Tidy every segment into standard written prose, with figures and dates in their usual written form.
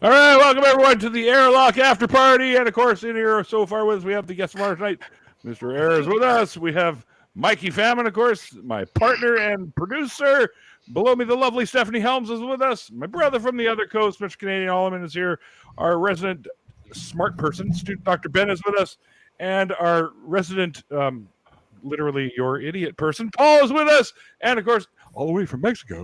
All right, welcome everyone to the Aerrlock after party, and of course, in here so far with us, we have the guest of ours tonight. Mr. Air is with us. We have Mikey Famine, of course, my partner and producer. Below me, the lovely Stephanie Helms is with us. My brother from the other coast, Mr. Canadian Allman, is here. Our resident smart person, student Dr. Ben, is with us, and our resident, literally your idiot person, Paul is with us, and of course, all the way from Mexico,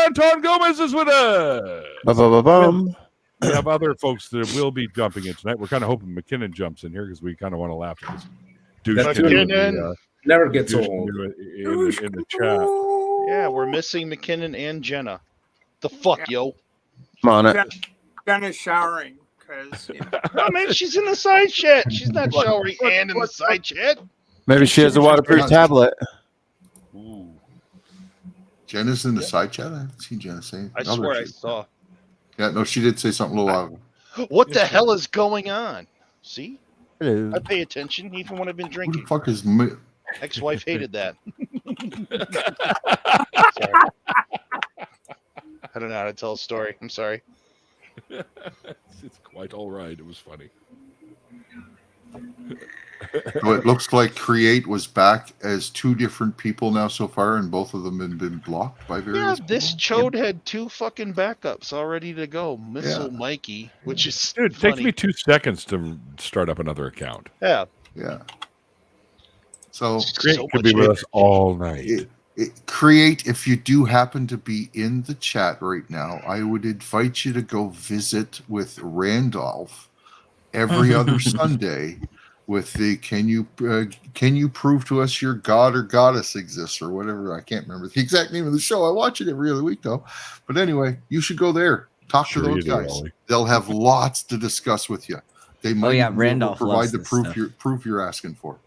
Anton Gomez is with us. Ba-ba-ba-bum. We have other folks that will be jumping in tonight. We're kind of hoping McKinnon jumps in here because we kind of want to laugh at this douche McKinnon never gets old. in the chat. Yeah, we're missing McKinnon and Jenna. The fuck, yo. Come on it. Jenna's showering because Oh man, she's in the side chat. She's not showering and in the side chat. Maybe she has a waterproof tablet. Ooh. Jenna's in the side chat. I haven't seen Jenna say. I swear I saw. Yeah, no, she did say something a little while ago. What the hell is going on? See? Hello. I pay attention even when I've been Who the drinking. fuck is Ex-wife hated that. Sorry. I don't know how to tell a story. I'm sorry. It's quite all right. It was funny. So it looks like Create was back as two different people now so far, and both of them have been blocked by various Yeah, this people. chode had two fucking backups all ready to go. Missile Yeah. Mikey, which is Dude, it funny. takes me 2 seconds to start up another account. Yeah. Yeah. So Great, So could be much with in- us all night. Create, if you do happen to be in the chat right now, I would invite you to go visit with Randolph every other Sunday with the can you prove to us your god or goddess exists or whatever. I can't remember the exact name of the show. I watch it every other week though. But anyway, you should go there. Talk Sure to you those do, guys. Ollie. They'll have lots to discuss with you. They might yeah, even be able to Randolph provide loves the this proof stuff. you're asking for.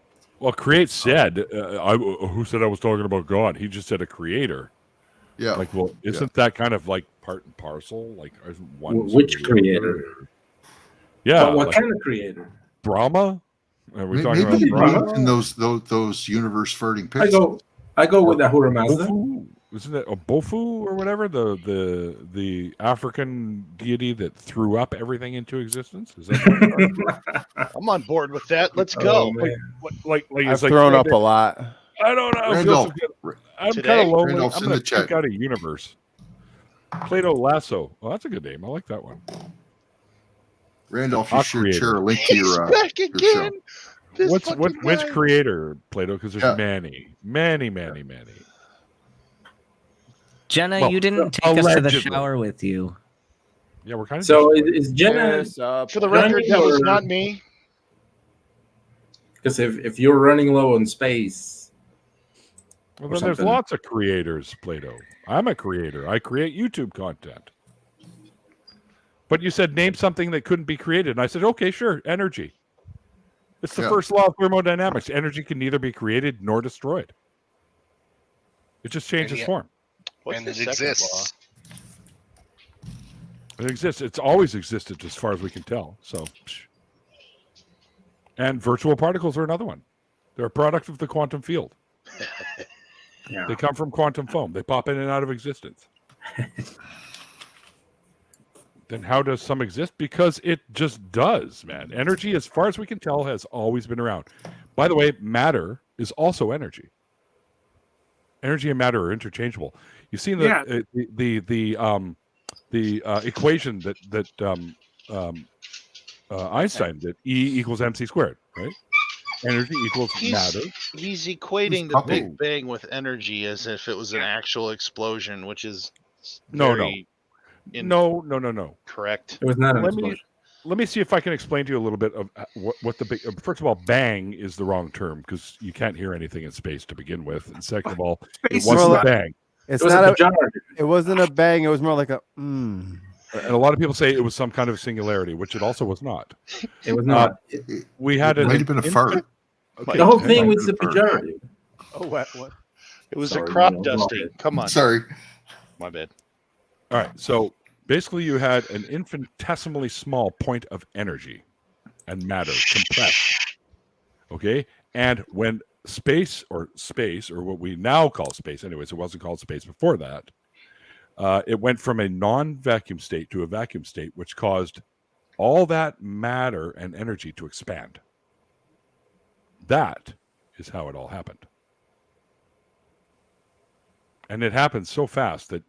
Well, Create said, who said I was talking about God? He just said a creator. Yeah. Like, well, isn't that kind of like part and parcel? Like, isn't one Which sort of the other? creator? Yeah, What like kind of creator? Brahma. Are we talking Maybe about you Brahma? in those universe farting I pixels. go with Ahura Mazda. Bofu? Isn't it a Bofu or whatever? The African deity that threw up everything into existence? Is that I'm on board with that. Let's Oh, go. man. like I've it's like thrown up a lot. I don't know. I feel Randolph, so good. I'm Today? kind of lonely. Randolph's I'm in going the to check chat. out a universe. Plato Lasso. Oh, that's a good name. I like that one. Randolph, you Our should creator. share a link to He's your back your again. This Which fucking guy. creator, Plato? Because there's Yeah. many. Jenna, Well, you didn't take us to the allegedly. shower with you. Yeah, we're kind of. So is Jenna? Yes, up. For the record, that was Or- not me. Because if you're running low on space, Well, or then there's something. lots of creators, Plato. I'm a creator. I create YouTube content. But you said name something that couldn't be created. And I said, okay, sure, energy. It's the Yeah. first law of thermodynamics. Energy can neither be created nor destroyed. It just changes And form. What's and the it second exists. It exists. It's always existed as far as we can tell. So, psh. And virtual particles are another one. They're a product of the quantum field. yeah. They come from quantum foam. They pop in and out of existence. Then how does some exist? Because it just does, man. Energy, as far as we can tell, has always been around. By the way, matter is also energy. Energy and matter are interchangeable. You've seen the equation that Einstein did: E equals mc squared, right? Energy equals matter. He's equating the Puppy. Big Bang with energy as if it was an actual explosion, which is No. very No. correct. It was not an Let me explosion. let me see if I can explain to you a little bit of what the big. First of all, bang is the wrong term because you can't hear anything in space to begin with, and second of all, it Space wasn't is a bang. It's It was not a a. pejorative. It wasn't a bang. It was more like a. And a lot of people say it was some kind of singularity, which it also was not. It was not. We had It an might have been a fart. Okay, The whole hang thing on. was the pejorative. Oh, what? It was Sorry, a crop no, dusting. no. Come on. Sorry. My bad. All right, so basically, you had an infinitesimally small point of energy and matter compressed. Okay, and when space or what we now call space, anyways, it wasn't called space before that. it went from a non-vacuum state to a vacuum state, which caused all that matter and energy to expand. That is how it all happened. And it happened so fast that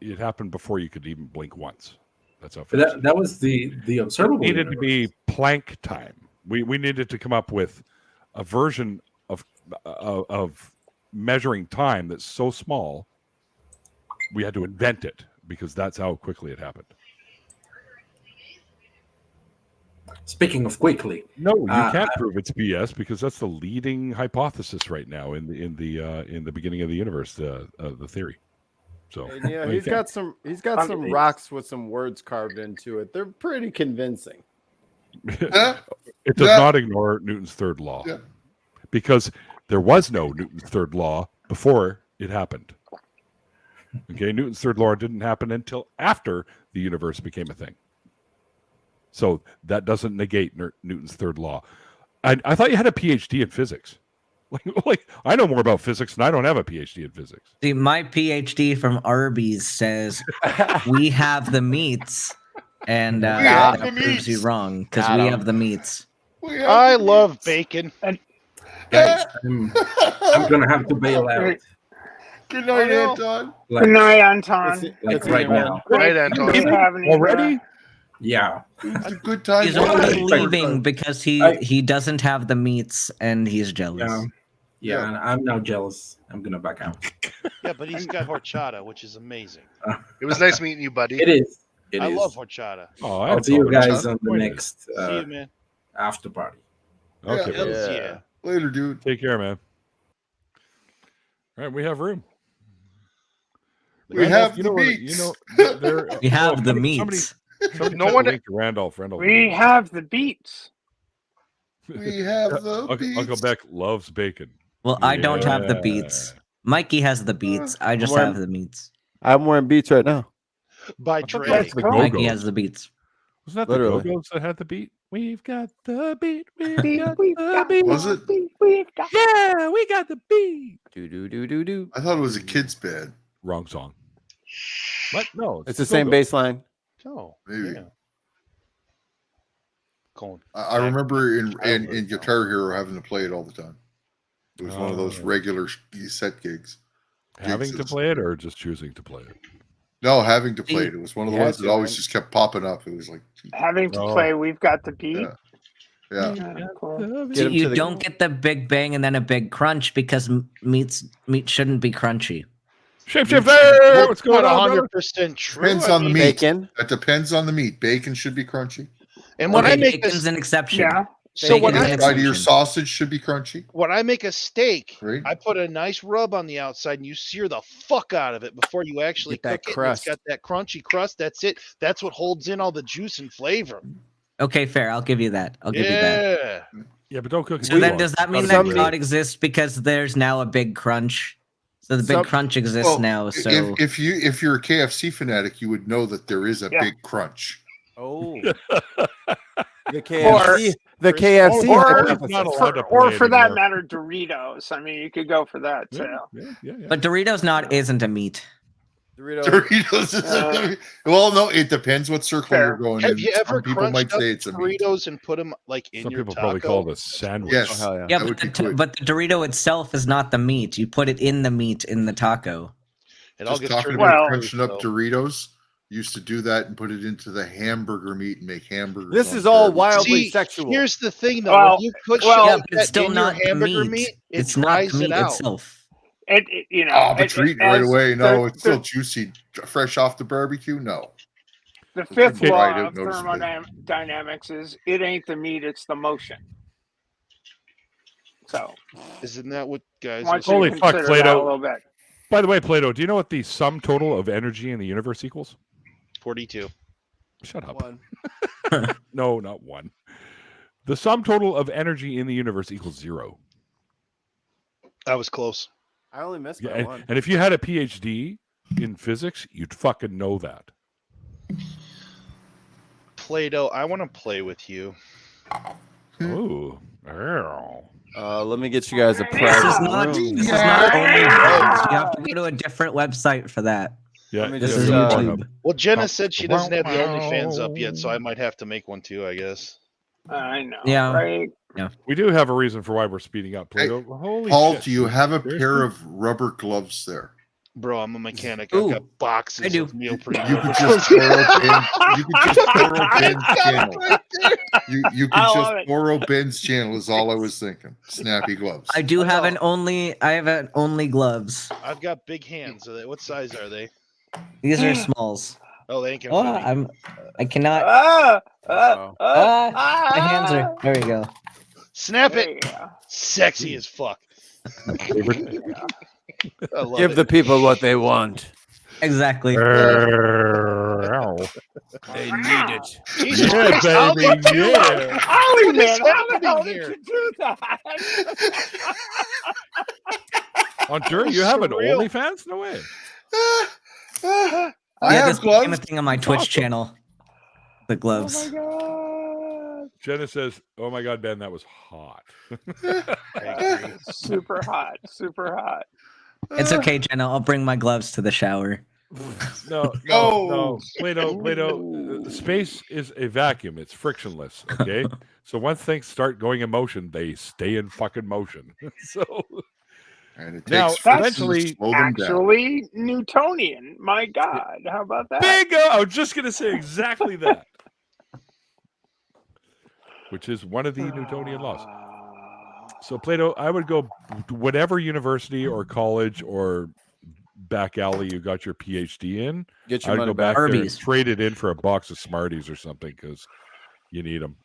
it happened before you could even blink once. That's how fast. That was the observable. It needed to universe. be Planck time. We needed to come up with a version of measuring time that's so small, we had to invent it because that's how quickly it happened. Speaking of quickly, No, you can't prove it's BS because that's the leading hypothesis right now in the beginning of the universe, the theory. So And, yeah, well, you he's got some rocks with some words carved into it. They're pretty convincing. it does not ignore Newton's third law because there was no Newton's third law before it happened. Okay, Newton's third law didn't happen until after the universe became a thing. So that doesn't negate Newton's third law. I thought you had a PhD in physics. Like I know more about physics and I don't have a PhD in physics. See, my PhD from Arby's says we have the meats, and that proves you wrong because we have the meats. I love bacon. guys, I'm gonna have to bail out. Good night, Anton. Like, Good night, Anton. like right now. Right, Anton. Do you have any, Already? Yeah. It's a good time. He's only leaving because he doesn't have the meats and he's jealous. Yeah, and I'm now jealous. I'm gonna back out. Yeah, but he's got horchata, which is amazing. It was nice meeting you, buddy. It is. I love horchata. Oh, I'll see you guys on the next See you, man. after party. Okay. Hells yeah. Later, dude. Take care, man. All right, we have room. We have the You meats. know, there, We have the somebody- meats. Somebody No sent one- a link to Randolph. We have the beats. We have the beats. Uncle Beck loves bacon. Well, I don't have the Yeah. beats. Mikey has the beats. I just Well, have the meats. I'm wearing Beats right now. By thought Trey. that's the Mikey Go-Go's. has the beats. Wasn't that Literally. the Go-Go's that had the beat? We've got the beat. We've Beat, got we've the got beat. Was it? We've got Yeah, we got the beat. Do. I thought it was a kid's band. Wrong song. What? No, It's the same bass line. Oh, Maybe. yeah. Going I remember in Guitar Hero having to play it all the time. It was one of those regular set gigs. Having to play it or just choosing to play it? No, having to play it. It was one of the Yeah, ones that always just kept popping up. It was like, having to Oh. play. We've got the beat. yeah. Yeah, cool. Get him You to the- don't get the big bang and then a big crunch because meat shouldn't be crunchy. Shapeshifter! What's going on, brother? 100% true. Depends I on the mean, meat. Bacon. That depends on the meat. Bacon should be crunchy. And when I Okay, make bacon's this, an exception. Yeah. so when Bacon I is an Side of your exception. sausage should be crunchy. when I make a steak, Right. I put a nice rub on the outside and you sear the fuck out of it before you actually Get that cook it. crust. It's got that crunchy crust. That's it. That's what holds in all the juice and flavor. Okay, fair. I'll give you that. I'll give you that. Yeah. Yeah, but don't cook it. So too then long. does that mean Gotta that be God ready. exists because there's now a big crunch? So the big Some- crunch exists Well, now. So if you're a KFC fanatic, you would know that there is a Yeah. big crunch. Oh. The KFC. The KFC. or- hypothesis. not allowed to Or play for that anymore. matter, Doritos. I mean, you could go for that too. Yeah. but Doritos isn't a meat. Doritos. Doritos is well, no, it depends what circle Fair. you're going Have in. you ever Some people might crunched up say it's a meat. Doritos and put them like in Some your people taco? probably call it a sandwich. Yes. Oh, hell yeah. Yeah, That but would be the, good. but the Dorito itself is not the meat. You put it in the meat in the taco. It all Just gets talking turned about Well- crunching up so- Doritos. Used to do that and put it into the hamburger meat and make hamburgers. This on is all garbage. wildly See, sexual. here's the thing though. Well- when you put well- shit Yeah, like but it's that still in not your the hamburger meat. meat, it It's not dries the meat it out. itself. It you know. Oh, but you're eating right as away. No, it's still the, juicy, fresh off the barbecue. No. the fifth Okay. law Right, of noticeably. thermodynamics is it ain't the meat, it's the motion. So Isn't that what guys? I want are you Holy to fuck, consider that Plato. a little bit. By the way, Plato, do you know what the sum total of energy in the universe equals? 42. Shut up. One. No, not one. The sum total of energy in the universe equals 0. I was close. I only missed Yeah, by one. and if you had a PhD in physics, you'd fucking know that. Play-Doh, I want to play with you. Ooh. Ow. Let me get you guys a This is private not. room. This is not OnlyFans. You have to go to a different website for that. Yeah, Let me This just, is YouTube. Well, Jenna said she doesn't have the OnlyFans up yet, so I might have to make one too, I guess. I know, Yeah. right? we do have a reason for why we're speeding up. Plato. Holy Paul, shit, do you dude. have a Seriously? pair of rubber gloves there? Bro, I'm a mechanic. Ooh, I've got boxes I do. of neoprene. You could just borrow Ben. You could just borrow Ben's channel. You could I just love it. borrow Ben's channel. Is all I was thinking. Snappy gloves. I do have Oh. an only. I have an only gloves. I've got big hands. What size are they? These are smalls. Oh, they ain't gonna Oh, fit me. I cannot. My hands are. There we go. Snap There it. you go. Sexy as fuck. I love give it. the people what they want. Exactly. They need it. Jesus Yeah, Christ, how baby, about you? yeah. How Man, is how the happening hell did here? you do that? Hunter, you have an Surreal. OnlyFans? No way. I Yeah, have this became a gloves. thing on my Twitch channel. The gloves. Oh my god. Jenna says, "Oh my God, Ben, that was hot." Super hot. Super hot. It's okay, Jenna. I'll bring my gloves to the shower. No, Oh. Plato. Space is a vacuum. It's frictionless. Okay, so once things start going in motion, they stay in fucking motion. So And it Now, takes friction to eventually- slow them down. Actually, Newtonian. My God, how about that? bingo! I was just gonna say exactly that, which is one of the Newtonian laws. So Plato, I would go whatever university or college or back alley you got your PhD in. Get I your would money go back back. there and Arby's. trade it in for a box of Smarties or something because you need them.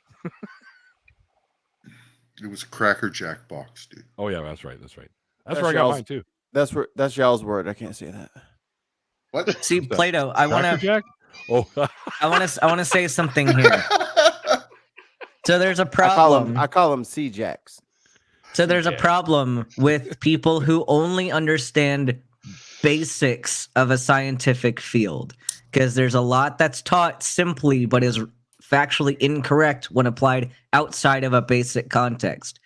It was a Cracker Jack box, dude. Oh yeah, that's right. That's That's where I got y'all's- mine too. That's y'all's word. I can't say that. What? See, Plato, I want Cracker to. Jack? Oh, I want to say something here. So there's a I call problem. them Sea Jacks. So there's a Yeah. problem with people who only understand basics of a scientific field, because there's a lot that's taught simply but is factually incorrect when applied outside of a basic context.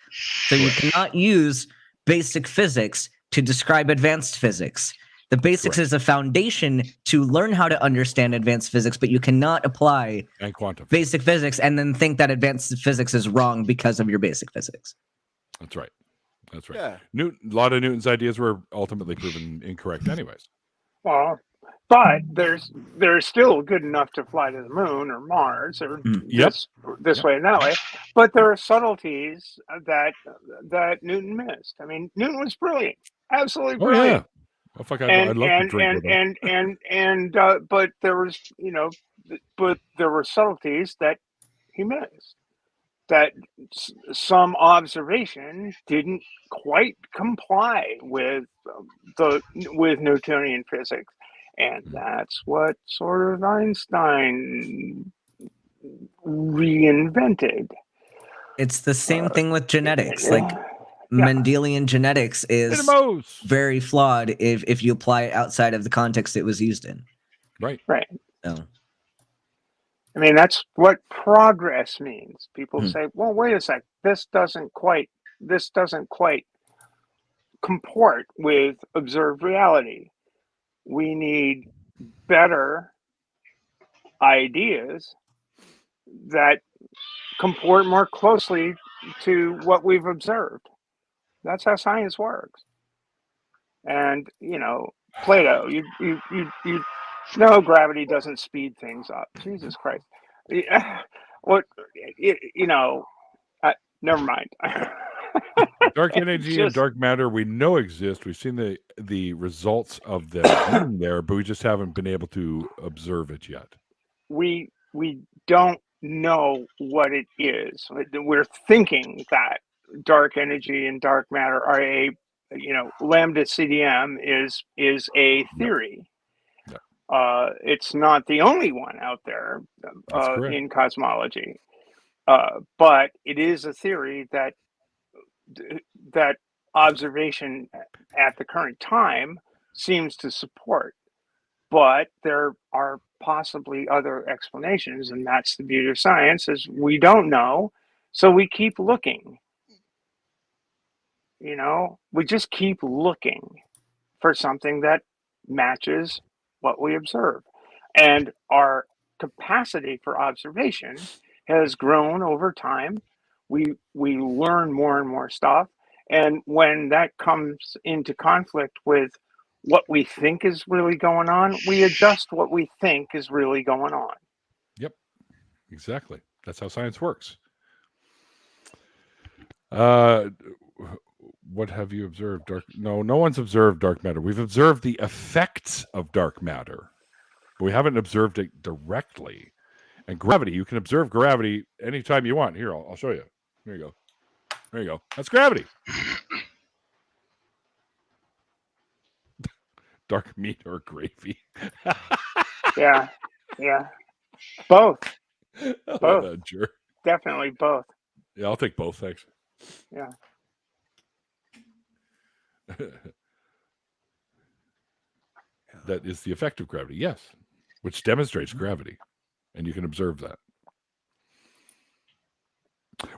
So you cannot use basic physics to describe advanced physics. The basics is a foundation to learn how to understand advanced physics, but you cannot apply and quantum. basic physics and then think that advanced physics is wrong because of your basic physics. That's right. That's right. Yeah. A lot of Newton's ideas were ultimately proven incorrect, anyways. Well, but there's still good enough to fly to the moon or Mars or Yep. this way and that way. But there are subtleties that Newton missed. I mean, Newton was brilliant, absolutely Oh brilliant. yeah. Oh fuck! I'd love to drink with him. But there was, but there were subtleties that he missed. That some observation didn't quite comply with Newtonian physics, and that's what sort of Einstein reinvented. It's the same thing with genetics. Like Mendelian genetics is Dynamos! very flawed if you apply it outside of the context it was used in. Right. So I mean, that's what progress means. People say, "Well, wait a sec. This doesn't quite comport with observed reality. We need better ideas that comport more closely to what we've observed." That's how science works. And Plato, you no, gravity doesn't speed things up. Jesus Christ. Never mind. Dark energy and dark matter we know exist. We've seen the results of them being there, but we just haven't been able to observe it yet. We don't know what it is. We're thinking that dark energy and dark matter are lambda CDM is a theory. It's not the only one out there in cosmology, but it is a theory that observation at the current time seems to support. But there are possibly other explanations, and that's the beauty of science: is we don't know, so we keep looking. we just keep looking for something that matches what we observe. And our capacity for observation has grown over time. We learn more and more stuff. And when that comes into conflict with what we think is really going on, we adjust what we think is really going on. Yep, exactly. That's how science works. What have you observed? No one's observed dark matter. We've observed the effects of dark matter, but we haven't observed it directly. And gravity, you can observe gravity anytime you want. Here, I'll show you. Here you go. There you go. That's gravity. Dark meat or gravy. Yeah. Both. Both. Sure. Definitely both. Yeah, I'll take both. Thanks. Yeah. That is the effect of gravity, yes, which demonstrates gravity, and you can observe that.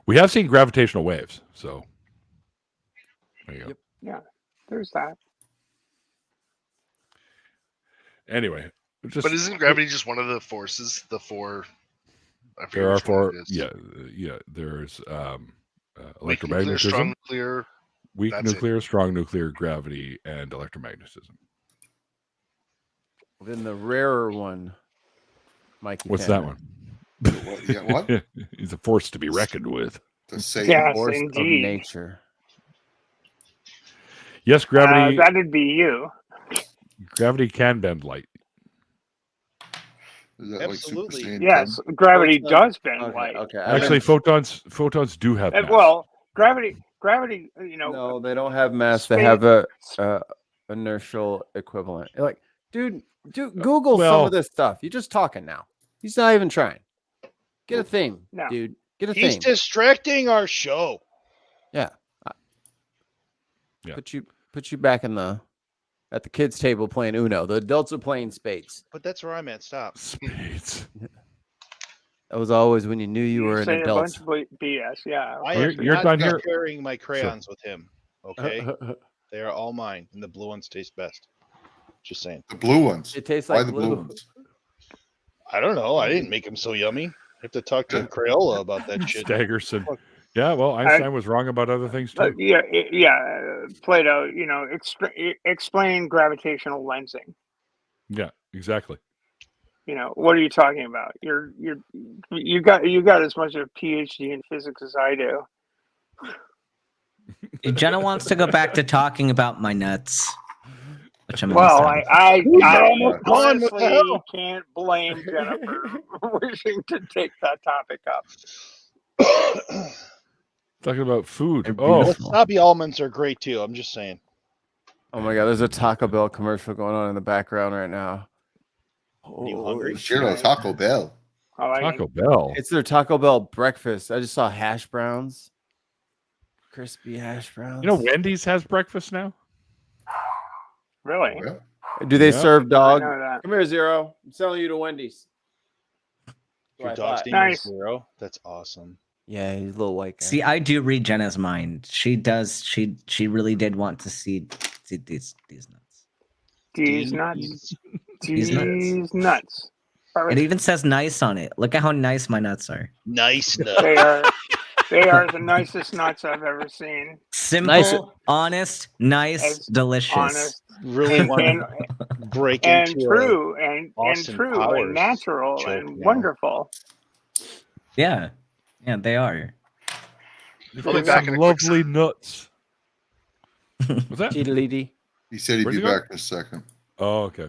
We have seen gravitational waves, so there you go. Yep. Yeah, there's that. Anyway, but isn't gravity just one of the forces? The four. There are four. Yeah. There's electromagnetism, strong nuclear, weak nuclear, strong nuclear, gravity, and electromagnetism. Then the rarer one, Mikey. What's that one? What? He's a force to be reckoned with. The same force of nature. Yes, gravity. That'd be you. Gravity can bend light. Absolutely. Like yes, gravity does bend light. Okay. Actually, photons do have mass. Well, gravity. No, they don't have mass. They have a inertial equivalent. Like, dude, Google some of this stuff. You're just talking now. He's not even trying. Get a theme, dude. Get a theme. He's distracting our show. Yeah. Put you back at the kids' table playing Uno. The adults are playing spades. But that's where I'm at. Stop. Spades. That was always when you knew you were an adult. A bunch of BS. Yeah. You're done here. Sharing my crayons with him. Okay. They are all mine, and the blue ones taste best. Just saying. The blue ones. It tastes Why like the blue ones? I don't know. I didn't make them so yummy. I have to talk to Crayola about that shit. Staggerson. Yeah, well, Einstein was wrong about other things too. Plato. Explain gravitational lensing. Yeah, exactly. What are you talking about? You got as much of a PhD in physics as I do. Jenna wants to go back to talking about my nuts. Which I'm I honestly can't blame Jenna for wishing to take that topic up. Talking about food. Wasabi almonds are great too. I'm just saying. Oh my god, there's a Taco Bell commercial going on in the background right now. Are you hungry? Sure, Taco Bell. Taco Bell. It's their Taco Bell breakfast. I just saw hash browns. Crispy hash browns. Wendy's has breakfast now? Really? Do they serve dog? Come here, Zero. I'm selling you to Wendy's. Your dog's name is Zero? That's awesome. Yeah, he's a little white guy. See, I do read Jenna's mind. She does. She really did want to see these nuts. These nuts. These nuts. It even says nice on it. Look at how nice my nuts are. Nice nuts. They are the nicest nuts I've ever seen. Simple, honest, nice, delicious. Honest, really want to break and into true and natural and wonderful. Yeah, they are. We'll be back in a lovely nuts. What's that? Cheedly. He said he'd be back in a second. Oh, okay.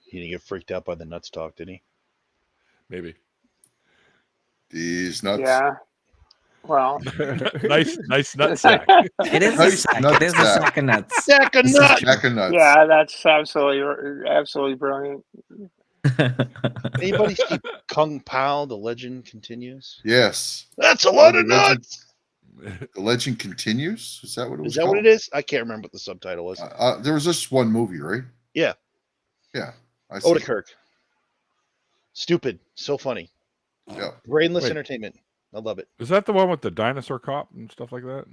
He didn't get freaked out by the nuts talk, did he? Maybe. These nuts. Yeah. Well, nice nut sack. It is a sack. It is a sack of nuts. Sack of nuts. Sack of nuts. Yeah, that's absolutely brilliant. Anybody see Kung Pao? The legend continues. Yes. That's a lot of nuts. The legend continues. Is that what it was? Is that what it is? I can't remember what the subtitle was. There was just one movie, right? Yeah. Yeah. Odekirk. Stupid. So funny. Yeah. Brainless entertainment. I love it. Is that the one with the dinosaur cop and stuff like that?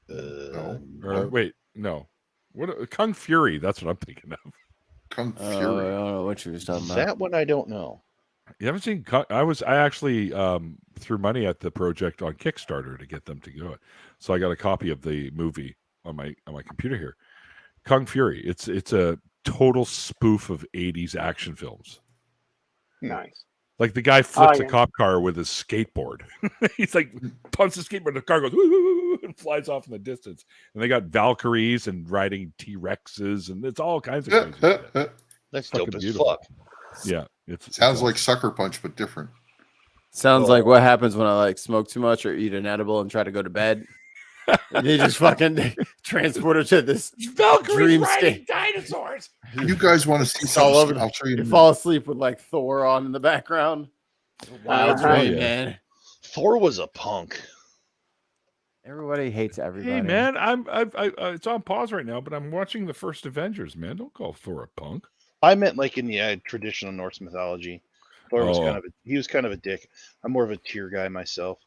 No. Or wait, no. What Kung Fury? That's what I'm thinking of. Kung I Fury. don't know what you was talking about. That one I don't know. You haven't seen? I actually threw money at the project on Kickstarter to get them to go it. So I got a copy of the movie on my computer here. Kung Fury. It's a total spoof of 80s action films. Nice. Like the guy flips a cop car with his skateboard. He's like pumps the skateboard, the car goes woo, and flies off in the distance. And they got Valkyries and riding T-Rexes, and it's all kinds of crazy shit. That's Fucking dope as beautiful. fuck. Yeah, Sounds like Sucker Punch, but different. Sounds like what happens when I like smoke too much or eat an edible and try to go to bed. They just fucking transport her to this Valkyries riding dinosaurs. You guys want to see It's all something? over. I'll show you. You fall asleep with like Thor on in the background. Wild train, man. Thor was a punk. Everybody hates everybody. Hey man, it's on pause right now, but I'm watching the first Avengers. Man, don't call Thor a punk. I meant like in the traditional Norse mythology. Thor was he was kind of a dick. I'm more of a Tyr guy myself.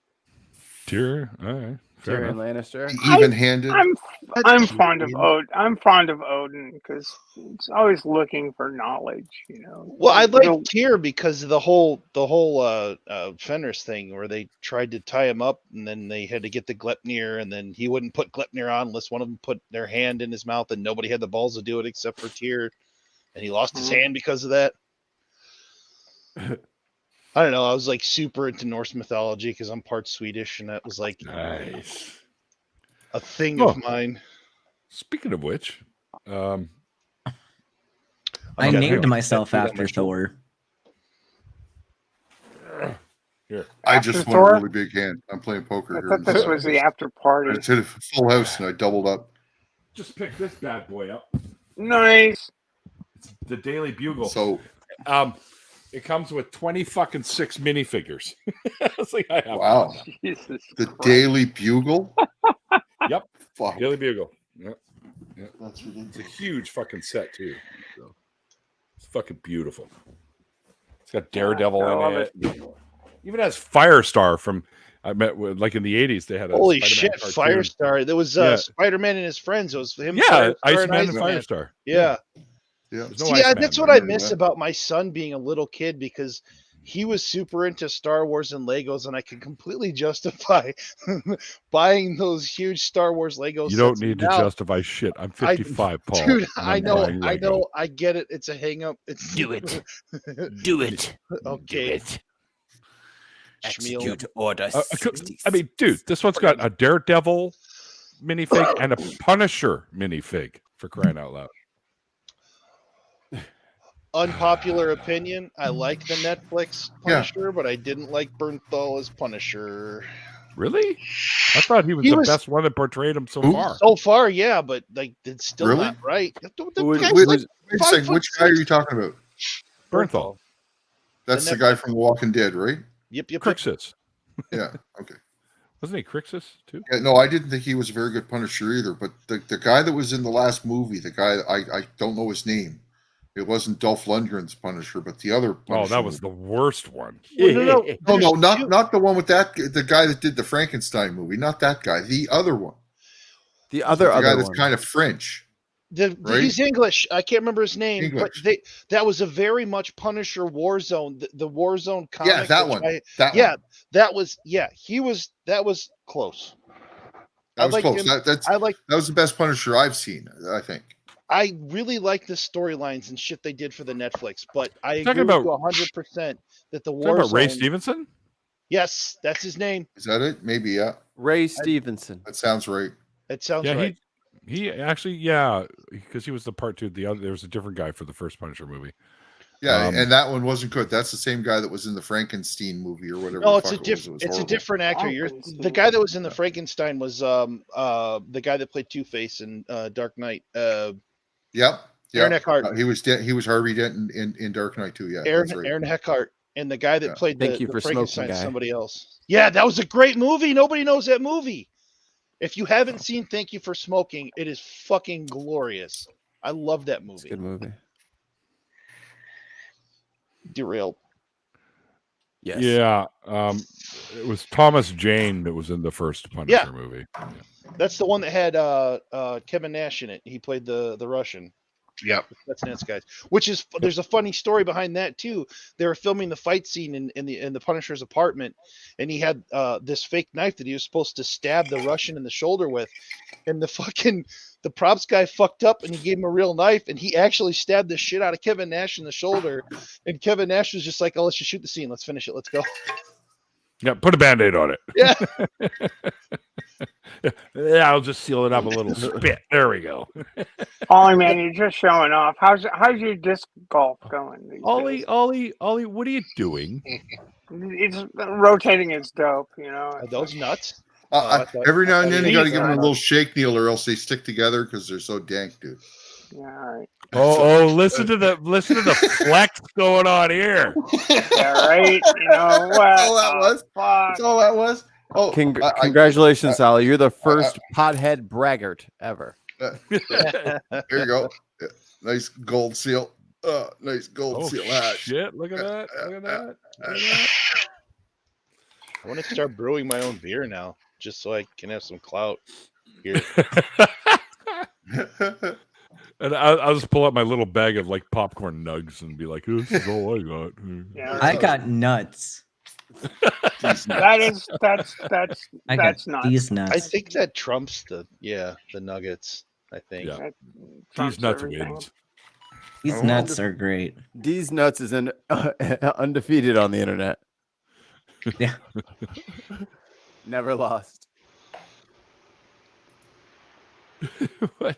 Tyr, all right, fair Tyrion enough. Lannister. Even-handed. I'm fond of Odin. I'm fond of Odin because it's always looking for knowledge. You know. Well, I like Tyr because of the whole Fenris thing where they tried to tie him up and then they had to get the Gleipnir and then he wouldn't put Gleipnir on unless one of them put their hand in his mouth and nobody had the balls to do it except for Tyr, and he lost his hand because of that. I don't know. I was like super into Norse mythology because I'm part Swedish, and that was like Nice. a thing of mine. Speaking of which, I named myself after Thor. Here. I just After want Thor? a really big hand. I'm playing poker I here. thought this was the after party. I just hit a full house and I doubled up. Just pick this bad boy up. Nice. It's the Daily Bugle. So it comes with 26 minifigures. It's like I have wow, Jesus the Christ. Daily Bugle. Yep. Fuck. Daily Bugle. Yep. That's It's a ridiculous. huge fucking set too. So, it's fucking beautiful. It's got Daredevil I love in it. Even has Firestar from I met with like in the 80s. They had a Holy Spider-Man shit, cartoon. Firestar! There was Yeah. Spider-Man and his friends. It was him. Yeah, Firestar, Iceman and Iceman. Firestar. Yeah. Yeah. There's no See, Iceman, that's though. what I remember miss that. about my son being a little kid because he was super into Star Wars and Legos, and I can completely justify buying those huge Star Wars Legos. You don't sets. need to Now, justify shit. I'm 55, Paul. dude. and I I'm know, buying Lego. I get it. It's a hang up. It's Do it. Do it. okay. Do it. Schmeal. Execute order. I mean, dude, this one's got a Daredevil minifig and a Punisher minifig for crying out loud. Unpopular opinion. I like the Netflix Yeah. Punisher, but I didn't like Bernthal as Punisher. Really? I thought he was the best one that portrayed him so Who? far. So far, yeah, but like it's still Really? not right. The Who- guy's who- like Wait a second, which guy are you talking about? Bernthal. That's The the guy from The Walking Dead, right? Yep. Crixus. Yeah. Okay. Wasn't he Crixus too? Yeah, no, I didn't think he was a very good Punisher either. But the guy that was in the last movie, the guy I don't know his name. It wasn't Dolph Lundgren's Punisher, but the other. Oh, Punisher that was the worst one. No. No, not the one with the guy that did the Frankenstein movie. Not that guy. The other one. The The other guy that's one. kind of French. Right? He's English. I can't remember his name, English. but that was a very much Punisher Warzone. The Warzone comic. Yeah, that which one. That was close. That was like close. him. That was the best Punisher I've seen, I think. I really like the storylines and shit they did for the Netflix, but I Talking agree with about- you 100% that the Talking about Ray Warzone. Stevenson? Yes, that's his name. Is that it? Maybe, yeah. Ray Stevenson. That sounds right. It sounds Yeah, right. he actually, because he was the part two. There was a different guy for the first Punisher movie. Yeah, and that one wasn't good. That's the same guy that was in the Frankenstein movie or whatever. No, the it's a fuck it was. It different. was It's a horrible. different actor. The guy that was in the Frankenstein was the guy that played Two-Face in Dark Knight. Yep. Aaron Eckhart. He was Harvey Dent in Dark Knight too. Yeah, Aaron that's right. Aaron Eckhart, and the guy that played Thank you the for smoking, Frankenstein is guy. somebody else. Yeah, that was a great movie. Nobody knows that movie. If you haven't seen Thank You for Smoking, it is fucking glorious. I love that It's a movie. good movie. Derailed. Yes. Yeah. It was Thomas Jane that was in the first Punisher movie. Yeah. That's the one that had Kevin Nash in it. He played the Russian. Yep. That's Nance guys. Which is there's a funny story behind that too. They were filming the fight scene in the Punisher's apartment, and he had this fake knife that he was supposed to stab the Russian in the shoulder with, and the props guy fucked up and he gave him a real knife, and he actually stabbed the shit out of Kevin Nash in the shoulder, and Kevin Nash was just like, "Oh, let's just shoot the scene. Let's finish it. Let's go." Yeah, put a Band-Aid on it. Yeah. Yeah, I'll just seal it up a little spit. There we go. Ollie, man, you're just showing off. How's your disc golf going? these days? Ollie, what are you doing? It's rotating its dope, you know. Are those nuts? Every now and then you got to give them a Right. little shake, Neil, or else they stick together because they're so dank, dude. Yeah, all right. Oh, listen to the flex going on here. Yeah, right. You know what? That's all that was. Fuck. That's all that was. Oh, Congratulations, Ollie. You're the first pothead braggart ever. There you go. Yeah, nice gold seal. Nice gold seal hat. Shit! Look at that! Look at that! Look at that. I want to start brewing my own beer now, just so I can have some clout here. And I'll just pull out my little bag of like popcorn nugs and be like, "This is all I got." Yeah, I got nuts. that's I got nuts. these nuts. I think that trumps the nuggets. I think. Yeah. That These trumps nuts everything. wins. These nuts are great. These nuts is undefeated on the internet. Yeah. Never lost. What?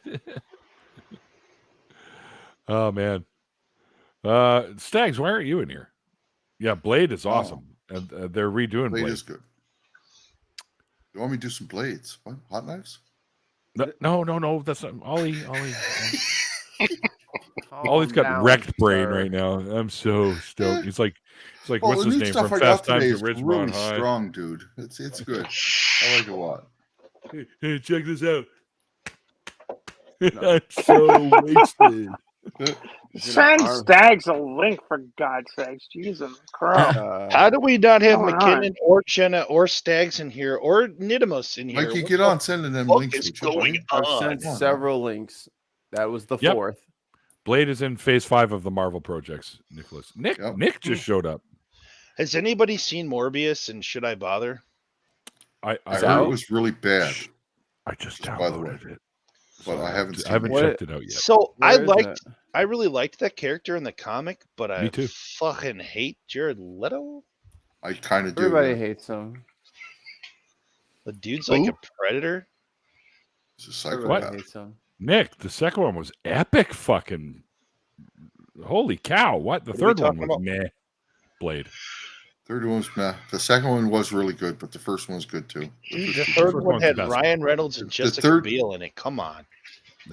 Oh man, Stags, why aren't you in here? Yeah, Blade is awesome, and they're redoing Blade Blade. is good. You want me to do some blades? What? Hot knives? No, that's not Ollie. Ollie's got wrecked brain right now. I'm so stoked. He's like, Well, what's the his new name stuff from I got Fast Times today at is Ridgemont really High? strong, dude. It's good. I like it a lot. Hey, check this out. I'm so wasted. Send Stags a link for God's sakes. Jesus Christ. How do we not have Come on. McKinnon or Jenna or Stags in here or Nidimus in here? Mike, you What get the on sending them fuck links. is to each other. going I've on? sent several links. That was the Yep. fourth. Blade is in phase 5 of the Marvel projects. Nicholas, Nick Yep. just showed up. Has anybody seen Morbius and should I bother? I I So? heard it was really bad, I just by the way. downloaded it, but I haven't seen I haven't it. checked it out yet. So Where is it? I really liked that character in the comic, but I Me too. fucking hate Jared Leto. I kind of do. Everybody hates him. The dude's like Who? a predator. It's a Everybody psychopath. hates him. Nick, the second one was epic. Fucking holy cow! What the What are we third one talking was about? meh. Blade. Third one was meh. The second one was really good, but the first one was good too. The first third one one's the had best. Ryan Reynolds and The Jessica third- Biel in it. Come on.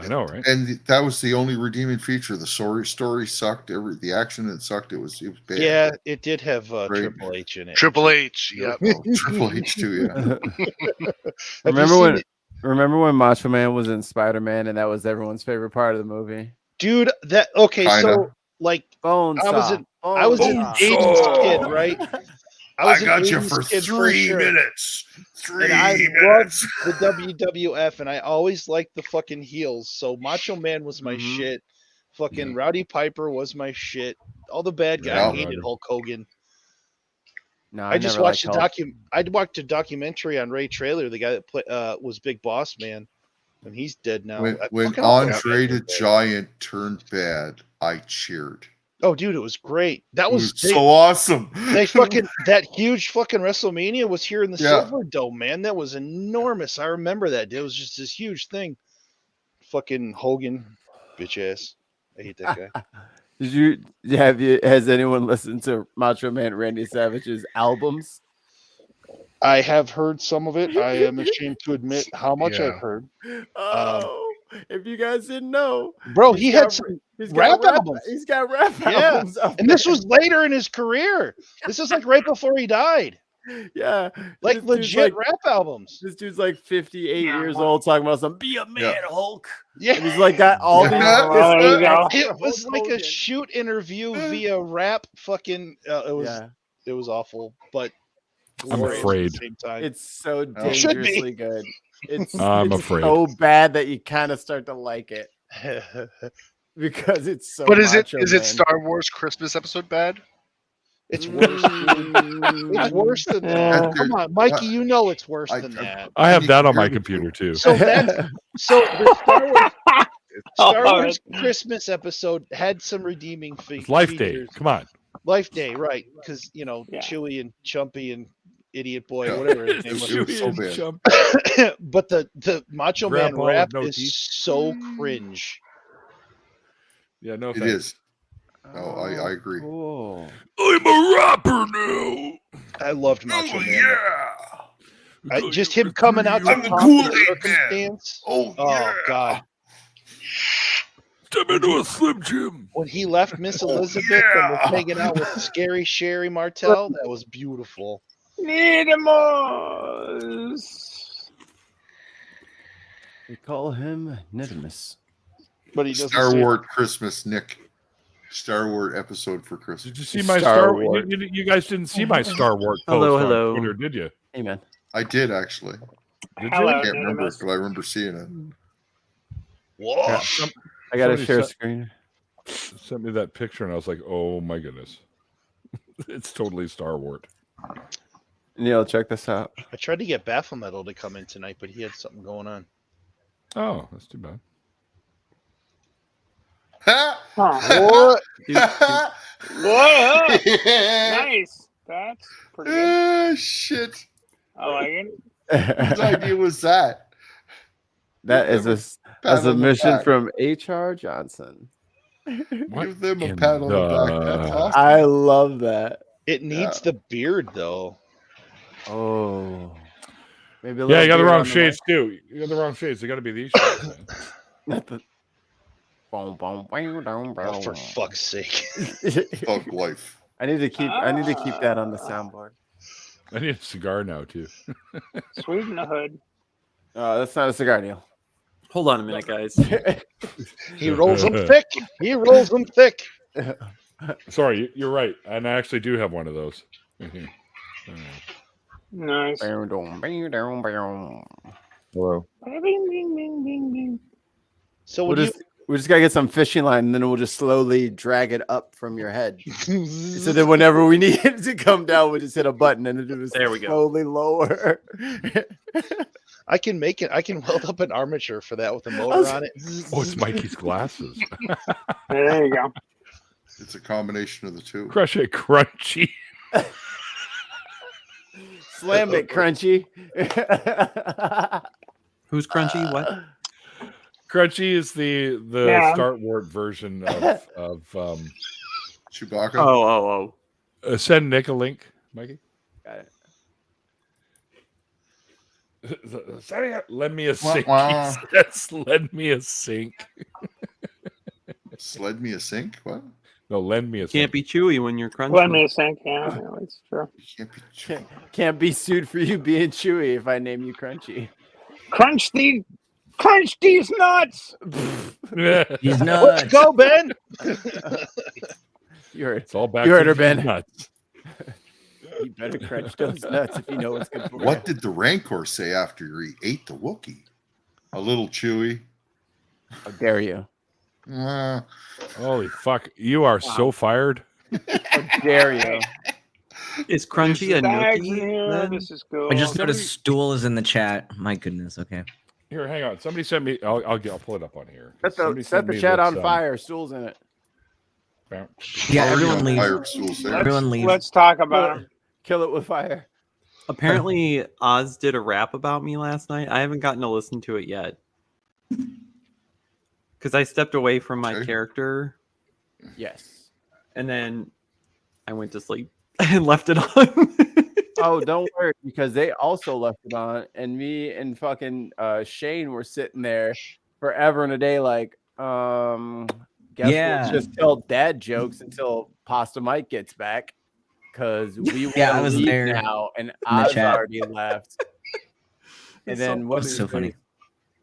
I know, right? And that was the only redeeming feature. The story sucked. The action that sucked. It was bad. Yeah, it did have Right. Triple H in it. Triple H. Yep. Triple H too. Yeah. Have you seen it? Remember when Macho Man was in Spider-Man and that was everyone's favorite part of the movie? Dude, that okay, so Kinda. like Bone I was saw. in- I was an Bone 80s saw. kid, right? I an got you 80s for kid 3 sure. minutes. 3 And I minutes. loved the WWF, and I always liked the fucking heels. So Macho Man was my Mhm. shit. Fucking Yeah. Rowdy Piper was my shit. All the bad guys Yeah. I hated Hulk Hogan. No, I just never watched liked a Hulk. I watched a documentary on Ray Traylor, the guy that was Big Boss Man, and he's dead now. When I when fucking love that Andre the guy. Giant turned bad, I cheered. Oh, dude, it was great. That It was was so awesome. they fucking that huge fucking WrestleMania was here in the Yeah. Silver Dome, man. That was enormous. I remember that. It was just this huge thing. Fucking Hogan, bitch ass. I hate that guy. Has anyone listened to Macho Man Randy Savage's albums? I have heard some of it. I am ashamed to admit how much Yeah. I've heard. Oh, if you guys didn't know, Bro, he's he had got- some he's rap got albums. He's got rap Yeah, albums. up and this there. was later in his career. This is like right before he died. yeah, Like this dude's legit like- rap albums. This dude's like 58 Yeah. years old, talking about some "Be a Man, Yeah. Hulk." Yeah. And he's like got all these. Yeah. Oh, there you go. It was Hulk like a Hogan. shoot interview via rap fucking it was Yeah. It was awful, but I'm glorious afraid. at the same time. It's so It should be. dangerously good. It's I'm it's afraid. so bad that you kind of start to like it because it's so. But is it macho, man. Star Wars Christmas episode bad? It's worse. It's worse than that. Come on, Mikey, you know it's worse than that. I have that on my computer too. So the Star Wars Christmas episode had some redeeming It's Life Day. features. Come on. Life Day, right? Because Chewie and Chumpy and Idiot Boy, whatever his name was. Chewie and Chumpy. But the Macho Grandpa Man rap with no is teeth. so cringe. Yeah, no It thanks. is. No, I agree. Cool. I'm a rapper now. I loved Macho Man. Yeah. Just him coming out to I'm the pop Kool-Aid the circumstance. Oh, Oh yeah. God! Step into a Slim Jim. When he left Miss Elizabeth and was yeah. hanging out with scary Sherry Martell, that was beautiful. Needemos. We call him Nidimus. But he doesn't. Star say- Wars Christmas, Nick. Star Wars episode for Christmas. Did you see my Star Star Wars. Wars? You guys didn't see my Star Wars post Hello, on hello. Twitter, did you? Hey, man. I did actually. Did Hello, you? I can't remember it, Needemos. but I remember seeing it. Whoa! I got to Somebody share sent- screen. Sent me that picture, and I was like, "Oh my goodness, it's totally Star Wars." Neil, check this out. I tried to get Baphometal to come in tonight, but he had something going on. Oh, that's too bad. Huh. What? Whoa! Nice. That's pretty good. Ah, shit. I like it. Whose idea was that? That is a Pat on the submission back. from H.R. Johnson. Give them a in pat on the back. the- That's awesome. I love that. It needs the beard though. Oh. Maybe a Yeah, little you got the beard wrong on shades too. You got the wrong shades. They got to be these shades. Man. Not the- Boom, boom, boom, boom, Oh, for boom. fuck's sake! Thug life. I need to keep that on the soundboard. I need a cigar now too. Sweet in the hood. Oh, that's not a cigar, Neil. Hold on a minute, guys. He rolls them thick. He rolls them thick. Sorry, you're right, and I actually do have one of those. Nice. Hello. Bing, bing, bing, bing, bing. So We just gotta get some fishing line, and then we'll just slowly drag it up from your head. So then, whenever we need it to come down, we just hit a button, and it'll just There we go. slowly lower. I can make it. I can weld up an armature for that with a motor on it. Oh, it's Mikey's glasses. There you go. It's a combination of the two. Crush it, crunchy. Slam it, Crunchy. Who's Crunchy? What? Crunchy is the Yeah. Star Wars version of Chewbacca. Oh. send Nick a link, Mikey. Got it. Lend me a sink. wah. Yes, lend me a sink. Sled me a sink? What? No, lend me a sink. Can't be chewy when you're Crunchy. Let me think. Yeah, it's true. You can't be Can't be sued for you being chewy if I name you Crunchy. Crunch these nuts. He's Let's nuts. go, Ben. You heard. It's all back. You heard to her, Ben. nuts. You better crunch those nuts if you know what's good for you. What did the Rancor say after he ate the Wookiee? A little chewy. How dare you? Holy fuck! You are so fired. How dare you? Is Crunchy a Bags nookie? in here. then? This is cool. I just noticed stool is in the chat. My goodness. Okay. Here, hang on. Somebody sent me. I'll pull it up on here. Set Sent the me chat this, on fire. Stools in it. Yeah, Already everyone on leave. fire stools there. Everyone leave. Let's talk about him. Kill it with fire. Apparently, Oz did a rap about me last night. I haven't gotten to listen to it yet. Because I stepped away from my Okay. character, Yes. and then I went to sleep and left it on. Oh, don't worry, because they also left it on, and me and fucking Shane were sitting there forever and a day, like, guess Yeah. we'll just tell dad jokes until Pasta Mike gets back, because we Yeah, wanna I was leave there now, and the Oz chat. already left. And It's then so what's It's his so funny.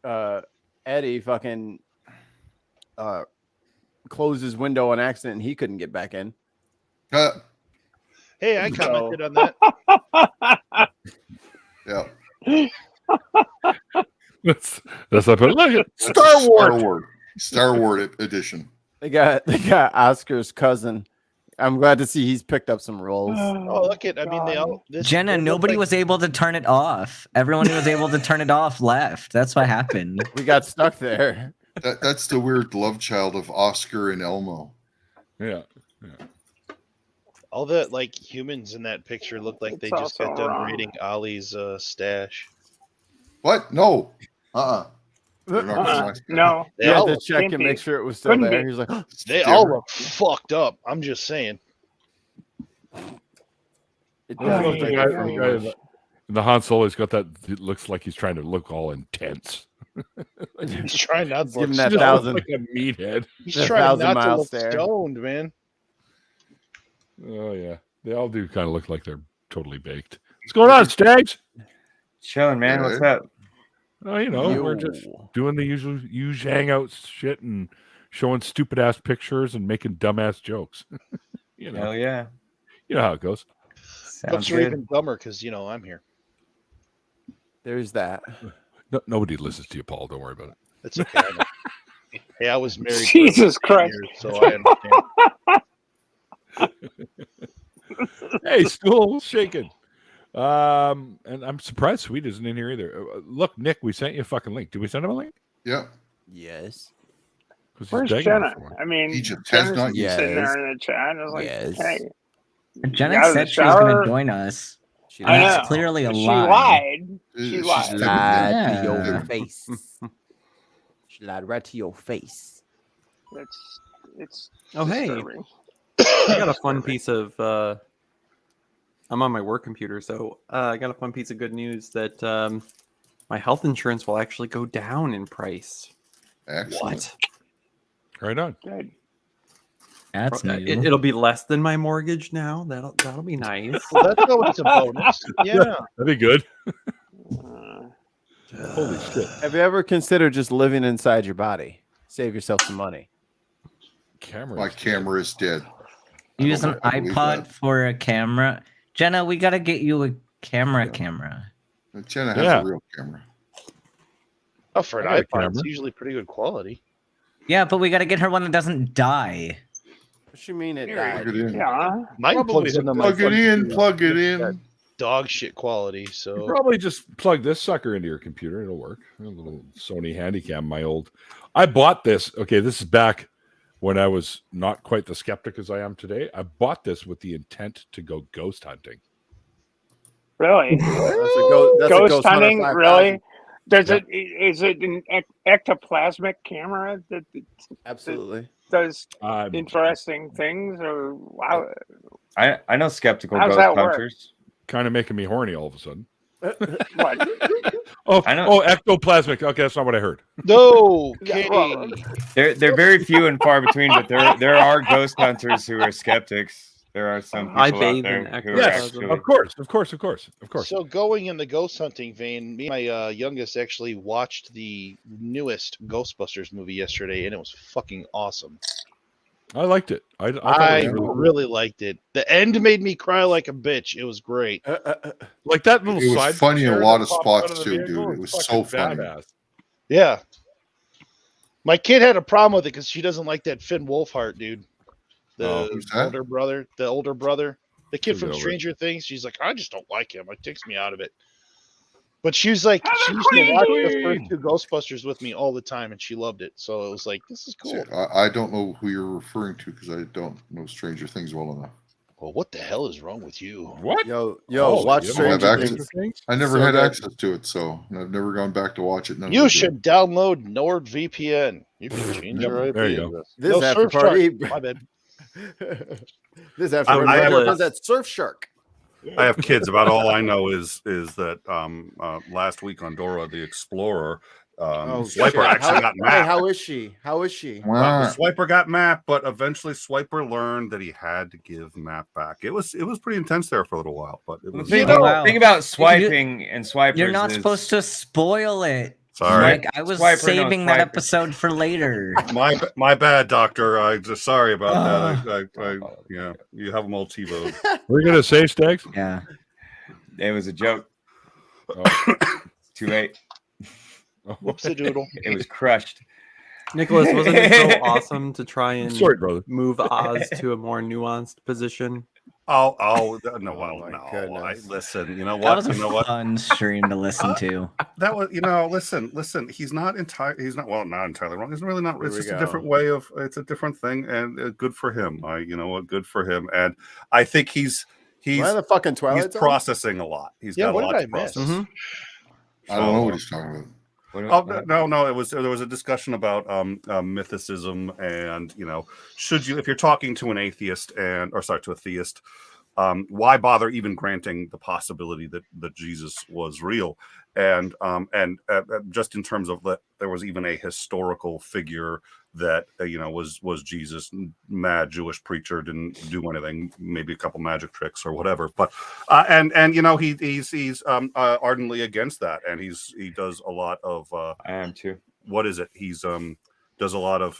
name? Eddie fucking closed his window on accident, and he couldn't get back in. Uh, Hey, I commented on that. Yeah. That's not what. Look at Star Wars edition. They got Oscar's cousin. I'm glad to see he's picked up some roles. Oh, look at! I mean, they all. Jenna, nobody was able to turn it off. Everyone who was able to turn it off left. That's what happened. We got stuck there. That's the weird love child of Oscar and Elmo. Yeah. All the like humans in that picture look like they just got done raiding Ollie's stash. What? No. No. They had to check and make sure it was still there. He was like, they all look fucked up. I'm just saying. The Han Solo's got that. It looks like he's trying to look all intense. He's trying not to give him that thousand, like a meathead. He's trying not to look stoned, man. Oh yeah, they all do kind of look like they're totally baked. What's going on, Stags? Chilling, man. What's up? Oh, we're just doing the usual hangouts shit and showing stupid ass pictures and making dumbass jokes. Hell yeah. You know how it goes. But you're even dumber because I'm here. There's that. No, nobody listens to you, Paul. Don't worry about it. That's okay. Hey, I was married. Jesus Christ! Years, so I understand. Hey, stool shaking. And I'm surprised Sweet isn't in here either. Look, Nick, we sent you a fucking link. Did we send him a link? Yeah. Yes. Where's Jenna? I mean, Egypt has not yet. Sitting there in the chat. I was like, hey. Jenna said she was going to join us. That's clearly a lie. She lied. She lied. To your face. She lied right to your face. It's oh, disturbing. Hey. I got a fun piece of... I'm on my work computer, so I got a fun piece of good news that my health insurance will actually go down in price. Excellent. What? Right on. Good. That's new. It'll be less than my mortgage now. That'll be nice. Well, that's always a bonus. Yeah, that'd be good. Holy shit! Have you ever considered just living inside your body? Save yourself some money. My camera is dead. Use an iPod for a camera. Jenna, we gotta get you a camera. Jenna has a real camera. Oh, for an iPod, it's usually pretty good quality. Yeah, but we gotta get her one that doesn't die. What you mean it died? Plug it in. Yeah. Mine plugs into my Plug it in. Dog shit quality. So probably just plug this sucker into your computer. It'll work. A little Sony Handycam. I bought this. Okay, this is back when I was not quite the skeptic as I am today. I bought this with the intent to go ghost hunting. Really? That's a ghost hunting? Really? Is Yep. it an ectoplasmic camera that Absolutely does interesting things? Or wow? I know skeptical How's ghost that work? hunters. Kind of making me horny all of a sudden. What? I know. Ectoplasmic. Okay, that's not what I heard. No, they're very few and far between, but there are ghost hunters who are skeptics. There are some people I bathe out in there who are Yes, actually... of course. So going in the ghost hunting vein, me and my youngest actually watched the newest Ghostbusters movie yesterday, and it was fucking awesome. I liked it. I really liked it. The end made me cry like a bitch. It was great. Like that little It was side funny in a chair lot that of popped out spots the too, vehicle. dude. It was so fucking funny. badass. Yeah. My kid had a problem with it because she doesn't like that Finn Wolfhard dude. Who's that? older brother. The kid Who's from over? Stranger Things. She's like, I just don't like him. It takes me out of it. But she was like, she used to watch the first two Ghostbusters with me all the time, and she loved it. So it was like, this is cool. See, I don't know who you're referring to because I don't know Stranger Things well enough. Well, what the hell is wrong with you? What? Yo, Oh, watch you don't have Stranger access? Things. I never So had good. access to it, so I've never gone back to watch it. None of You them should download NordVPN. You can change your IP there you go. address. This No, after Surfshark. party. My bad. This after I party. have- That Surfshark. I have kids. About all I know is that last week on Dora the Explorer, Swiper actually got Hey, mapped. how is she? How is she? Wow. Swiper got mapped, but eventually Swiper learned that he had to give map back. It was pretty intense there for a little while, but it was Think Wow. about swiping and swipers. You're not is- supposed to spoil it. Sorry. Mike, I was Swiper, no, saving that swiper. episode for later. My bad, Doctor. I just sorry about that. Yeah, you have them all TiVoed. We're gonna say Stags. Yeah. It was a joke. Oh, too late. Whoopsie-doodle. It was crushed. Nicholas, wasn't it so awesome to try and Sorry, brother. move Oz to a more nuanced position? No, my no. goodness. Listen, you know That what? was a You know what? fun stream to listen to. That was, listen. He's not entirely wrong. He's really not. Here It's we just a go. different way of. It's a different thing, and good for him. You know what? Good for him. And I think he's Am I in the fucking Twilight he's Zone? processing a lot. He's got a what lot did to I miss? process. I don't know what he's talking about. Oh no! There was a discussion about mythicism, and if you're talking to an atheist to a theist, why bother even granting the possibility that Jesus was real? And just in terms of that, there was even a historical figure that was Jesus, mad Jewish preacher, didn't do anything, maybe a couple magic tricks or whatever. But he's ardently against that, and he does a lot of I am too. what is it? He's does a lot of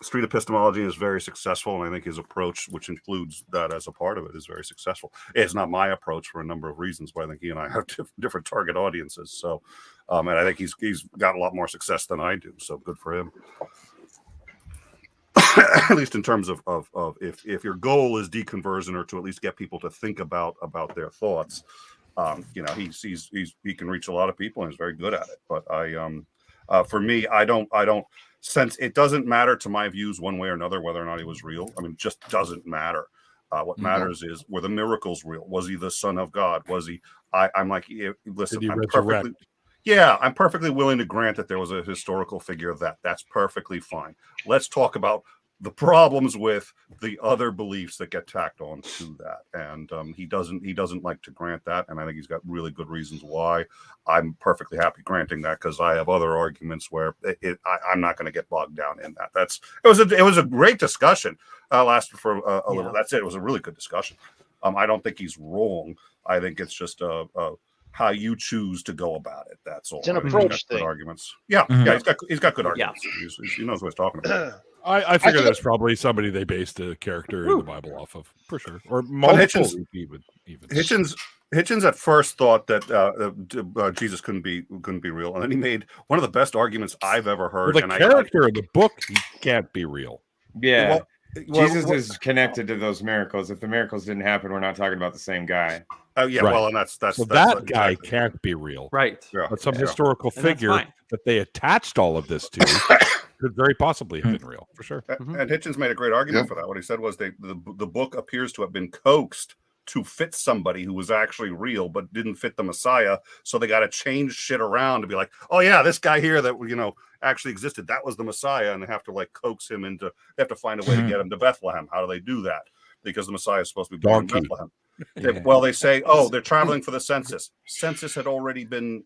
street epistemology, is very successful, and I think his approach, which includes that as a part of it, is very successful. It's not my approach for a number of reasons, but I think he and I have different target audiences. So, and I think he's got a lot more success than I do. So good for him. At least in terms of if your goal is deconversion, or to at least get people to think about their thoughts, he can reach a lot of people and is very good at it. But for me, I don't sense it doesn't matter to my views one way or another whether or not he was real. I mean, it just doesn't matter. What matters is, were the miracles real? Was he the Son of God? Was he? I'm like, listen, I'm perfectly willing to grant that there was a historical figure of that. That's perfectly fine. Let's talk about the problems with the other beliefs that get tacked on to that, and he doesn't like to grant that, and I think he's got really good reasons why. I'm perfectly happy granting that, because I have other arguments where I'm not going to get bogged down in that. It was a great discussion. Lasted for a little. That's it. It was a really good discussion. I don't think he's wrong. I think it's just how you choose to go about it. That's all. It's an approach thing. Good arguments. Yeah, he's got good arguments. Yeah. He knows what he's talking about. I figure there's probably somebody they based a character in the Bible off of, for sure, or multiple even. Hitchens at first thought that Jesus couldn't be real, and then he made one of the best arguments I've ever heard. Well, the character in the book, he can't be real. Yeah. Jesus is connected to those miracles. If the miracles didn't happen, we're not talking about the same guy. Oh yeah, right. Well, and that's that guy exactly. Can't be real, right? Yeah. But some historical figure that they attached all of this to could very possibly have been real, for sure. And Hitchens made a great argument for that. What he said was the book appears to have been coaxed to fit somebody who was actually real, but didn't fit the Messiah. So they got to change shit around to be like, oh yeah, this guy here that actually existed, that was the Messiah, and they have to coax him into. They have to find a way to get him to Bethlehem. How do they do that? Because the Messiah is supposed to be born in Bethlehem. They say, oh, they're traveling for the census. Census had already been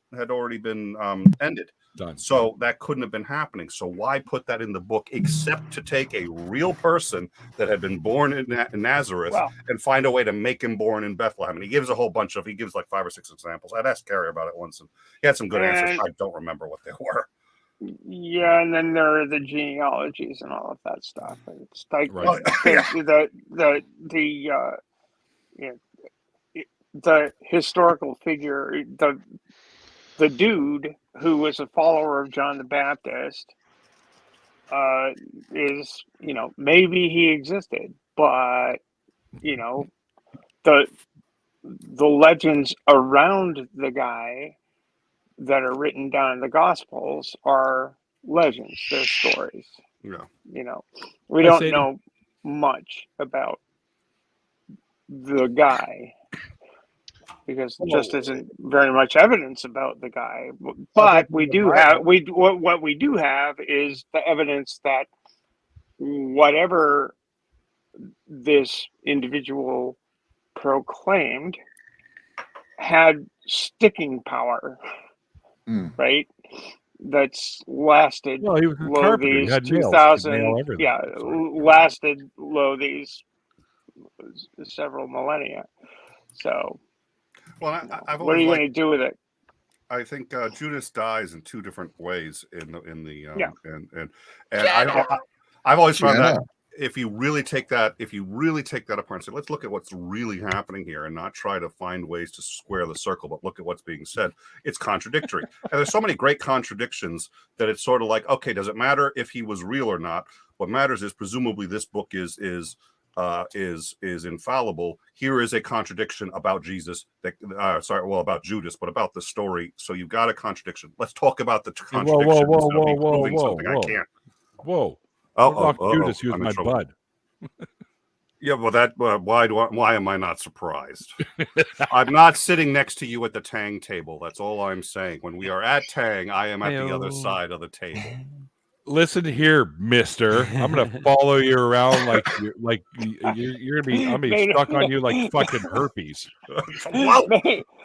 ended. Done. So that couldn't have been happening. So why put that in the book, except to take a real person that had been born in Nazareth and find a way to make him born in Bethlehem? And he gives like 5 or 6 examples. I'd asked Carrie about it once, and he had some good answers. I don't remember what they were. Yeah, and then there are the genealogies and all of that stuff. It's like the historical figure, the dude who was a follower of John the Baptist is, maybe he existed, but the legends around the guy that are written down in the Gospels are legends. They're stories. Yeah. We don't know much about the guy because there just isn't very much evidence about the guy. But we do have what we do have is the evidence that whatever this individual proclaimed had sticking power. Right, that's lasted low these 2000. Lasted low these several millennia. So, what are you going to do with it? I think Judas dies in two different ways in the Yeah. and I've always found that if you really take that apart and say, let's look at what's really happening here and not try to find ways to square the circle, but look at what's being said, it's contradictory. And there's so many great contradictions that it's sort of like, okay, does it matter if he was real or not? What matters is presumably this book is infallible. Here is a contradiction about Jesus that about Judas, but about the story. So you've got a contradiction. Let's talk about the contradiction. I can't. Whoa. Oh, Judas used my bud. Yeah, well, why am I not surprised? I'm not sitting next to you at the Tang table. That's all I'm saying. When we are at Tang, I am at the other side of the table. Listen here, mister. I'm gonna follow you around like you're gonna be. I'm gonna be stuck on you like fucking herpes. I'm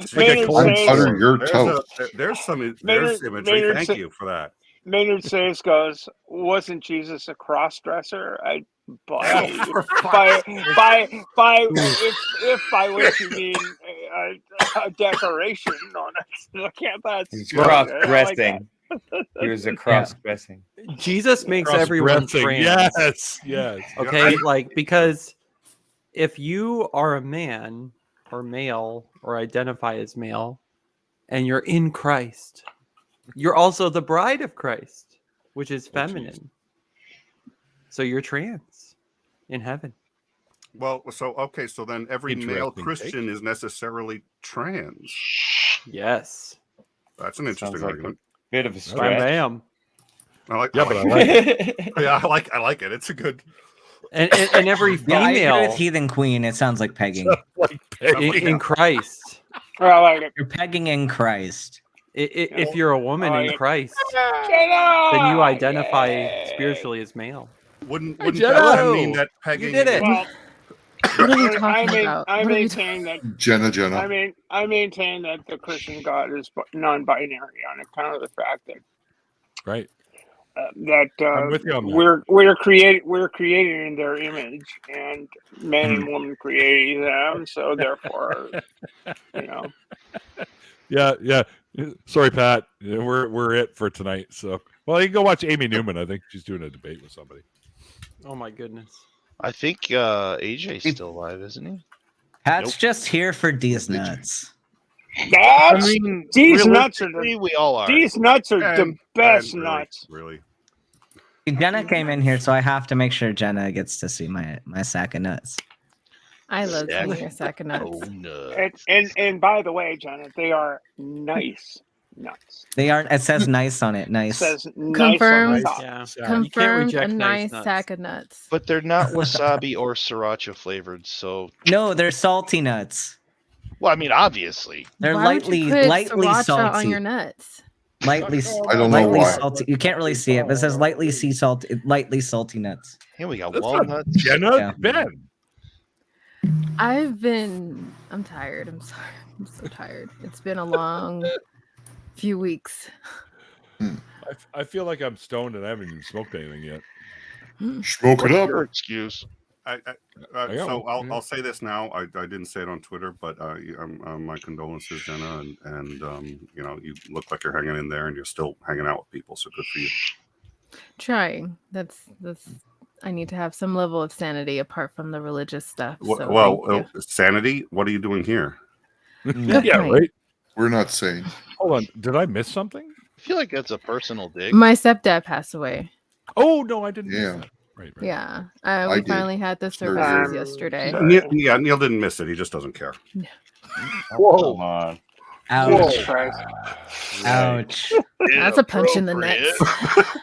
butter your toast. There's imagery. Thank you for that. Maynard Sayers goes, wasn't Jesus a cross dresser? If by which you mean a decoration on it. Cross dressing. He was a cross dressing. Jesus makes everyone trans. Yes. Okay, because if you are a man or male or identify as male and you're in Christ, you're also the bride of Christ, which is feminine. So you're trans in heaven. Well, so then every male Christian is necessarily trans. Yes. That's an interesting argument. Bit of a stretch. I am. I like it. Yeah, I like it. It's a good. And every female. I agree with Heathen Queen. It sounds like pegging. In Christ. I like it. You're pegging in Christ. If you're a woman in Christ, then you identify spiritually as male. Wouldn't that mean that pegging? You did it. Well, What are you talking about? I maintain that Jenna. I maintain that the Christian God is non-binary on account of the fact that Right. that with you on that. we're created in their image, and man and woman created them, so therefore, Yeah. Sorry, Pat. We're it for tonight. So, well, you can go watch Amy Newman. I think she's doing a debate with somebody. Oh my goodness. I think AJ's still alive, isn't he? Pat's just here for these nuts. These nuts are we all are. These nuts are the best nuts. Really. Jenna came in here, so I have to make sure Jenna gets to see my sack of nuts. I love seeing your sack of nuts. Oh, no. And by the way, Jenna, they are nice nuts. They aren't. It says nice on it. Nice. It says nice Confirmed. on the top. Yeah. Confirmed a nice sack of nuts. But they're not wasabi or sriracha flavored, so. No, they're salty nuts. Well, I mean, obviously. They're Why would you put lightly sriracha salty. on your nuts. Lightly, I don't know lightly why. salty. You can't really see it, but it says lightly lightly salty nuts. Here we go. That's Walnuts. Jenna, Yeah. Ben. I'm tired. I'm sorry. I'm so tired. It's been a long few weeks. I feel like I'm stoned and I haven't even smoked anything yet. Smoke it up. Your excuse. I'll say this now. I didn't say it on Twitter, but my condolences, Jenna, and you look like you're hanging in there, and you're still hanging out with people. So good for you. Trying. That's. I need to have some level of sanity apart from the religious stuff. So sanity. What are you doing here? Yeah, right. We're not saying. Hold on. Did I miss something? I feel like that's a personal dig. My stepdad passed away. Oh no, I didn't. miss Yeah. that. Right. Yeah. I We did. finally had the Sure. services yesterday. Neil didn't miss it. He just doesn't care. Whoa. Come on. Ouch. Christ. Ouch. That's a punch in the Inappropriate. nuts.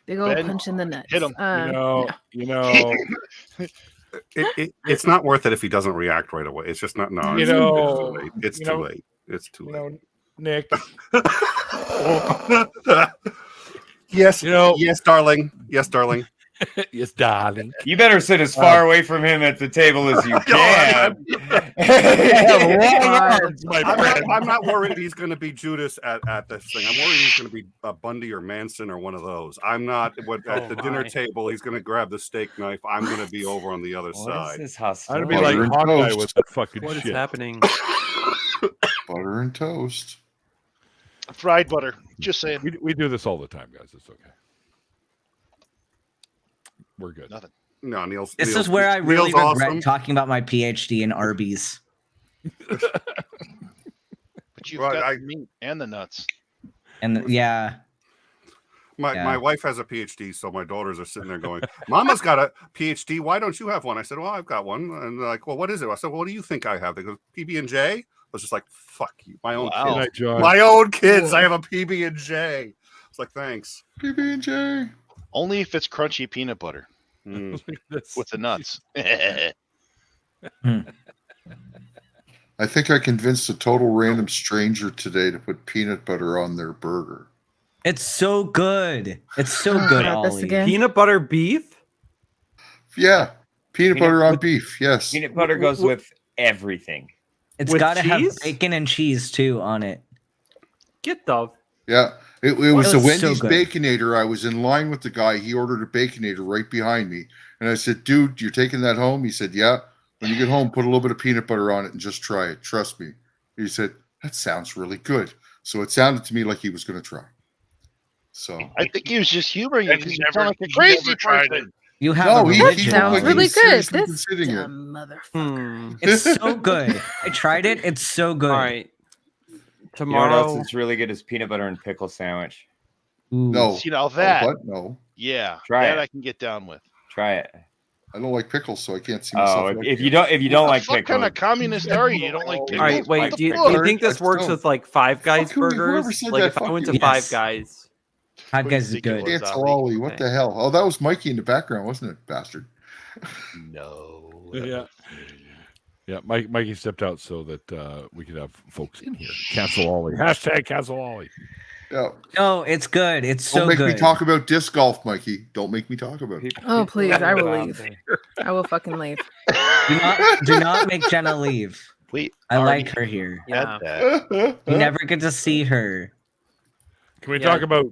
Big old Ben, punch in the nuts. hit 'em. It's not worth it if he doesn't react right away. It's just not. No, it's too late. It's too late. Nick. Yes, yes, darling. Yes, darling. Yes, darling. You better sit as far away from him at the table as you can. I'm not worried he's going to be Judas at this thing. I'm worried he's going to be Bundy or Manson or one of those. I'm not. At the dinner table, he's going to grab the steak knife. I'm going to be over on the other side. I'd be like Hawkeye with that fucking What is shit. happening? Butter and toast. Fried butter. Just saying. We do this all the time, guys. It's okay. We're good. Nothing. No, Neil's. This Neil's, is where I really Neil's regret awesome. talking about my PhD in Arby's. But you've Right, got I- the meat and the nuts. And yeah, My wife has a PhD, so my daughters are sitting there going, "Mama's got a PhD. Why don't you have one?" I said, "Well, I've got one." And they're like, "Well, what is it?" I said, "Well, what do you think I have?" They go, "PB&J." I was just like, "Fuck you, my own Wow. Good kids. night, John. My own kids. I have a PB&J." It's like, thanks. PB&J. Only if it's crunchy peanut butter Mm. with the nuts. I think I convinced a total random stranger today to put peanut butter on their burger. it's so good. It's so Oh, good, not this Ollie. again. Peanut butter beef? Yeah, peanut Peanut butter on with- beef. Yes. Peanut butter goes with everything. It's With got to have cheese? bacon and cheese too on it. Get the Yeah, it was It a was so Wendy's good. Baconator. I was in line with the guy. He ordered a Baconator right behind me, and I said, "Dude, you're taking that home?" He said, "Yeah." When you get home, put a little bit of peanut butter on it and just try it. Trust me. He said, "That sounds really good." So it sounded to me like he was going to try. So I think he was just humoring you And because he you never- sound like a he crazy never tried person. You have no, a he religion, looked Sounds like Ollie. really he's good. seriously This considering it. dumb motherfucker. It's so good. I tried it. It's so good. All right. You know what Tomorrow. else is really good is peanut butter and pickle sandwich. Ooh. No, See, now that, what? No, yeah, Try that it. I can get down with. Try it. I don't like pickles, so I can't see myself. Oh, liking if you it. don't What like fuck pickles, kind of communist are you? You don't like pickles? All right, What wait. the Do you fuck? think this I works don't. with like Five Guys Fuck whoever burgers? said Like that, if I fuck went you. to Five Yes. Guys, Five Guys is ridiculous. good. Cancel Ollie. Ollie. What the hell? Oh, that was Mikey in the background, wasn't it, bastard? No. Yeah. Yeah, Mikey stepped out so that we could have folks in here. Cancel Ollie. Hashtag cancel Ollie. Yeah. No, it's good. It's so Don't make good. me talk about disc golf, Mikey. Don't make me talk about it. Oh, please, I will Wow. leave. I will fucking leave. Do not make Jenna leave. We I already like her here. yeah. had that. You never get to see her. Can we Yeah. talk about?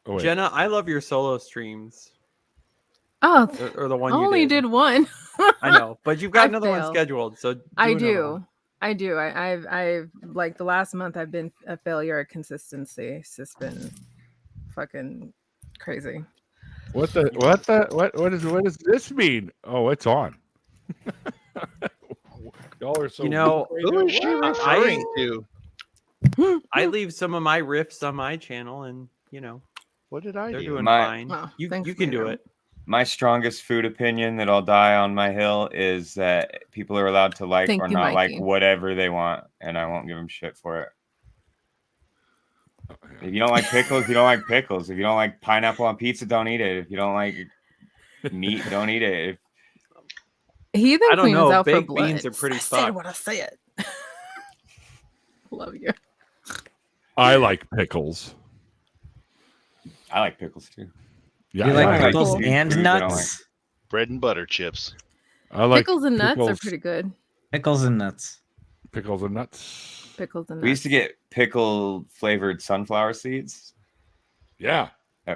Oh, wait. Jenna, I love your solo streams, Oh, or the one I you only did one. I know, but you've got I another one failed. scheduled. So I another do. one. I do. I've like the last month I've been a failure at consistency. It's just been fucking crazy. What does this mean? Oh, it's on. Y'all are so You know, crazy. Who is she referring to? I leave some of my riffs on my channel, and you know What did I they're do? doing My- fine. Well, You thanks, can do man. it. My strongest food opinion that I'll die on my hill is that people are allowed to like Thank or you, not Mikey. like whatever they want, and I won't give them shit for it. If you don't like pickles, you don't like pickles. If you don't like pineapple on pizza, don't eat it. If you don't like meat, don't eat it. If, Heathen I don't Queen know, is out for baked blood. beans are pretty I said fucked. what I said. Love you. I like pickles. I like pickles too. Yeah, You I like like pickles food and that I don't nuts? Bread and butter chips. I like Pickles and nuts are pickles- pretty good. Pickles and nuts. Pickles and nuts. Pickles and nuts. We used to get pickle flavored sunflower seeds Yeah,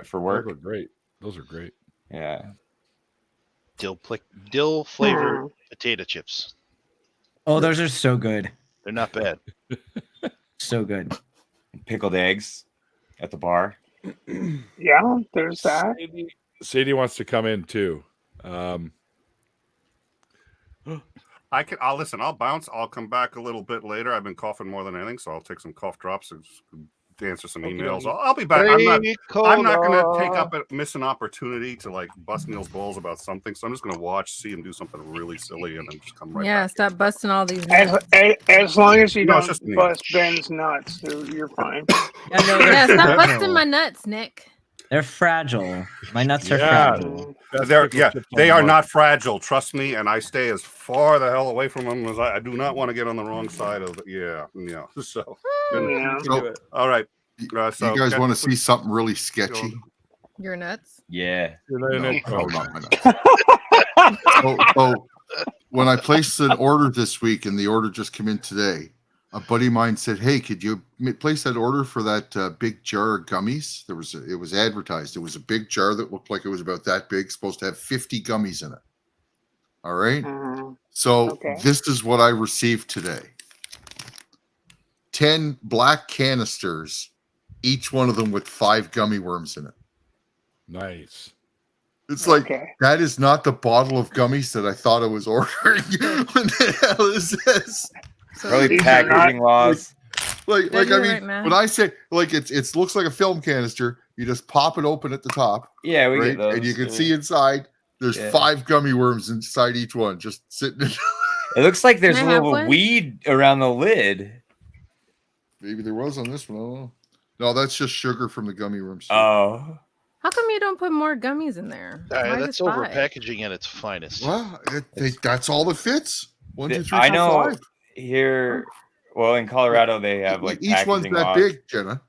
for those work. are great. Those are great. Yeah. Dill flavored potato chips. Oh, those are so good. They're not bad. So good. Pickled eggs at the bar. Yeah, there's that. Sadie wants to come in too. I'll listen. I'll bounce. I'll come back a little bit later. I've been coughing more than anything, so I'll take some cough drops and answer some emails. I'll be back. I'm not going to take up miss an opportunity to like bust Neil's balls about something. So I'm just going to watch, see him do something really silly, and then just come right Yeah, back. stop busting all these nuts. As long as you No, it's don't just me. bust Ben's nuts, you're fine. Yeah, no, Yeah, they're stop busting fragile. my nuts, Nick. They're fragile. My nuts are Yeah. fragile. They are not fragile. Trust me, and I stay as far the hell away from them as I do not want to get on the wrong side of it. Yeah. So, Yeah. So, all right. So you guys want to see something really sketchy? Your nuts. Yeah. No, not my nuts. So, when I placed an order this week, and the order just came in today, a buddy of mine said, "Hey, could you place that order for that big jar of gummies?" It was advertised. It was a big jar that looked like it was about that big, supposed to have 50 gummies in it. All right. So Okay. this is what I received today: 10 black canisters, each one of them with 5 gummy worms in it. Nice. It's like, that is not the bottle of gummies that I thought I was ordering. What the hell is this? Probably packaging laws. Like I mean, when I say like it looks like a film canister, you just pop it open at the top. Yeah, we get those. And you can see inside. There's 5 gummy worms inside each one, just sitting. It looks like there's a little weed around the lid. Maybe there was on this one. I don't know. No, that's just sugar from the gummy worms. Oh. How come you don't put more gummies in there? That's over packaging at its finest. Well, that's all that fits. 1, 2, 3, 4, I know 5. here. Well, in Colorado, they have like each one's that laws. big, Jenna.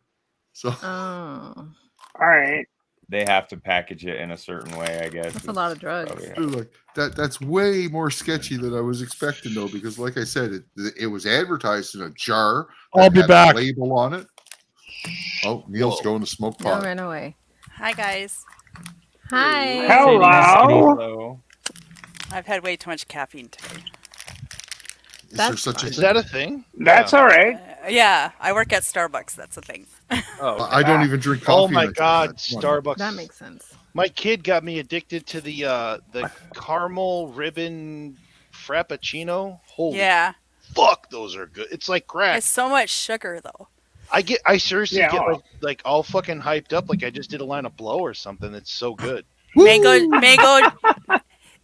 So. Oh. All right. They have to package it in a certain way, I guess. That's a lot of drugs. Like, that's way more sketchy than I was expecting, though, because like I said, it was advertised in a jar. I'll be had back. A label on it. Oh, Neil's going to smoke pot. No, ran away. Hi, guys. Hi. Hello. I've had way too much caffeine today. Is that a thing? That's all right. Yeah, I work at Starbucks. That's a thing. I don't even drink coffee. Oh my like God, that. Starbucks. That makes sense. My kid got me addicted to the caramel ribbon frappuccino. Holy fuck, those are good. It's like crack. It's so much sugar though. I seriously get like all fucking hyped up, like I just did a line of blow or something. It's so good. Mango.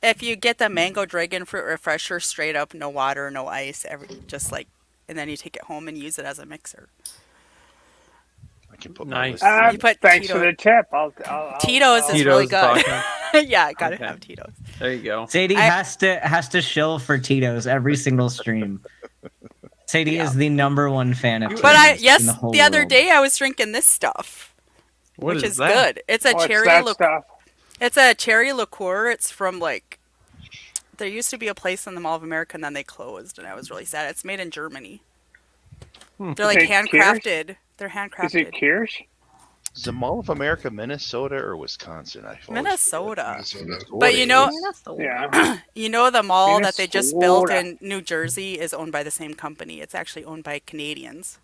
If you get the mango dragon fruit refresher straight up, no water, no ice, and then you take it home and use it as a mixer. I can put nice. You put Thanks for the tip. Tito's is really good. Yeah, gotta have Tito's. There you go. Sadie has to shill for Tito's every single stream. Sadie is the #1 fan of Tito's. But the other day I was drinking this stuff, which is good. It's a cherry liqueur. It's a cherry liqueur. It's from there used to be a place in the Mall of America and then they closed, and I was really sad. It's made in Germany. They're like handcrafted. They're handcrafted. Is it Kirsch? Is the Mall of America Minnesota or Wisconsin? Minnesota. But you know the mall that they just built in New Jersey is owned by the same company. It's actually owned by Canadians.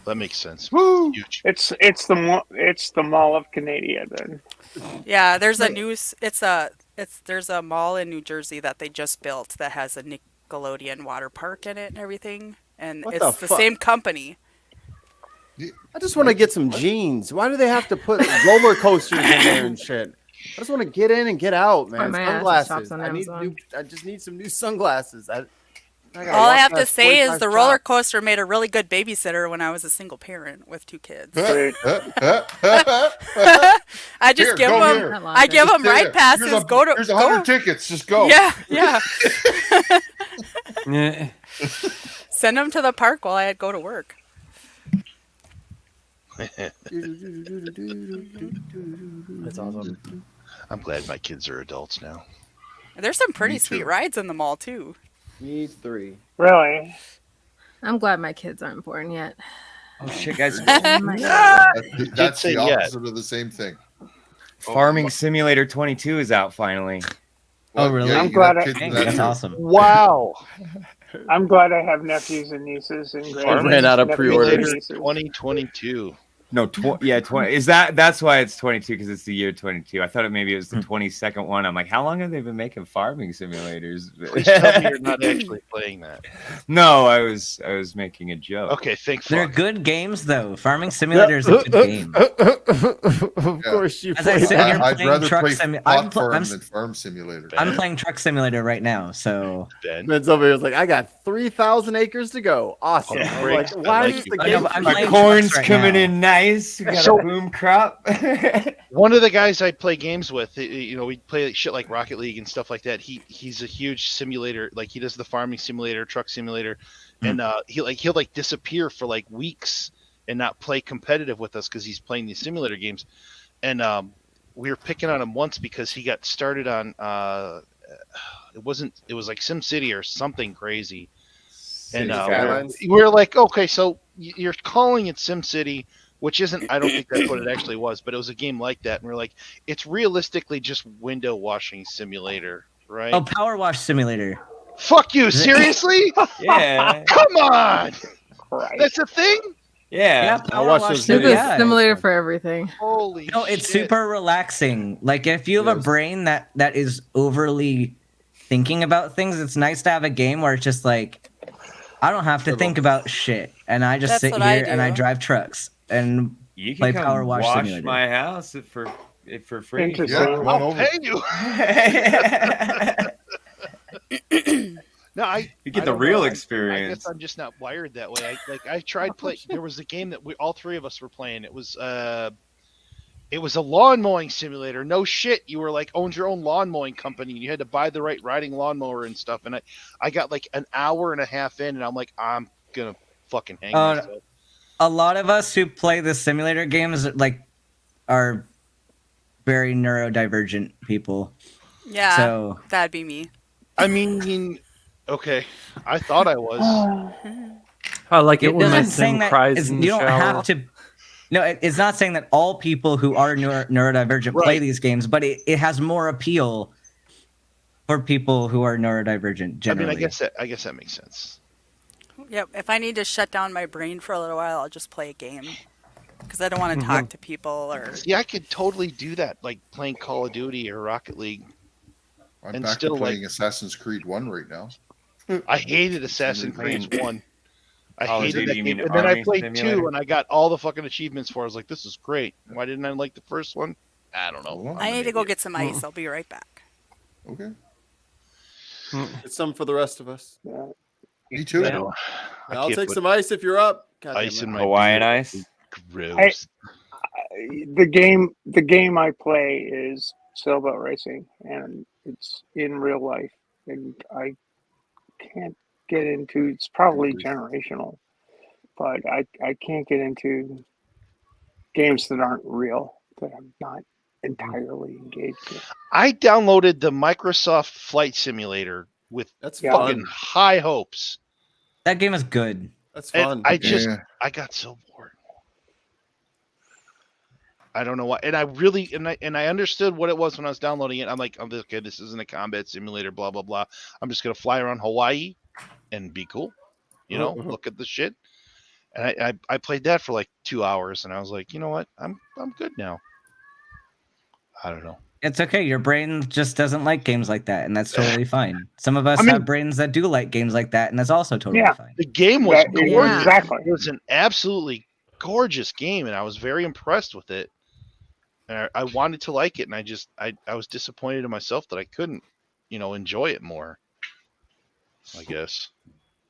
That makes sense. Woo! It's the Mall of Canada then. Yeah, there's there's a mall in New Jersey that they just built that has a Nickelodeon water park in it and everything, and it's the same company. I just want to get some jeans. Why do they have to put roller coasters in there and shit? I just want to get in and get out, man. Sunglasses. I just need some new sunglasses. All I have to say is the roller coaster made a really good babysitter when I was a single parent with 2 kids. I just give them ride passes. Here's 100 tickets. Just go. Yeah. Send them to the park while I go to work. That's awesome. I'm glad my kids are adults now. There's some pretty sweet rides in the mall too. Me 3. Really? I'm glad my kids aren't born yet. Oh shit, guys! That's the opposite of the same thing. Farming Simulator 22 is out finally. Oh really? I'm glad. That's awesome. Wow. I'm glad I have nephews and nieces and I ran out of pre-orders. 2022. No, 20. Is that's why it's 22 because it's the year 22. I thought maybe it was the 22nd one. I'm like, how long have they been making farming simulators? Please tell me you're not actually playing that. No, I was making a joke. Okay, They're good games though. Farming Simulator is a good game. Of course you. As I sit here I'd playing rather Truck play Simulator. than Farm Simulator. I'm playing Truck Simulator right now, so. Ben's over here was like, I got 3,000 acres to go. Awesome. Great. Like, why is the game? My corn's coming in nice. We got a boom crop. One of the guys I play games with, we play shit like Rocket League and stuff like that. He's a huge simulator. Like he does the farming simulator, truck simulator, and he'll disappear for like weeks and not play competitive with us because he's playing these simulator games. And we were picking on him once because he got started on it was like SimCity or something crazy. And we're like, okay, so you're calling it SimCity, which isn't, I don't think that's what it actually was, but it was a game like that. And we're like, it's realistically just window washing simulator, right? Oh, Power Wash Simulator. Fuck you, seriously? Yeah. Come on. Christ. That's a thing? Yeah. Power watch wash those There's simulator. videos. a simulator for everything. Holy No, it's shit. super relaxing. Like if you have a Yes. brain that is overly thinking about things, it's nice to have a game where it's just like I don't have to think about shit, and I just That's sit what I here and I do. drive trucks and You play can Power come Wash wash Simulator. my house for free. Interesting. Yeah, come on I'll over. pay you. No, You get I the don't real know. I experience. guess I'm just not wired that way. I tried play. There was a game that all three of us were playing. It was a lawn mowing simulator. No shit, you were like owned your own lawn mowing company, and you had to buy the right riding lawnmower and stuff. And I got like an hour and a half in, and I'm like, I'm gonna fucking hang myself. A lot of us who play the simulator games are very neurodivergent people. Yeah, So that'd be me. I mean, okay, I thought I was. I like it it when my doesn't saying sim that cries it's- in the you don't shower. have to. No, it's not saying that all people who are neurodivergent play Right. these games, but it has more appeal for people who are neurodivergent. Generally, I mean, I guess that makes sense. Yep. If I need to shut down my brain for a little while, I'll just play a game because I don't want to talk to people or. Yeah, I could totally do that, like playing Call of Duty or Rocket League. I'm And back still, to playing Assassin's Creed 1 right now. I hated Assassin's Creed 1. I Call of hated Duty, that you game. mean And then I Army played Simulator? 2 and I got all the fucking achievements for it. I was like, this is great. Why didn't I like the first one? I don't know. Oh, I need to go get some ice. I'll be right back. Okay. Get some for the rest of us. Me too. I'll take some ice if you're up. God ice damn in it. my Hawaiian beer. ice. Gross. The game I play is sailboat racing, and it's in real life, and I can't get into. It's probably generational, but I can't get into games that aren't real, that I'm not entirely engaged in. I downloaded the Microsoft Flight Simulator with That's fucking fun. high hopes. that game is good. That's And fun. I got so bored. I don't know why. And I really and I understood what it was when I was downloading it. I'm like, oh, okay, this isn't a combat simulator, blah blah blah. I'm just gonna fly around Hawaii and be cool. You know, look at the shit. And I played that for like 2 hours and I was like, you know what? I'm good now. I don't know. It's okay. Your brain just doesn't like games like that, and that's totally fine. Some of us I mean- have brains that do like games like that, and that's also totally Yeah. fine. The game was Yeah, gorgeous. exactly. It was an absolutely gorgeous game, and I was very impressed with it. And I wanted to like it, and I was disappointed in myself that I couldn't, enjoy it more. I guess.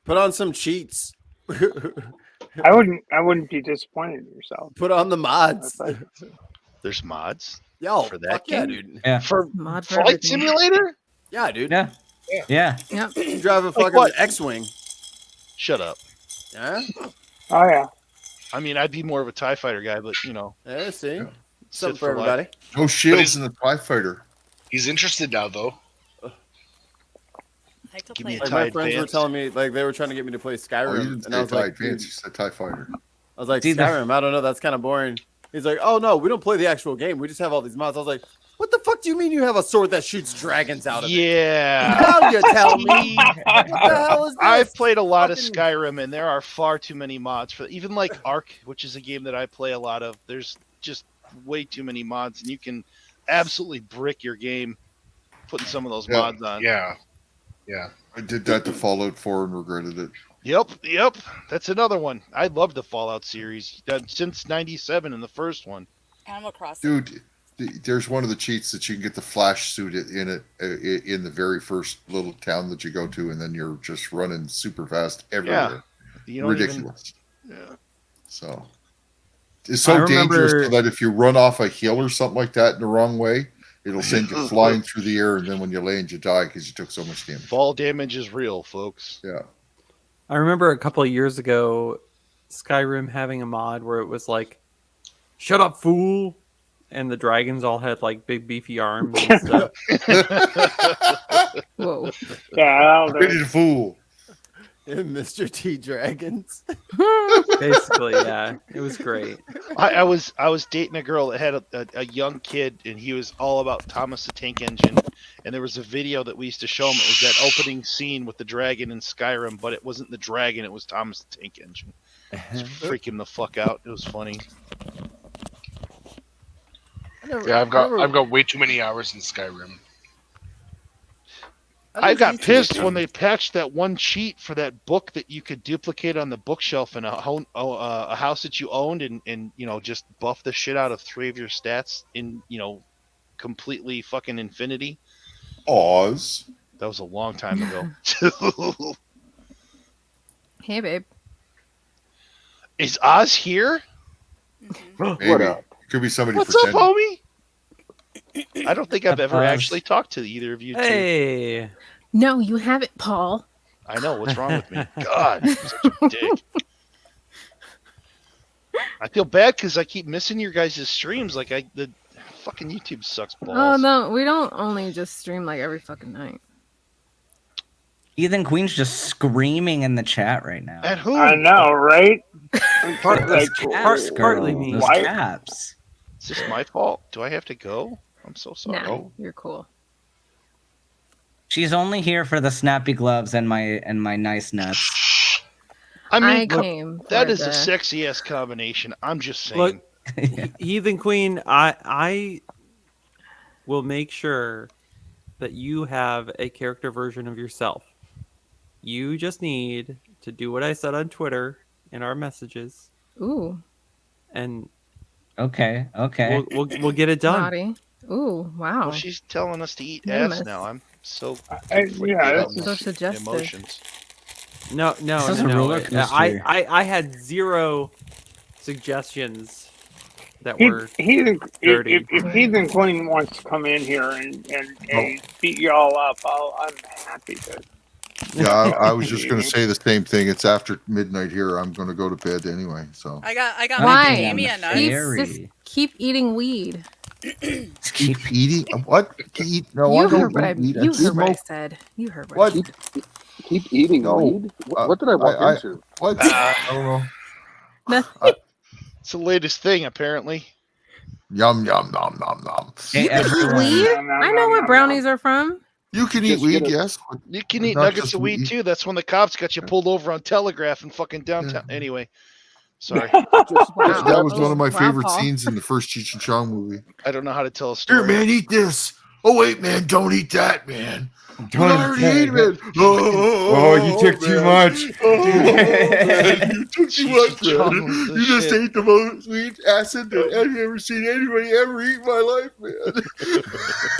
Put on some cheats. I wouldn't be disappointed in yourself. Put on the mods. There's mods Yo, for that fuck yeah, game? dude. Yeah. For Mod for Flight everything. Simulator? Yeah, dude. Yeah. Yeah. Yep. You drive a Like fucking what? X-wing. Shut up. Yeah. Oh yeah. I mean, I'd be more of a TIE fighter guy, but Yeah. See. Yeah. Something sit for life. everybody. No shields in the TIE fighter. He's interested now, though. I like to Give play me a Like TIE my friends were Advance. telling me, like they were trying to get me to play Oh, Skyrim, you didn't and I say was TIE like, Advance, dude, you said TIE fighter. I was like, See, the- Skyrim. I don't know. That's kind of boring. He's like, oh no, we don't play the actual game. We just have all these mods. I was like, what the fuck do you mean you have a sword that shoots dragons out of it? Yeah. Now you tell me. What the hell is this? I've played a lot of Fucking- Skyrim, and there are far too many mods for even like Ark, which is a game that I play a lot of. There's just way too many mods, and you can absolutely brick your game putting some of those Yeah. mods on. Yeah. I did that to Fallout 4 and regretted it. Yep. That's another one. I love the Fallout series since '97 in the first one. Animal Crossing. Dude, there's one of the cheats that you can get the flash suit in the very first little town that you go to, and then you're just running super fast everywhere. You don't Ridiculous. Even, yeah. So it's so I dangerous remember- so that if you run off a hill or something like that in the wrong way, it'll send you flying through the air, and then when you land, you die because you took so much damage. Fall damage is real, folks. Yeah. I remember a couple of years ago, Skyrim having a mod where it was like, "Shut up, fool," and the dragons all had like big beefy arms and stuff. Whoa. Yeah. Ready to fool. Mr. T Dragons. Basically, yeah, it was great. I was dating a girl that had a young kid, and he was all about Thomas the Tank Engine. And there was a video that we used to show him. It was that opening scene with the dragon in Skyrim, but it wasn't the dragon; it was Thomas the Tank Engine. Just freak him the fuck out. It was funny. Yeah, I've got way too many hours in Skyrim. I got pissed when they patched that one cheat for that book that you could duplicate on the bookshelf in a house that you owned, and just buff the shit out of 3 of your stats in completely fucking infinity. Oz. That was a long time ago. Hey, babe. Is Oz here? Maybe. What up? Could be somebody. What's up, homie? I don't think I've ever actually talked to either of you two. Hey. No, you haven't, Paul. I know. What's wrong with me? God, I'm such a dick. I feel bad because I keep missing your guys' streams. The fucking YouTube sucks balls. Oh, no, we don't only just stream like every fucking night. Ethan Queen's just screaming in the chat right now. At who? I know, right? Partly me. Those caps. Is this my fault? Do I have to go? I'm so sorry. No, you're cool. She's only here for the snappy gloves and my nice nuts. I mean, came. That is a sexy ass combination. I'm just saying. Look, Heathen Queen, I will make sure that you have a character version of yourself. You just need to do what I said on Twitter in our messages. Ooh. And okay. We'll get it done. Naughty. Ooh, wow. Well, she's telling us to eat ass now. I'm so so suggestive. Emotions. No. I had 0 suggestions that were dirty. If Heathen Queen wants to come in here and beat you all up, I'm happy to. Yeah, I was just going to say the same thing. It's after midnight here. I'm going to go to bed anyway. So I got Why? Amy a nut. Just keep eating weed. Keep eating what? No, you heard what I said. You heard what I said. Keep eating weed? What did I walk into? What? I don't know. It's the latest thing, apparently. Yum yum nom nom nom. You can eat weed? I know where brownies are from. You can eat weed, yes. You can eat nuggets of weed too. That's when the cops got you pulled over on Telegraph in fucking downtown. Anyway, sorry. That was one of my favorite scenes in the first Cheech and Chong movie. I don't know how to tell a story. Here, man, eat this. Oh wait, man, don't eat that, man. Don't already ate it. Oh, you took too much. You took too much, man. You just ate the most sweet acid that I've ever seen anybody ever eat in my life, man.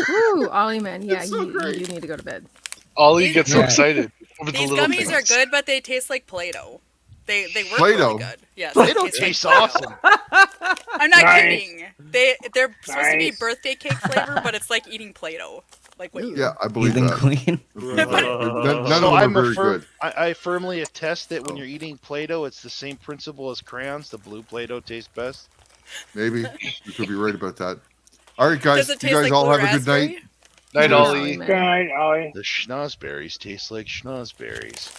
Woo, Ollie, man. Yeah, you need to go to bed. Ollie gets so excited. These gummies are good, but they taste like Play-Doh. They work Play-Doh. really good. Yes, Play-Doh tastes awesome. I'm not kidding. They're supposed to be birthday cake flavor, but it's like eating Play-Doh. Like what you I believe Heathen that. Queen. None of them are very good. I firmly attest that when you're eating Play-Doh, it's the same principle as crayons. The blue Play-Doh tastes best. Maybe you could be right about that. All right, guys. Does it You taste guys like all blue have a good raspberry? night. Night, Ollie. Good night, Ollie. The schnozberries taste like schnozberries.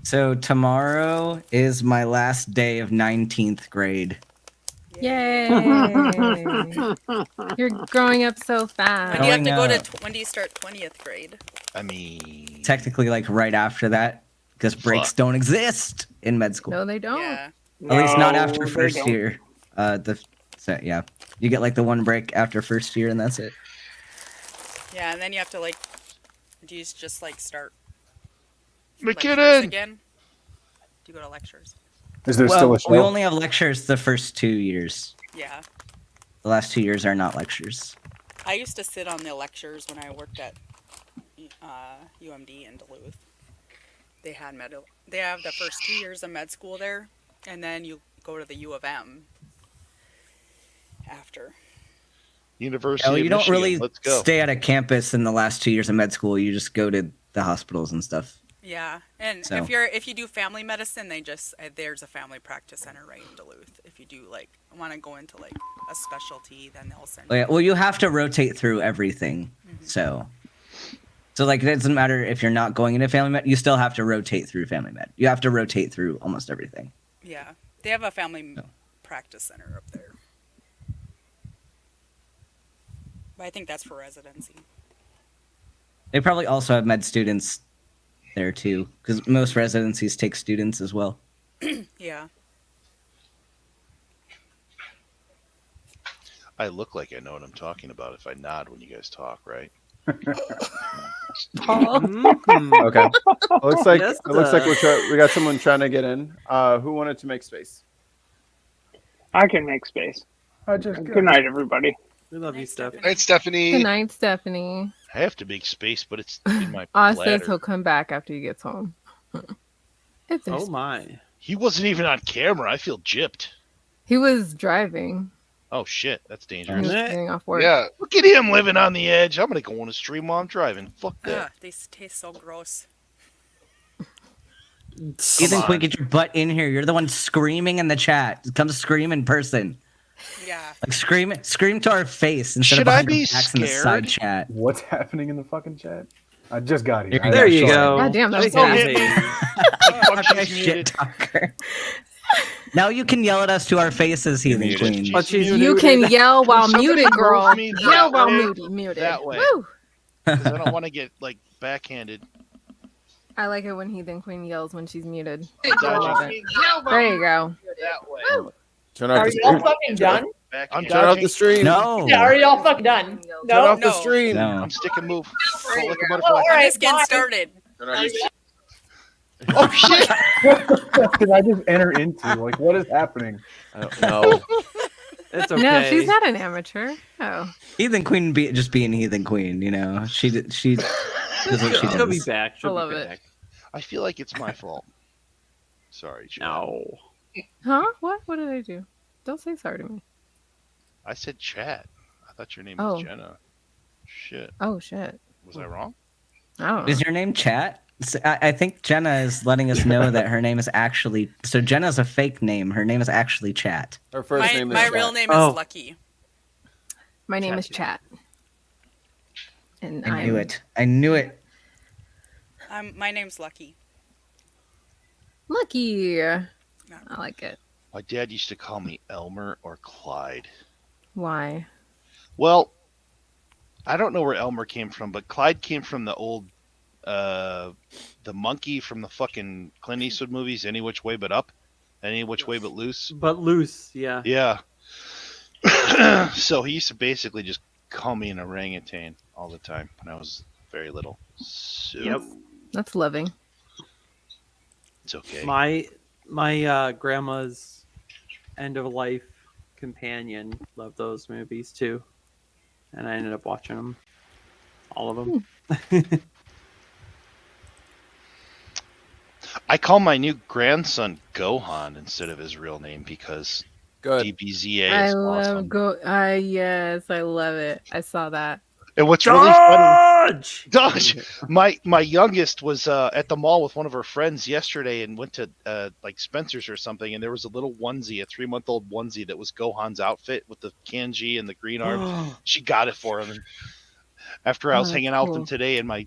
So tomorrow is my last day of 19th grade. Yay! You're growing up so fast. When do you have to go to? When do you start 20th grade? I mean, Technically, like right after that, because breaks don't exist in med school. No, they don't. Yeah. At least not No, after they first don't. year. Yeah, you get like the one break after first year, and that's it. Yeah, and then you have to do you just start McKinnon lectures again? Do you go to lectures? Is there still a show? We only have lectures the first 2 years. Yeah. The last 2 years are not lectures. I used to sit on the lectures when I worked at UMD in Duluth. They have the first 2 years of med school there, and then you go to the U of M after. University you of don't Michigan. really Let's go. stay at a campus in the last 2 years of med school. You just go to the hospitals and stuff. Yeah, and So- if you do family medicine, there's a family practice center right in Duluth. If you do want to go into a specialty, then they'll send. Well, you have to rotate through everything. So So like, it doesn't matter if you're not going into Family Med, you still have to rotate through Family Med. You have to rotate through almost everything. Yeah, they have a family practice center up there. But I think that's for residency. They probably also have med students there too, because most residencies take students as well. Yeah. I look like I know what I'm talking about if I nod when you guys talk, right? Okay. It looks like we got someone trying to get in. Who wanted to make space? I can make space. Good night, everybody. We love you, Stephanie. Good night, Stephanie. Good night, Stephanie. I have to make space, but it's in my Oz bladder. says he'll come back after he gets home. Oh my. He wasn't even on camera. I feel gypped. He was driving. Oh shit, that's He dangerous. was getting off work. Yeah. Look at him living on the edge. I'm gonna go on a stream while I'm driving. Fuck that. Ugh, they taste so gross. Ethan, quick, get your butt in here. You're the one screaming in the chat. Come scream in person. Yeah. Like scream to our face instead Should of I behind be our backs in the side scared? chat. What's happening in the fucking chat? I just got here. There you go. God damn, that was Don't fast. hit me. Fuck, Okay, she's shit muted. talker. Now you can yell at us to our faces, Heathen Queen. But she's You can yell while Somebody muted, girl. move me Yell that while way. muted. That way. Woo! 'Cause I don't want to get like backhanded. I like it when Heathen Queen yells when she's muted. Dodgy. There you go. That way. Turn off Are the y'all stream. fucking done? I'm Turn off the dodging. stream. No. Yeah, are y'all fucking done? Turn No. off the No. stream. No. I'm sticking move. There Float you like a go. butterfly. All I'm right, just getting bye. started. Oh shit! What did I just enter into? Like, what is happening? I don't know. It's okay. No, she's not an amateur. Oh. Heathen Queen just being Heathen Queen, you know. She does what she She'll be does. back. She'll I love be it. back. I feel like it's my fault. Sorry, Chad. No. Huh? What? What did I do? Don't say sorry to me. I said Chad. I thought your name Oh. was Jenna. Shit. Oh shit. Was I wrong? I don't know. Is your name Chat? I think Jenna is letting us know that her name is actually... So Jenna's a fake name. Her name is actually Chat. Her first My, name is my Chat. real name is Oh. Lucky. My name Chat. is Chat. And I knew it. I knew it. My name's Lucky. Lucky. I like it. My dad used to call me Elmer or Clyde. Why? Well, I don't know where Elmer came from, but Clyde came from the old, the monkey from the fucking Clint Eastwood movies, Any Which Way But Up, Any Which Way But Loose. But loose, yeah. Yeah. So he used to basically just call me an orangutan all the time when I was very little. So Yep. That's loving. it's okay. My grandma's end of life companion loved those movies too, and I ended up watching them, all of them. I call my new grandson Gohan instead of his real name because Good. DBZA I is love awesome. yes, I love it. I saw that. And what's really funny, Dodge. My youngest was at the mall with one of her friends yesterday and went to like Spencer's or something, and there was a little onesie, a 3-month-old onesie that was Gohan's outfit with the kanji and the green arms. She got it for him. And after I was hanging out with him today, and my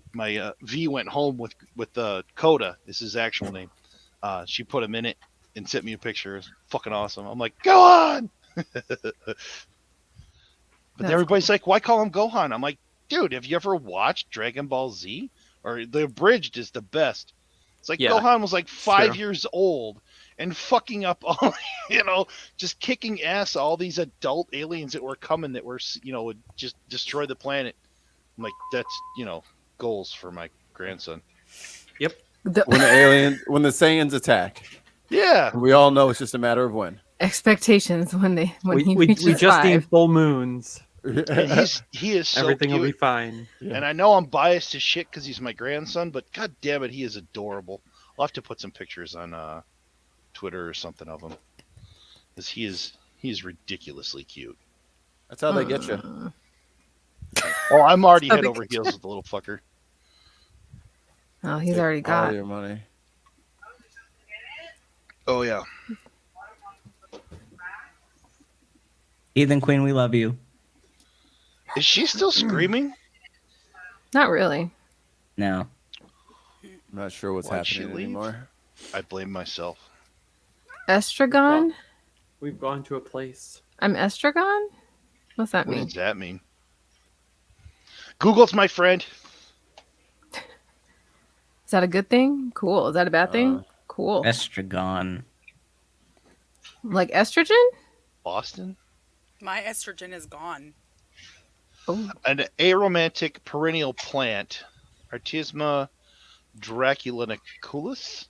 V went home with Coda, is his actual name. She put him in it and sent me a picture. It was fucking awesome. I'm like, go on. But everybody's like, why call him Gohan? I'm like, dude, have you ever watched Dragon Ball Z? Or The Abridged is the best. It's like Gohan was like 5 years old and fucking up all, just kicking ass all these adult aliens that were coming that were, would just destroy the planet. I'm like, that's, goals for my grandson. Yep. When the Saiyans attack. Yeah. We all know it's just a matter of when. Expectations when he we reaches just 5. need full moons. And he is so Everything will be cute. fine. And I know I'm biased as shit because he's my grandson, but god damn it, he is adorable. I'll have to put some pictures on Twitter or something of him, because he is ridiculously cute. That's how they get you. Oh, I'm already head over heels with the little fucker. Oh, he's Take already got all your money. Oh yeah. Heathen Queen, we love you. Is she still screaming? Not really. No. I'm not sure what's Why'd she happening leave? anymore. I blame myself. Estragon? We've gone to a place. I'm Estragon? What's that What mean? does that mean? Google's my friend. Is that a good thing? Cool. Is that a bad thing? Cool. Estragon. Like estrogen? Boston? My estrogen is gone. Oh. An aromantic perennial plant, Artemisia draculaculus,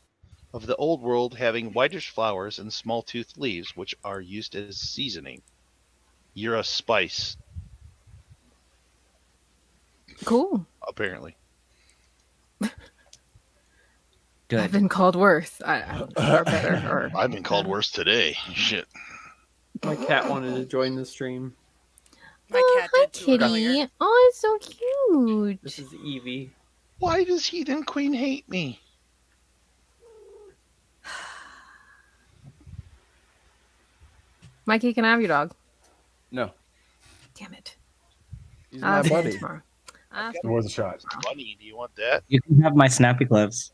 of the Old World, having whitish flowers and small-toothed leaves, which are used as seasoning. You're a spice, Cool. apparently. Good. I've been called worse. I'm sure better. Or I've been called worse today. Shit. My cat wanted to join the stream. My cat hi, did too earlier. kitty. Oh, it's so cute. This is Evie. Why does Heathen Queen hate me? Mikey, can I have your dog? No. Damn it. He's I'll my see you buddy. tomorrow. It was a shot. Bunny, do you want that? You can have my snappy gloves.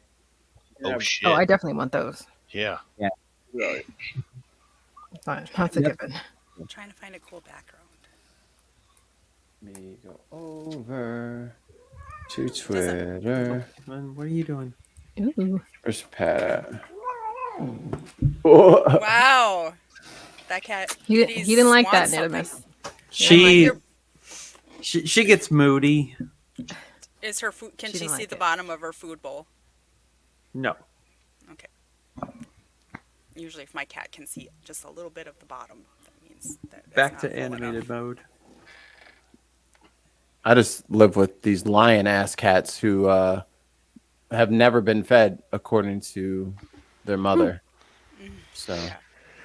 Oh, shit. Oh, I definitely want those. Yeah. Yeah. Fine. That's a given. I'm trying to find a cool background. Me go over to Twitter. Man, what are you doing? Ooh. Where's Pat? Wow. That cat. He didn't like that, wants something. Nidamus. She gets moody. Is her food? Can She she didn't see like the it. bottom of her food bowl? No. Okay. Usually, if my cat can see just a little bit of the bottom, that means that it's Back not to full animated enough. mode. I just live with these lion ass cats who have never been fed according to their mother. So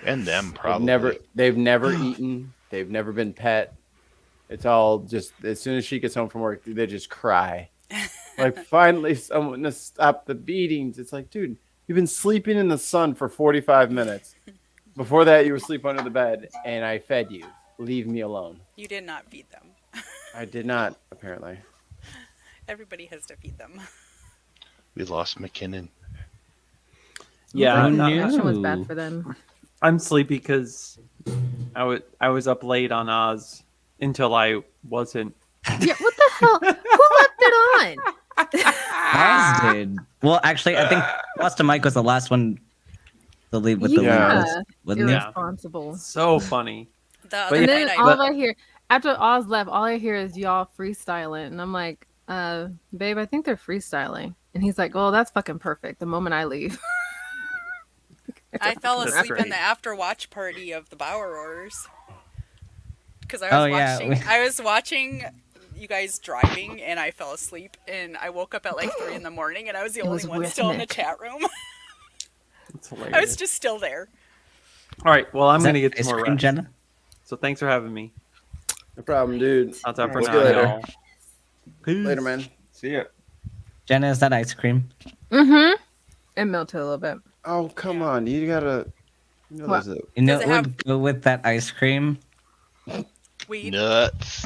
And them, probably. they've never eaten. They've never been pet. It's all just as soon as she gets home from work, they just cry. Like, finally someone to stop the beatings. It's like, dude, you've been sleeping in the sun for 45 minutes. Before that, you were asleep under the bed, and I fed you. Leave me alone. You did not feed them. I did not, apparently. Everybody has to feed them. We lost McKinnon. Yeah, That was bad for them. I'm sleepy because I was up late on Oz until I wasn't. Yeah, what the hell? Who left it on? Oz did. Well, actually, I think Boston Mike was the last one to leave with the lead. Wasn't he? Irresponsible. So funny. And then all I hear after Oz left, all I hear is y'all freestyling, and I'm like, babe, I think they're freestyling, and he's like, oh, that's fucking perfect. The moment I leave. I fell That's asleep in great. the after watch party of the Bauer Wars because I was Oh, yeah. watching. I was watching you guys driving, and I fell asleep, and I woke up at like 3 in the morning, and I was the It only was one still in the rhythmic. chat room. It's I was hilarious. just still there. All right, well, I'm Is that gonna get ice some more cream, rest. Jenna? So thanks for having me. No problem, dude. That's all for We'll now. see you later. y'all. Peace. Later, man. See ya. Jenna, is that ice cream? Mm-hmm. It melted a little bit. Oh, come on. You gotta. You know, What? there's a- You know, Does it it have- would go with that ice cream. Weed. Nuts.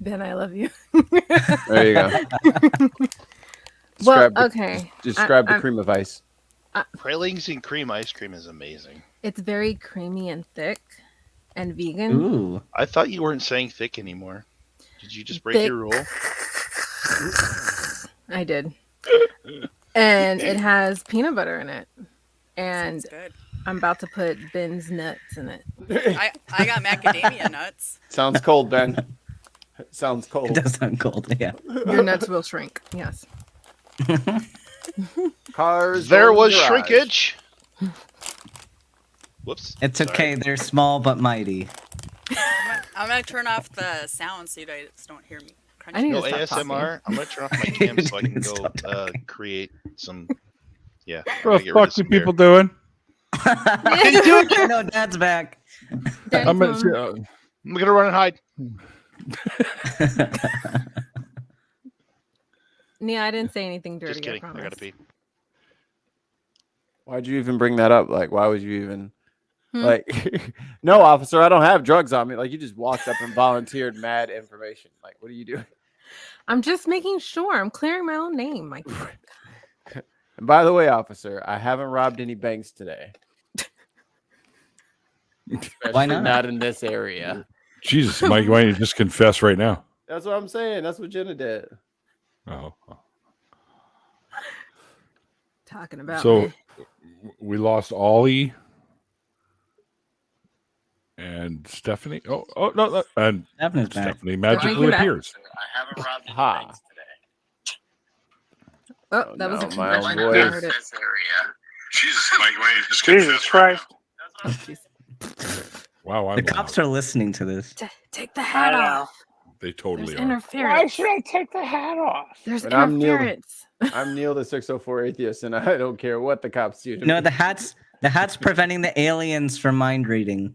Ben, I love you. There you go. Well, Describe the- okay. Describe the I'm- cream of ice. Pralines and cream ice cream is amazing. It's very creamy and thick and vegan. Ooh. I thought you weren't saying thick anymore. Did you just break Thick. your rule? I did. And it has peanut butter in it. And Sounds good. I'm about to put Ben's nuts in it. I got macadamia nuts. Sounds cold, Ben. Sounds It cold. does sound cold, yeah. Your nuts will shrink. Yes. Cars. There going was garage. shrinkage. Whoops. It's Sorry. okay. They're small but mighty. I'm gonna turn off the sound so you guys don't hear me I crunching. need No to stop ASMR. I'm gonna turn off my You cam so I can didn't go stop create some. Yeah. I What gotta the get rid fuck of do some beer. people doing? I know Dad's back. Daddy I'm gonna, phone. I'm gonna run and hide. Nia, I didn't say anything dirty. Just kidding. I I promise. gotta pee. Why'd you even bring that up? Like, why would you even? Hmm? Like, no, officer, I don't have drugs on me. Like, you just walked up and volunteered mad information. Like, what are you doing? I'm just making sure. I'm clearing my own name, Mike. And by the way, officer, I haven't robbed any banks today. Why not? Not in this area. Jesus, Mike, why don't you just confess right now? That's what I'm saying. That's what Jenna did. Oh. Talking about So me. we lost Ollie and Stephanie. Oh no, and Stephanie's back. Stephanie magically Stephanie back. appears. I haven't robbed any Ha. banks today. Oh, that was a my own confession. I voice. heard it. Jesus, Mike, why don't you just Jesus Christ. Oh, jeez. Wow, The cops are listening to this. Take the hat off. They totally There's are. interference. Why should I take the hat off? There's But I'm Neil. interference. I'm Neil, the 604 atheist, and I don't care what the cops do. To No, me. the hat's preventing the aliens from mind reading.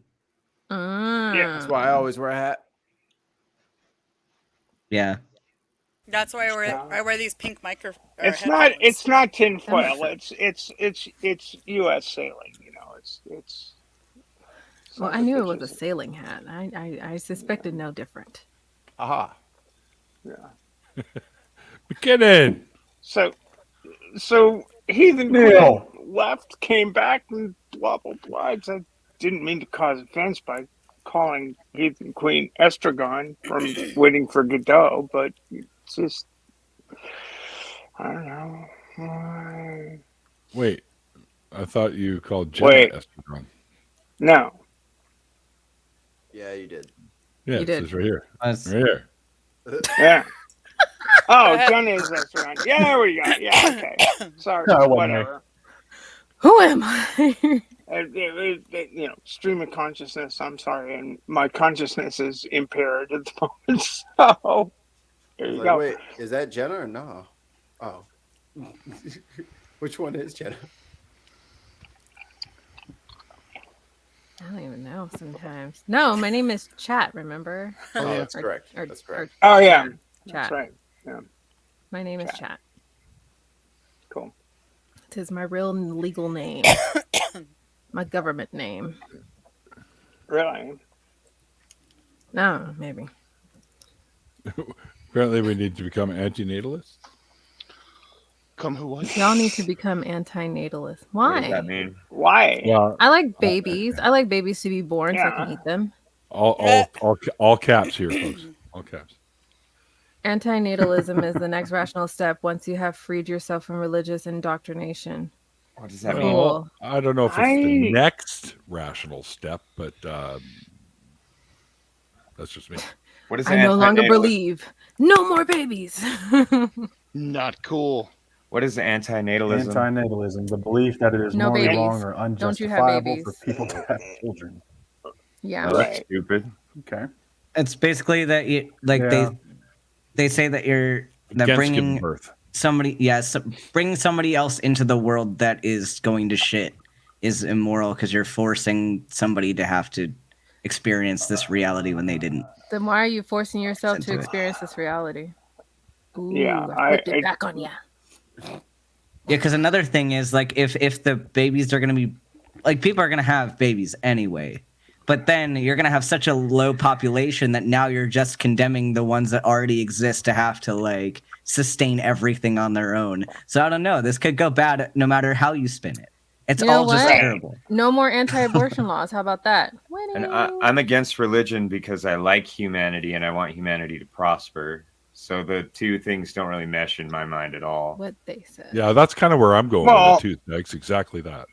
That's why I always wear a hat. Yeah. That's why I wear these pink It's not tinfoil. It's U.S. sailing. You know, it's. Well, I knew it was a sailing hat. I suspected no different. Aha. Yeah. McKinnon. So Heathen Neil. Queen left, came back, and blah blah blah. I didn't mean to cause offense by calling Heathen Queen Estragon from Waiting for Godot, but it's just I don't know. Wait, I thought you called Jenna Wait. Estragon. No. Yeah, you did. Yeah, You it did. says right here. Right here. Yeah. Oh, Jenna is Estragon. Yeah, there we go. Yeah, okay. Sorry, No, it wasn't me. whatever. Who am I? You know, stream of consciousness. I'm sorry, and my consciousness is impaired at the moment. So there you go. Wait, is that Jenna or no? Oh. Which one is Jenna? I don't even know sometimes. No, my name is Chat, remember? Oh, that's correct. Or- That's correct. Oh yeah, Chat. that's right. Yeah, My name is Chat. cool. It is my real legal name. My government name. Really? No, maybe. Apparently, we need to become anti-natalists. Come who what? Y'all need to become anti-natalists. What does that Why? mean? Why? Well, I like babies. I like babies to be born so I Yeah. can eat them. all caps here, folks. All caps. Anti-natalism is the next rational step once you have freed yourself from religious indoctrination. What does that Well, mean? Cool. I don't know if it's the next rational step, but that's just me. What is I no longer anti-natalism? believe. No more babies. Not cool. What is anti-natalism? Anti-natalism, the belief that it is No morally babies. wrong or Don't you have unjustifiable for babies? people to have children. Yeah. Oh, that's Right. stupid. Okay. It's basically that you like Yeah. they say that you're that Against bringing giving birth. somebody bringing somebody else into the world that is going to shit is immoral because you're forcing somebody to have to experience this reality when they didn't. Then why are you forcing yourself Sent to to it. experience this reality? Ooh, Yeah, I flipped it back on ya. Yeah, because another thing is like if the babies are gonna be like people are gonna have babies anyway, but then you're gonna have such a low population that now you're just condemning the ones that already exist to have to like sustain everything on their own. So I don't know. This could go bad no matter how you spin it. It's You know all just what? terrible. No more anti-abortion laws. How about that? And I'm against religion because I like humanity and I want humanity to prosper. So the two things don't really mesh in my mind at all. What they said. Yeah, that's kind of where I'm going Well- with it too. Thanks, exactly that.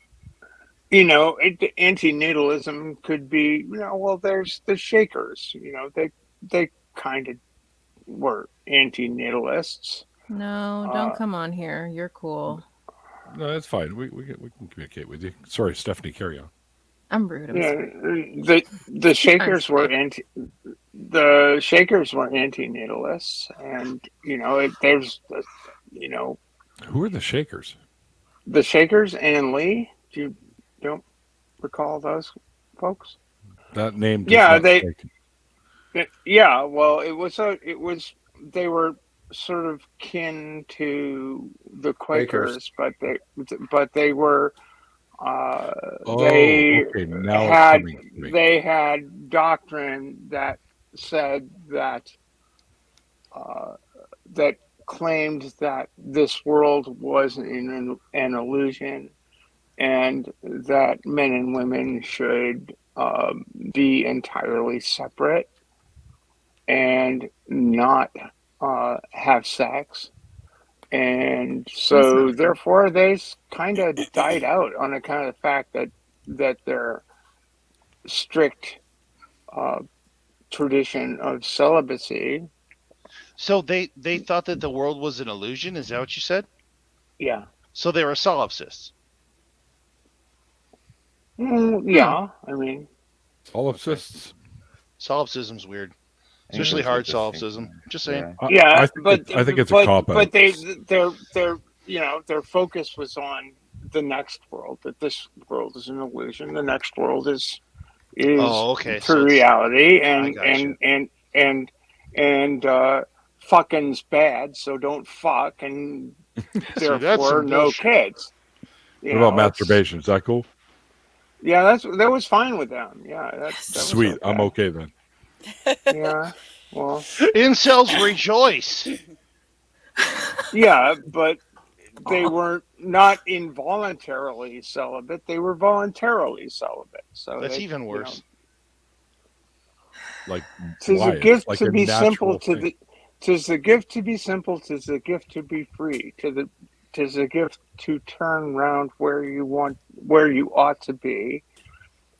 You know, anti-natalism could be. You know, well, there's the Shakers. You know, they kind of were anti-natalists. No, don't come on here. You're cool. No, that's fine. We can communicate with you. Sorry, Stephanie, carry on. I'm rude. I'm Yeah, sorry. the Shakers were the Shakers were anti-natalists, and you know, there's you know, Who are the Shakers? the Shakers and Lee. You don't recall those folks? That name. does Yeah, not they. strike- Yeah, well, it was they were sort of kin to the Quakers, but they were they okay, now it's coming to me. they had doctrine that said that that claimed that this world was an illusion, and that men and women should be entirely separate and not have sex. And so therefore they kind of died out on account of the fact that their strict tradition of celibacy. So they thought that the world was an illusion. Is that what you said? Yeah. So they were solipsists. Yeah, I mean, solipsists. Solipsism's weird, especially hard solipsism. Just saying. Yeah, I think it's a cop out. But their focus was on the next world. That this world is an illusion. The next world is okay. true reality, and fucking's bad, so don't fuck, and therefore no kids. What about masturbation? Is that cool? Yeah, that was fine with them. Yeah, that sweet. I'm okay then. Yeah, well, incels rejoice. Yeah, but they were not involuntarily celibate; they were voluntarily celibate. So that's even worse. Like, tis a gift to be simple. Tis a gift to be simple. Tis a gift to be free. Tis a gift to turn round where you ought to be,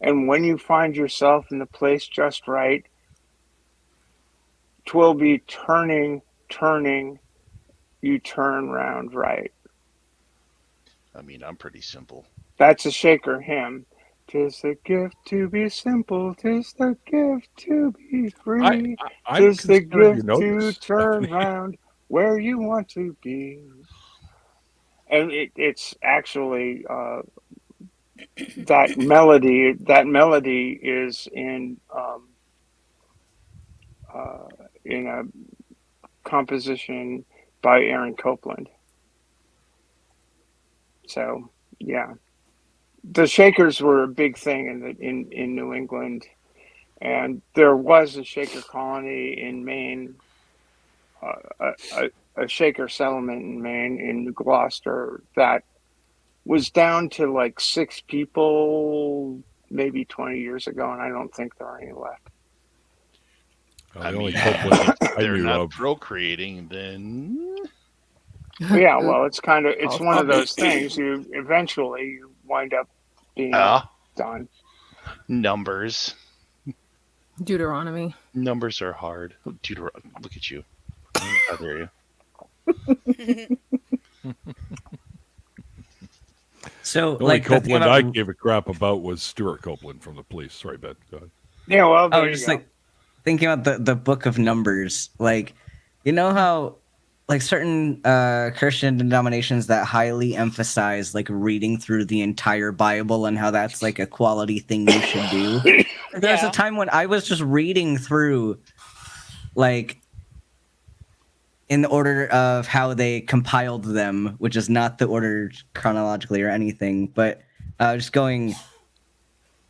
and when you find yourself in the place just right, 'twill be turning. You turn round right. I mean, I'm pretty simple. That's a Shaker hymn. 'Tis the gift to be simple. 'Tis the gift to be free. 'Tis the gift to turn round where you want to be. And it's actually that melody. That melody is in a composition by Aaron Copland. So yeah, the Shakers were a big thing in New England, and there was a Shaker colony in Maine, a Shaker settlement in Maine, in Gloucester, that was down to like 6 people maybe 20 years ago, and I don't think there are any left. I mean, if they're not procreating, then yeah, well, it's one of those things. You eventually wind up being done. Numbers. Deuteronomy. Numbers are hard. Look at you. How dare you? So, the only Copeland I gave a crap about was Stuart Copeland from the Police. Sorry, Ben. Go ahead. Yeah, well, I was just like thinking about the Book of Numbers. Like, you know how like certain Christian denominations that highly emphasize like reading through the entire Bible and how that's like a quality thing you should do. There's a time when I was just reading through like in the order of how they compiled them, which is not the order chronologically or anything, but just going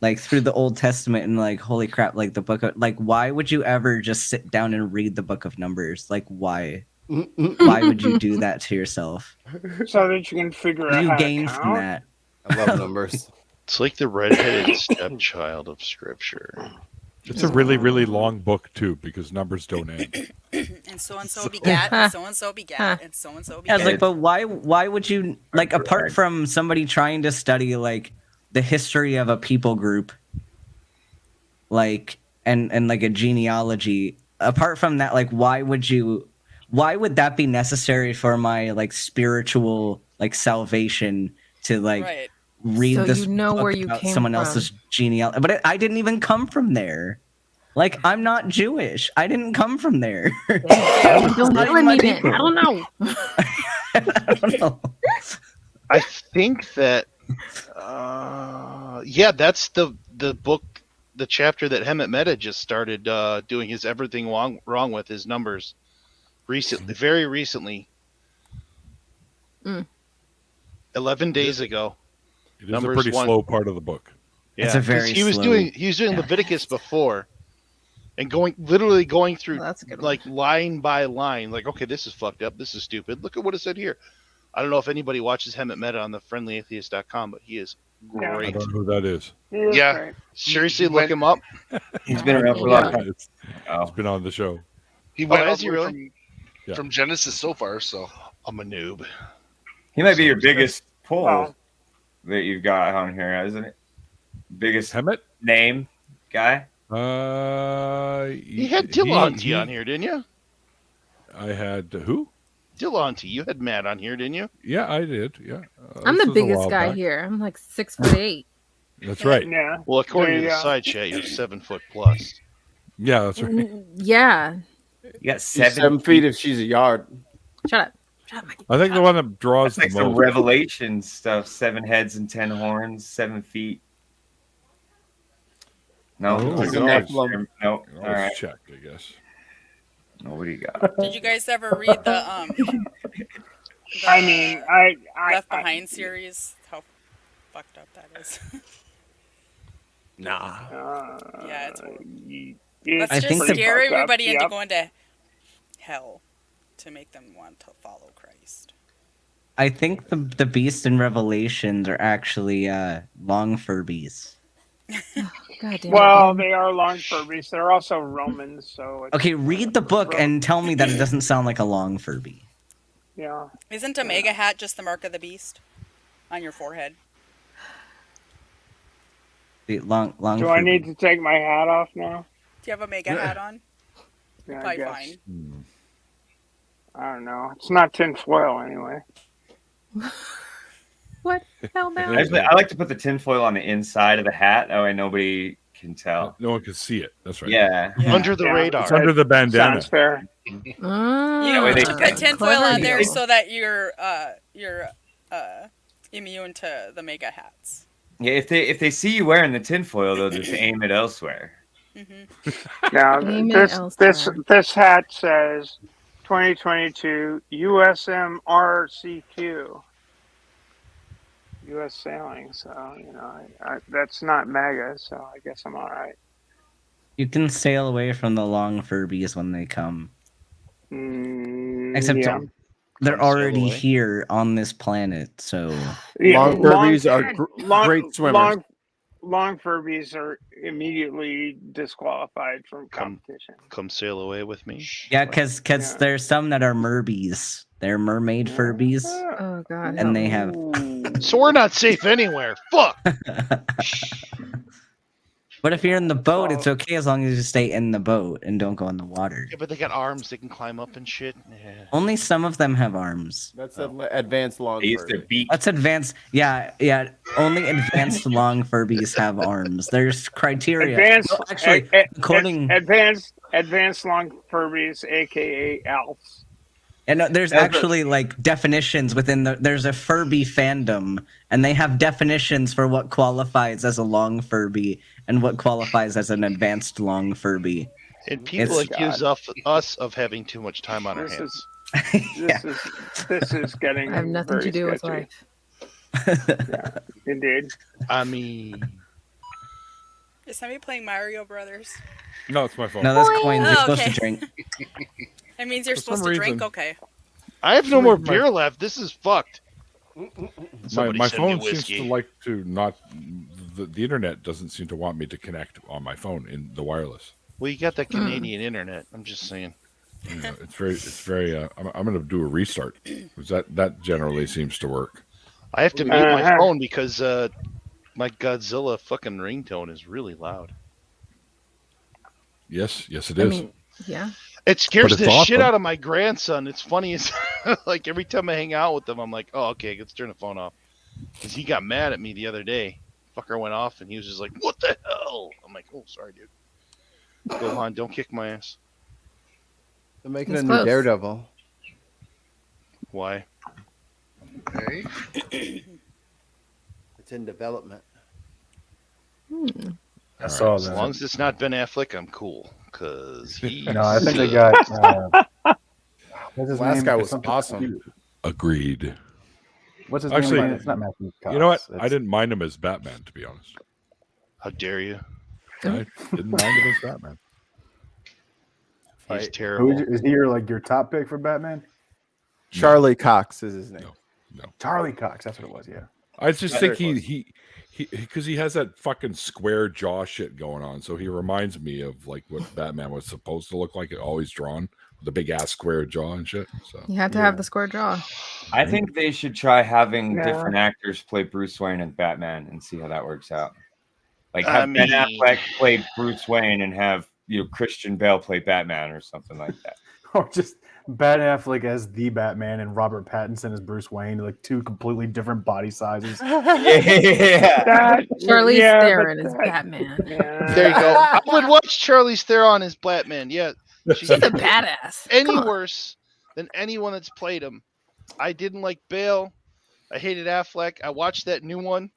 like through the Old Testament and like, holy crap, like the book of, like, why would you ever just sit down and read the Book of Numbers? Like, why? Why would you do that to yourself? So that you can figure out you how gain to count? from that. I love numbers. It's like the redheaded stepchild of Scripture. It's a really, really long book too, because numbers don't end. And so begat, and so begat, and so begat. I was like, but why would you, like, apart from somebody trying to study like the history of a people group, like and like a genealogy, apart from that, like why would that be necessary for my like spiritual like salvation to like read so this you know book where you about came someone from. else's genealogy? But I didn't even come from there. Like, I'm not Jewish. I didn't come from there. Don't tell me then. I don't know. I don't know. I think that that's the book, the chapter that Hemet Meta just started doing his everything wrong with his numbers recently, very recently. 11 days ago. It is a pretty slow part of the book. Yeah, it's a very he was slow, doing Leviticus before, And literally going through that's a good one. like line by line, like, okay, this is fucked up. This is stupid. Look at what it said here. I don't know if anybody watches Hemet Meta on the friendlyatheist.com, but he is I great. don't know who that is. Yeah. Seriously, look him up. He's been around for a long time. It's been on the show. He went has he all the way really? from Genesis so far, so I'm a noob. He might be your biggest pull Well, that you've got on here, isn't it? Biggest Hemet name guy. You had Dillanti on here, didn't you? I had who? Dillanti. You had Matt on here, didn't you? Yeah, I did. Yeah. I'm This the was a biggest while guy back. here. I'm like 6'8". That's right. Yeah. Well, according to There the you go. side chat, you're 7 foot plus. Yeah, that's right. Yeah. You got She's 7 feet if she's a yard. Shut up. Shut up, Mikey. I think the one that draws That's like the some most. Revelation stuff. 7 heads and 10 horns, 7 feet. No, Oh, it's you a can Nephilim. No, all Let's right. check, I guess. Nobody got. Did you guys ever read the I mean, I Left Behind series? How fucked up that is. Nah. Yeah, it's horrible. It's Let's think just the- scare fucked up, everybody into yep. going to hell to make them want to follow Christ. I think the beasts in Revelations are actually long Furbies. God damn Well, it. they are long Furbies. They're also Romans, so it's, Okay, read the book and tell me that it doesn't sound like a long Furby. yeah. Isn't a mega hat just the mark of the beast on your forehead? The long Do Furby. I need to take my hat off now? Do you have a mega hat on? Yeah, I Probably guess. fine. I don't know. It's not tinfoil anyway. What? Hell no. Actually, I like to put the tinfoil on the inside of the hat. That way nobody can tell. No one can see it. That's right. Yeah. Under the radar. It's under the bandana. Sounds fair. way they- Put tinfoil on there deal. so that you're immune to the mega hats. Yeah, if they see you wearing the tinfoil, they'll just aim it elsewhere. Now, Aim it this hat says 2022 USMRCQ. U.S. sailing, so I that's not MAGA, so I guess I'm all right. You can sail away from the long Furbies when they come. Except yeah. they're Come sail already away. here on this planet, so Yeah, Long Furbies are great swimmers. Long Furbies are immediately disqualified from competition. Come sail away with me. yeah, because there's some that are merbies. They're mermaid Furbies, Oh god. and they have. So we're not safe anywhere. Fuck. But if you're in the boat, it's okay as long as you stay in the boat and don't go in the water. Yeah, but they got arms. They can climb up and shit. Yeah. Only some of them have arms. That's an advanced long They used to Furby. beat. That's advanced. Yeah. Only advanced long Furbies have arms. There's criteria. Advanced, No, actually, according advanced long Furbies, aka ALFs. and there's actually like definitions within there's a Furby fandom, and they have definitions for what qualifies as a long Furby and what qualifies as an advanced long Furby. And people It's- accuse us of having too much time on our hands. This is getting. I have nothing to very do with sketchy. life. Yeah, indeed. I mean, Is somebody playing Mario Brothers? No, it's my phone. No, that's coins. You're Oh, supposed okay. to drink. That means you're For some supposed to drink? reason- Okay. I have no more beer left. This is fucked. Somebody My send me phone seems whiskey. to like to not. The internet doesn't seem to want me to connect on my phone in the wireless. Well, you got that Canadian internet. I'm just saying. You know, it's very. I'm going to do a restart because that generally seems to work. I have to mute my phone because my Godzilla fucking ringtone is really loud. Yes, it is. I mean, yeah. It scares But the it's shit awesome. out of my grandson. It's funny as like every time I hang out with him, I'm like, oh, okay, let's turn the phone off. Because he got mad at me the other day. Fucker went off and he was just like, what the hell? I'm like, oh, sorry, dude. Go on, don't kick my ass. They're making It's a new close. Daredevil. Why? Okay. It's in development. I saw As that. long as it's not Ben Affleck, I'm cool. Because he. No, I think they got. What's his Last name? guy It's was something- awesome. Agreed. What's his Actually, name? It's not Matthew Cox. You know what? I It's- didn't mind him as Batman, to be honest. How dare you? I didn't mind him as Batman. He's terrible. Is he your top pick for Batman? Charlie Cox is his name. No. Charlie Cox. That's what it was. Yeah. I just think he because he has that fucking square jaw shit going on. So he reminds me of like what Batman was supposed to look like, always drawn with a big ass square jaw and shit. So You had to have the square jaw. I think they should try having Yeah. different actors play Bruce Wayne and Batman and see how that works out. Like have Ben Affleck play Bruce Wayne and have Christian Bale play Batman or something like that. Or just Ben Affleck as the Batman and Robert Pattinson as Bruce Wayne, like two completely different body sizes. Charlize Theron is Batman. There you go. I would watch Charlize Theron as Batman. Yeah, She's a badass. Any worse than anyone that's played him. I didn't like Bale. I hated Affleck. I watched that new one.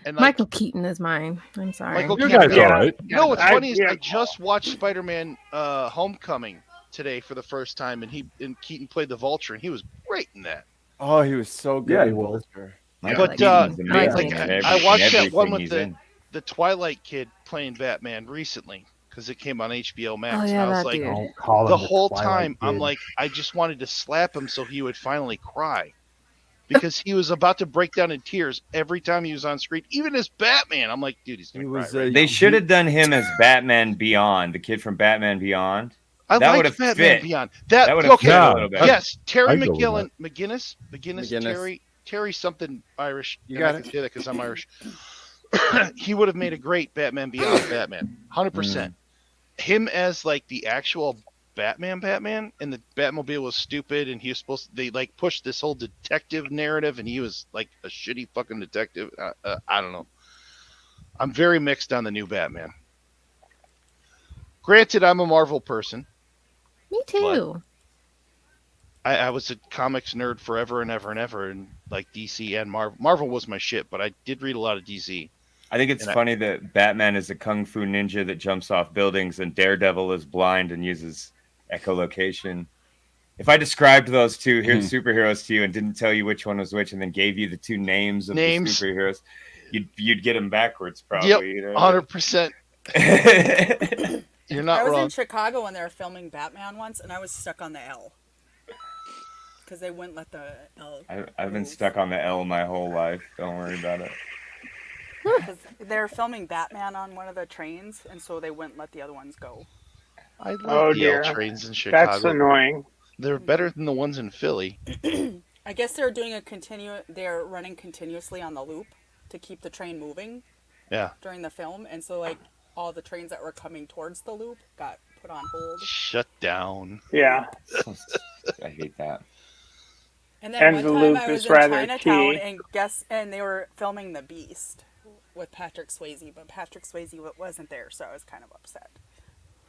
And Michael Keaton is mine. I'm sorry. Michael Your Keaton. guy's all right. You know what's funny is I just watched Spider-Man Homecoming today for the first time, and Keaton played the Vulture, and he was great in that. Oh, he was so good. Yeah, he was. But I watched that one with the Twilight kid playing Batman recently because it came on HBO Max. Oh, yeah, and I was that like, dude. the whole Twilight time, I'm kid. like, I just wanted to slap him so he would finally cry. Because he was about to break down in tears every time he was on screen, even as Batman. I'm like, dude, he's gonna cry. They should have done him as Batman Beyond, the kid from Batman Beyond. I that like would have Batman fit. Beyond. That would have fit a little bit. Yes, Terry I'd go with McGinnis, Terry something Irish. You got I it. can say that because I'm Irish. He would have made a great Batman Beyond Batman, 100%. Him as like the actual Batman, and the Batmobile was stupid, and he was supposed to, they like pushed this whole detective narrative, and he was like a shitty fucking detective. I don't know. I'm very mixed on the new Batman. Granted, I'm a Marvel person. Me too. I was a comics nerd forever and ever and ever, and like DC and Marvel. Marvel was my shit, but I did read a lot of DC. I think it's funny that Batman is a kung fu ninja that jumps off buildings, and Daredevil is blind and uses echolocation. If I described those two superheroes to you and didn't tell you which one was which, and then gave you the two names of the superheroes, you'd get them backwards, probably. Yep, 100%. You're not I was wrong. in Chicago when they were filming Batman once, and I was stuck on the L because they wouldn't let the L. I've been stuck on the L my whole life. Don't worry about it. They were filming Batman on one of the trains, and so they wouldn't let the other ones go. I love the L trains in Chicago. That's annoying. They're better than the ones in Philly. I guess they're doing they're running continuously on the loop to keep the train moving. Yeah. During the film, and so like all the trains that were coming towards the loop got put on hold. Shut down. Yeah. I hate that. And then And one the time loop I was is in rather Chinatown key. and they were filming The Beast with Patrick Swayze, but Patrick Swayze wasn't there, so I was kind of upset.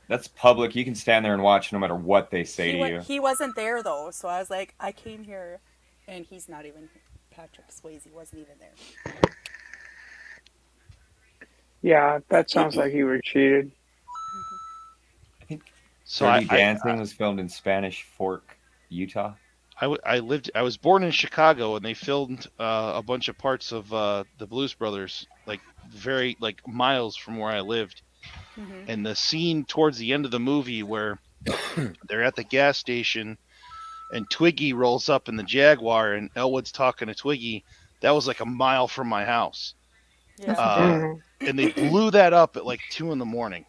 That's public. You can stand there and watch no matter what they say to you. He wasn't there though, so I was like, I came here, and he's not even. Patrick Swayze wasn't even there. Yeah, that sounds like you were cheated. So Dirty Dancing was filmed in Spanish Fork, Utah. I was born in Chicago, and they filmed a bunch of parts of the Blues Brothers, like very like miles from where I lived. Mm-hmm. And the scene towards the end of the movie where they're at the gas station and Twiggy rolls up in the Jaguar and Elwood's talking to Twiggy, that was like a mile from my house. Yeah. And they blew that up at like 2 a.m.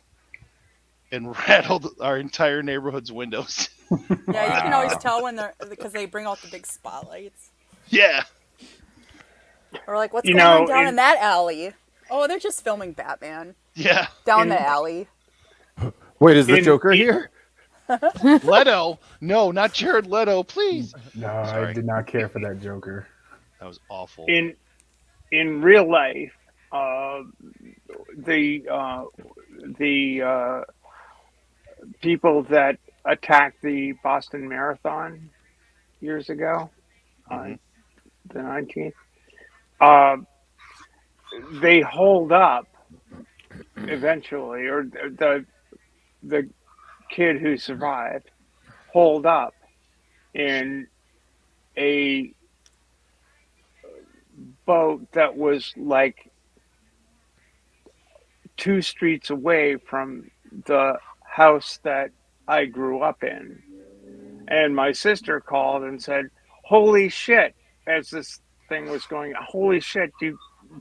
and rattled our entire neighborhood's windows. Yeah, you can always tell when because they bring out the big spotlights. Yeah. Or like, what's going on down in that alley? Oh, they're just filming Batman. Yeah. Down the alley. Wait, is the Joker here? Leto? No, not Jared Leto, please. No, I did not care for that Joker. That was awful. In real life, the people that attacked the Boston Marathon years ago, on the 19th, they hold up eventually, or the kid who survived holed up in a boat that was like 2 streets away from the house that I grew up in. And my sister called and said, "Holy shit," as this thing was going, "Holy shit, do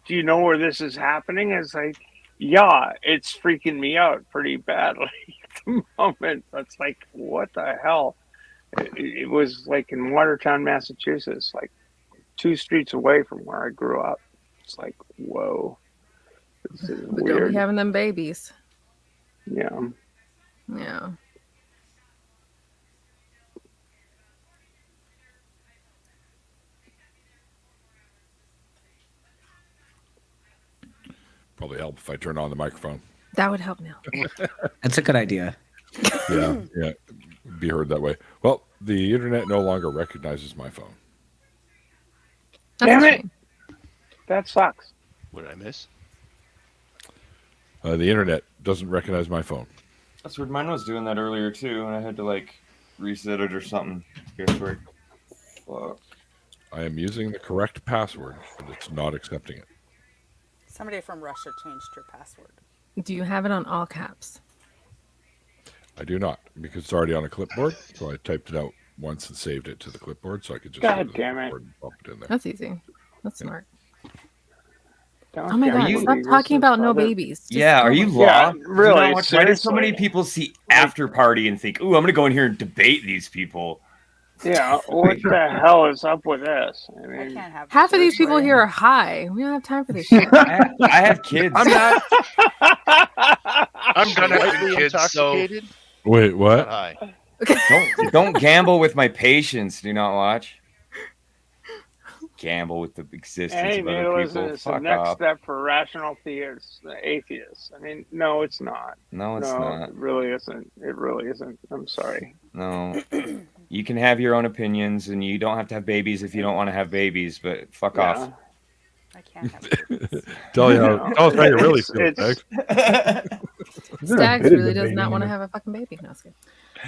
you know where this is happening?" It's like, yeah, it's freaking me out pretty badly at the moment. It's like, what the hell? It was like in Watertown, Massachusetts, like 2 streets away from where I grew up. It's like, whoa. This is But weird. don't be having them babies. Yeah. Yeah. Probably help if I turn on the microphone. That would help now. That's a good idea. Yeah, be heard that way. Well, the internet no longer recognizes my phone. Damn it! That sucks. What did I miss? The internet doesn't recognize my phone. That's weird. Mine was doing that earlier too, and I had to like reset it or something. Guess where? Fuck. I am using the correct password, but it's not accepting it. Somebody from Russia changed your password. Do you have it on all caps? I do not, because it's already on a clipboard. So I typed it out once and saved it to the clipboard, so I could just God damn it! bump it in there. That's easy. That's smart. Don't Oh my tell god! me Stop this talking is about no other- babies. Just Yeah, are go you with it. lost? really, Why do so many seriously. people see after party and think, "Ooh, I'm gonna go in here and debate these people"? Yeah, what the hell is up with this? I mean, Half of these people here are high. We don't have time for this shit. I have kids. I'm not. I'm gonna have Slightly kids, so intoxicated. Wait, Not what? high. Don't gamble with my patience. Do not watch. Gamble with the existence hey, of other Natalism people. is the Fuck next off. step for rational theists, atheists. I mean, no, it's not. No, it's not. It really isn't. It really isn't. I'm sorry. No. You can have your own opinions, and you don't have to have babies if you don't want to have babies. But fuck off. I can't have babies. Tell us how you really feel, it's- Stags. Stags really does not want to have a fucking baby. No, it's good.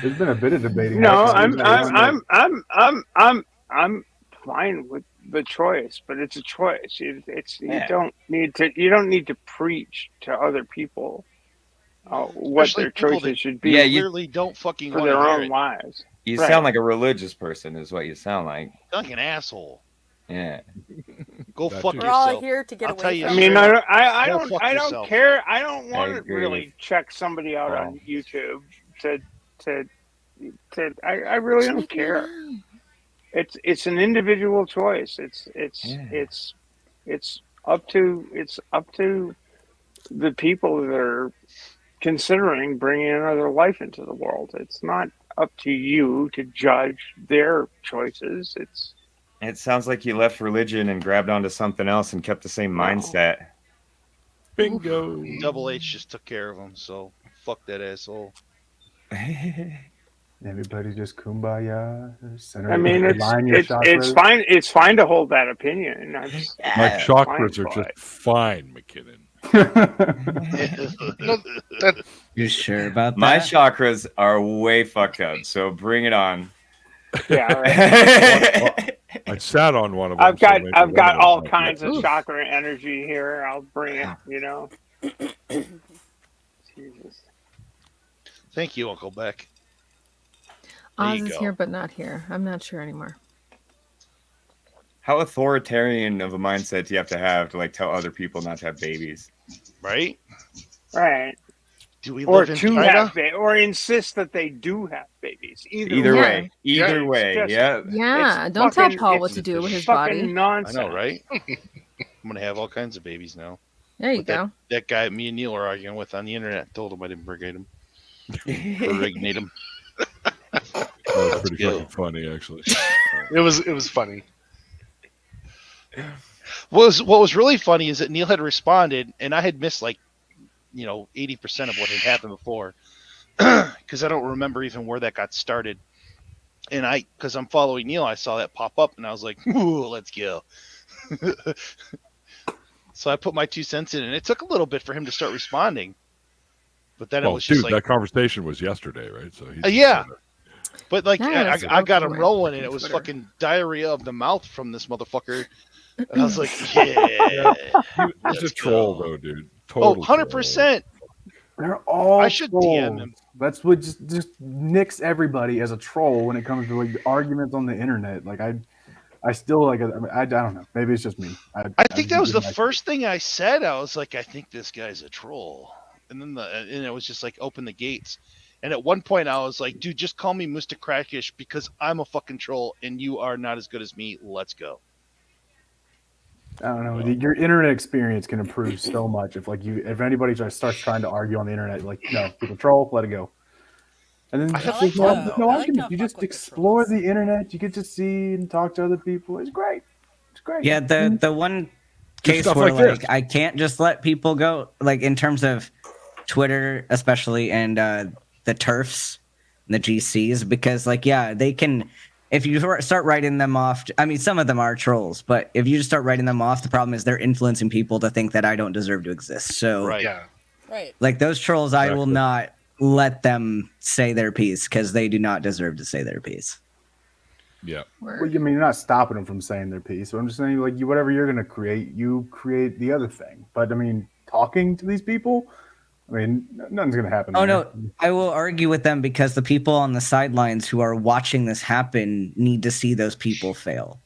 There's been a bit of debating. No, I'm I'm fine with the choice, but it's a choice. You Yeah. don't need to preach to other people what Especially their people choices that should be Yeah, you- clearly don't fucking for want their to hear own it. lives. You Right. sound like a religious person, is what you sound like. Like an asshole. Yeah. Go That fuck too. We're all yourself. here to get I'll away tell you I from mean, straight up. I Go don't fuck I don't yourself. care. I don't want to agree. really check somebody out Oh. on YouTube to I really don't care. It's an individual choice. It's up to the people that are considering bringing another life into the world. It's not up to you to judge their choices. It sounds like you left religion and grabbed onto something else and kept the same mindset. Bingo. Double H just took care of him, so fuck that asshole. Everybody just kumbaya. Center, I mean, align your it's chakras. fine. It's fine to hold that opinion. My chakras are just fine, McKinnon. You sure about that? My chakras are way fucked up, so bring it on. Yeah, right. I sat on one of them. I've got so maybe I've one got of them all might kinds be- of chakra energy here. I'll bring it. Jesus. Thank you, Uncle Beck. There Oz you is go. here, but not here. I'm not sure anymore. How authoritarian of a mindset do you have to like tell other people not to have babies? Right? Right. Do we Or live in to China? have or insist that they do have babies. Either Yeah. way. Either It's way. just- Yeah. Yeah, It's don't tell fucking- Paul what it's to do with his fucking body. I nonsense. know, right? I'm gonna have all kinds of babies now. There you With go. That guy me and Neil are arguing with on the internet. Told him I didn't impregnate him. Impregnate him. That was pretty go. fucking funny, actually. it was funny. What was really funny is that Neil had responded, and I had missed 80% of what had happened before, because I don't remember even where that got started. And because I'm following Neil, I saw that pop up, and I was like, "Ooh, let's go." So I put my 2 cents in, and it took a little bit for him to start responding. But then it Well, was dude, just like, that conversation was yesterday, right? So he yeah. But Nice. I got him Twitter. rolling, and it was Twitter. fucking diarrhea of the mouth from this motherfucker. And I was like, yeah. He's a let's troll, go. though, dude. Oh, Total 100%. They're all I should DM trolls. him. That's what just nicks everybody as a troll when it comes to like arguments on the internet. Like I still like I don't know. Maybe it's just me. I think that was the first thing I said. I was like, I think this guy's a troll, and then it was just like open the gates. And at one point I was like, dude, just call me Mr. Crackish because I'm a fucking troll and you are not as good as me. Let's go. I don't know. Your internet experience can improve so much if anybody just starts trying to argue on the internet, like, no, people troll, let it go. And then there's no argument. You just explore the internet. You get to see and talk to other people. It's great. It's great. Yeah, the one case where like I can't just let people go, like in terms of Twitter especially, and the TERFs and the GCs, because like, yeah, they can, if you start writing them off, I mean, some of them are trolls, but if you just start writing them off, the problem is they're influencing people to think that I don't deserve to exist. So like those trolls, I will not let them say their piece because they do not deserve to say their piece. Yeah. Well, I mean, you're not stopping them from saying their piece. So I'm just saying, like, whatever you're going to create, you create the other thing. But I mean, talking to these people, I mean, nothing's going to happen. Oh, no, I will argue with them because the people on the sidelines who are watching this happen need to see those people fail.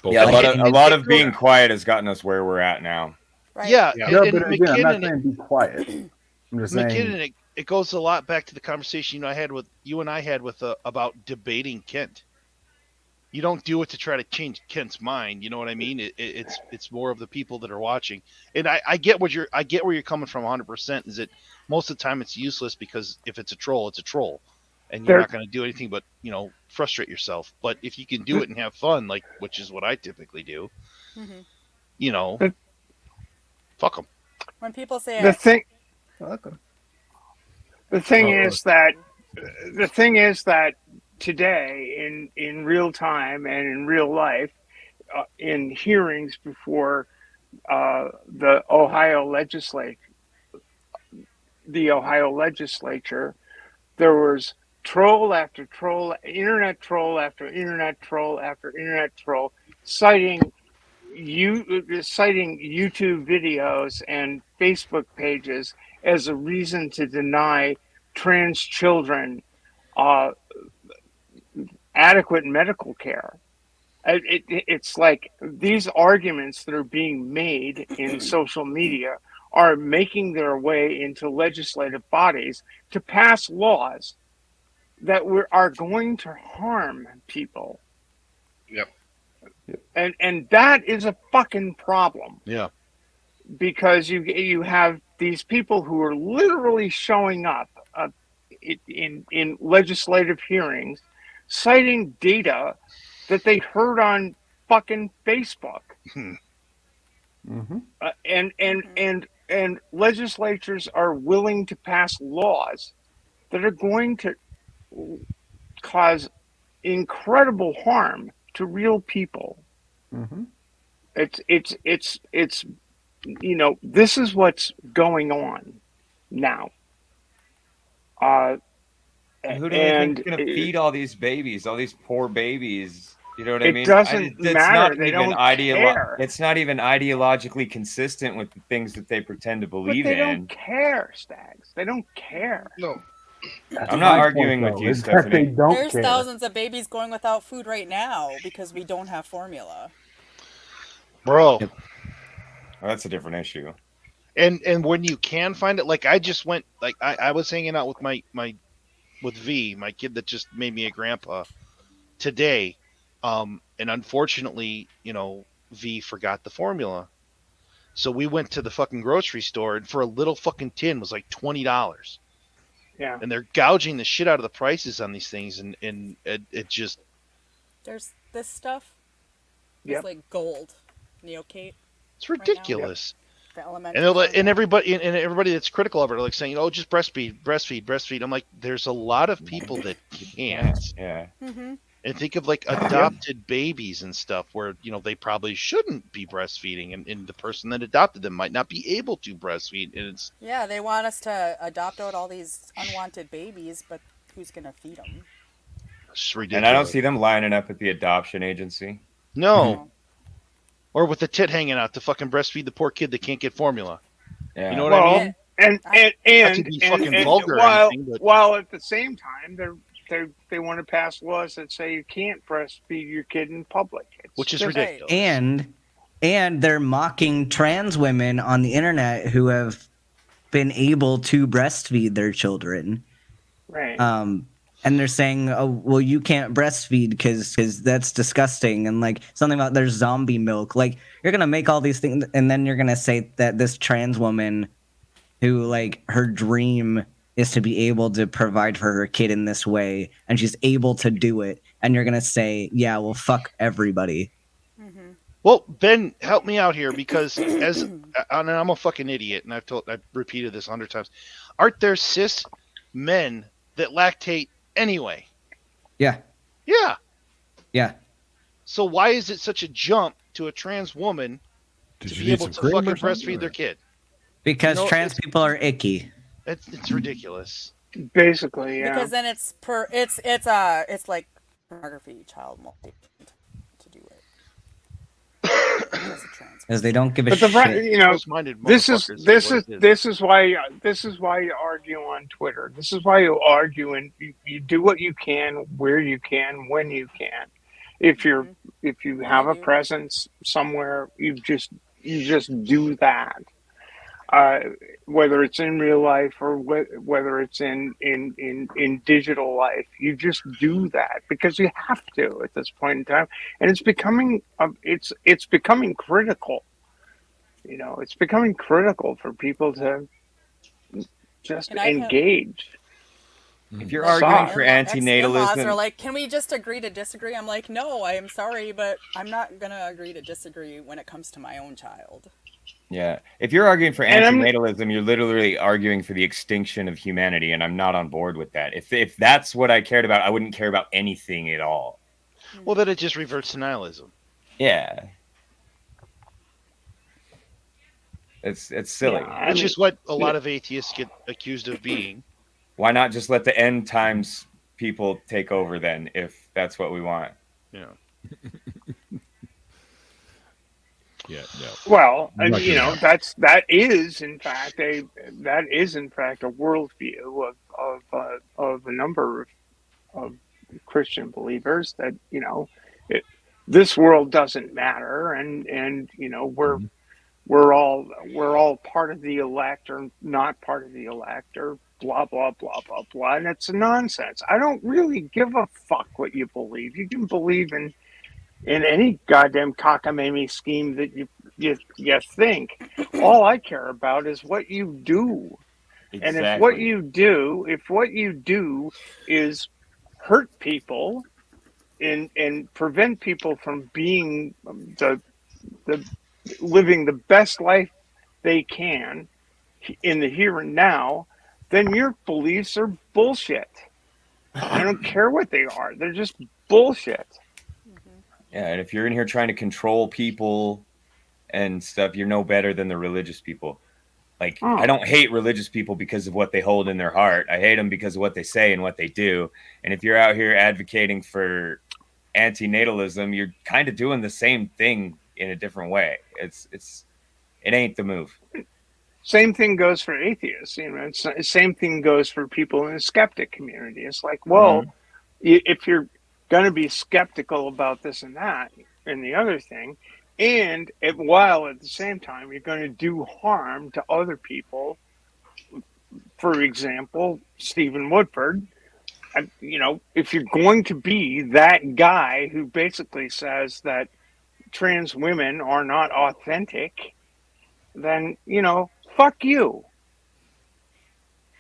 Yeah, a lot of being quiet has gotten us where we're at now. Right. Yeah, but again, I'm not saying be quiet. I'm just saying. It goes a lot back to the conversation you and I had with about debating Kent. You don't do it to try to change Kent's mind. You know what I mean? It's more of the people that are watching. And I get where you're coming from 100%. Is that most of the time it's useless because if it's a troll, it's a troll, and you're not going to do anything but frustrate yourself. But if you can do it and have fun, like which is what I typically do, fuck them. When people say the thing is that today in real time and in real life, in hearings before the Ohio legislature, there was troll after troll, internet troll after internet troll after internet troll, citing YouTube videos and Facebook pages as a reason to deny trans children adequate medical care. It's like these arguments that are being made in social media are making their way into legislative bodies to pass laws that are going to harm people. Yep. And that is a fucking problem. Yeah. Because you have these people who are literally showing up in legislative hearings, citing data that they heard on fucking Facebook, and legislatures are willing to pass laws that are going to cause incredible harm to real people. It's this is what's going on now. Who do you think is going to feed all these babies, all these poor babies? You know what I mean? It doesn't matter. They don't care. It's not even ideologically consistent with the things that they pretend to believe in. They in. don't care, Stags. They don't care. No. I'm not arguing with you, Stephanie. There's thousands of babies going without food right now because we don't have formula. Bro. Well, that's a different issue. And when you can find it, like I just went, like I was hanging out with with V, my kid that just made me a grandpa today. And unfortunately, V forgot the formula. So we went to the fucking grocery store, and for a little fucking tin was like $20. Yeah. And they're gouging the shit out of the prices on these things, and it just... There's this stuff. Yep. It's like gold. Neocate. It's ridiculous. Right, and everybody that's critical of it are like saying, "Oh, just breastfeed." I'm like, there's a lot of people that can't. Yeah. Mm-hmm. And think of like adopted babies and stuff where they probably shouldn't be breastfeeding, and the person that adopted them might not be able to breastfeed. And it's they want us to adopt out all these unwanted babies, but who's gonna feed them? It's ridiculous. And I don't see them lining up at the adoption agency. No. Or with the tit hanging out to fucking breastfeed the poor kid that can't get formula. Yeah. You know what I mean? and be fucking vulgar or anything, but... while at the same time they want to pass laws that say you can't breastfeed your kid in public, which is ridiculous. And they're mocking trans women on the internet who have been able to breastfeed their children. Right. And they're saying, oh, well, you can't breastfeed because that's disgusting. And like something about there's zombie milk. Like you're going to make all these things. And then you're going to say that this trans woman who like her dream is to be able to provide for her kid in this way. And she's able to do it. And you're going to say, yeah, well, fuck everybody. Well, Ben, help me out here because and I'm a fucking idiot. And I've repeated this 100 times. Aren't there cis men that lactate anyway? Yeah. So why is it such a jump to a trans woman to be able to fucking breastfeed their kid? Because trans people are icky. It's ridiculous. Basically, yeah. Because then it's like pornography, child molestation to do it. Because they don't give a shit. This is why you argue on Twitter. This is why you argue and you do what you can, where you can, when you can. If you have a presence somewhere, you just do that. Whether it's in real life or whether it's in digital life, you just do that because you have to at this point in time, and it's becoming critical. It's becoming critical for people to just engage. If you're arguing for anti-natalism, they're like, can we just agree to disagree? I'm like, no, I am sorry, but I'm not gonna agree to disagree when it comes to my own child. Yeah. If you're arguing for anti-natalism, you're literally arguing for the extinction of humanity, and I'm not on board with that. If that's what I cared about, I wouldn't care about anything at all. Well, then it just reverts to nihilism. Yeah. It's silly. Which is what a lot of atheists get accused of being. Why not just let the end times people take over then, if that's what we want? Yeah. Yeah, no. Well, that is in fact a worldview of a number of Christian believers that this world doesn't matter, and we're all part of the elect or not part of the elect or blah blah blah blah blah, and it's nonsense. I don't really give a fuck what you believe. You can believe in any goddamn cockamamie scheme that you think. All I care about is what you do. Exactly. And if what you do is hurt people and prevent people from being the living the best life they can in the here and now, then your beliefs are bullshit. I don't care what they are. They're just bullshit. Yeah, and if you're in here trying to control people and stuff, you're no better than the religious people. Like, I don't hate religious people because of what they hold in their heart. I hate them because of what they say and what they do. And if you're out here advocating for anti-natalism, you're kind of doing the same thing in a different way. It ain't the move. Same thing goes for atheists. Same thing goes for people in the skeptic community. It's like, well, if you're going to be skeptical about this and that and the other thing, and while at the same time you're going to do harm to other people, for example, Stephen Woodford, if you're going to be that guy who basically says that trans women are not authentic, then fuck you.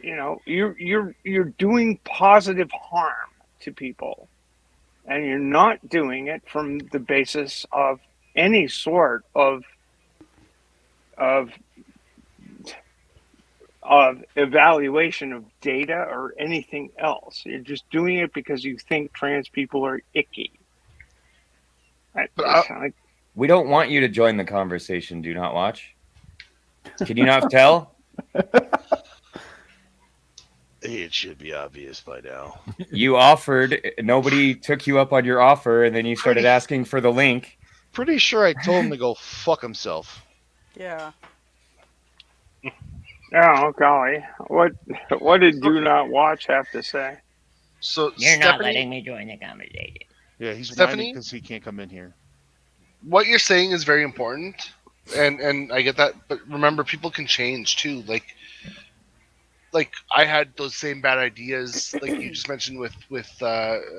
You're doing positive harm to people. And you're not doing it from the basis of any sort of evaluation of data or anything else. You're just doing it because you think trans people are icky. We don't want you to join the conversation. Do not watch. Can you not tell? It should be obvious by now. You offered, nobody took you up on your offer, and then you started asking for the link. Pretty sure I told him to go fuck himself. Yeah. Oh golly, what did Do Not Watch have to say? So You're Stephanie, not letting me join the conversation. Yeah, he's Stephanie? whining because he can't come in here. what you're saying is very important, and I get that. But remember, people can change too. Like I had those same bad ideas, like you just mentioned with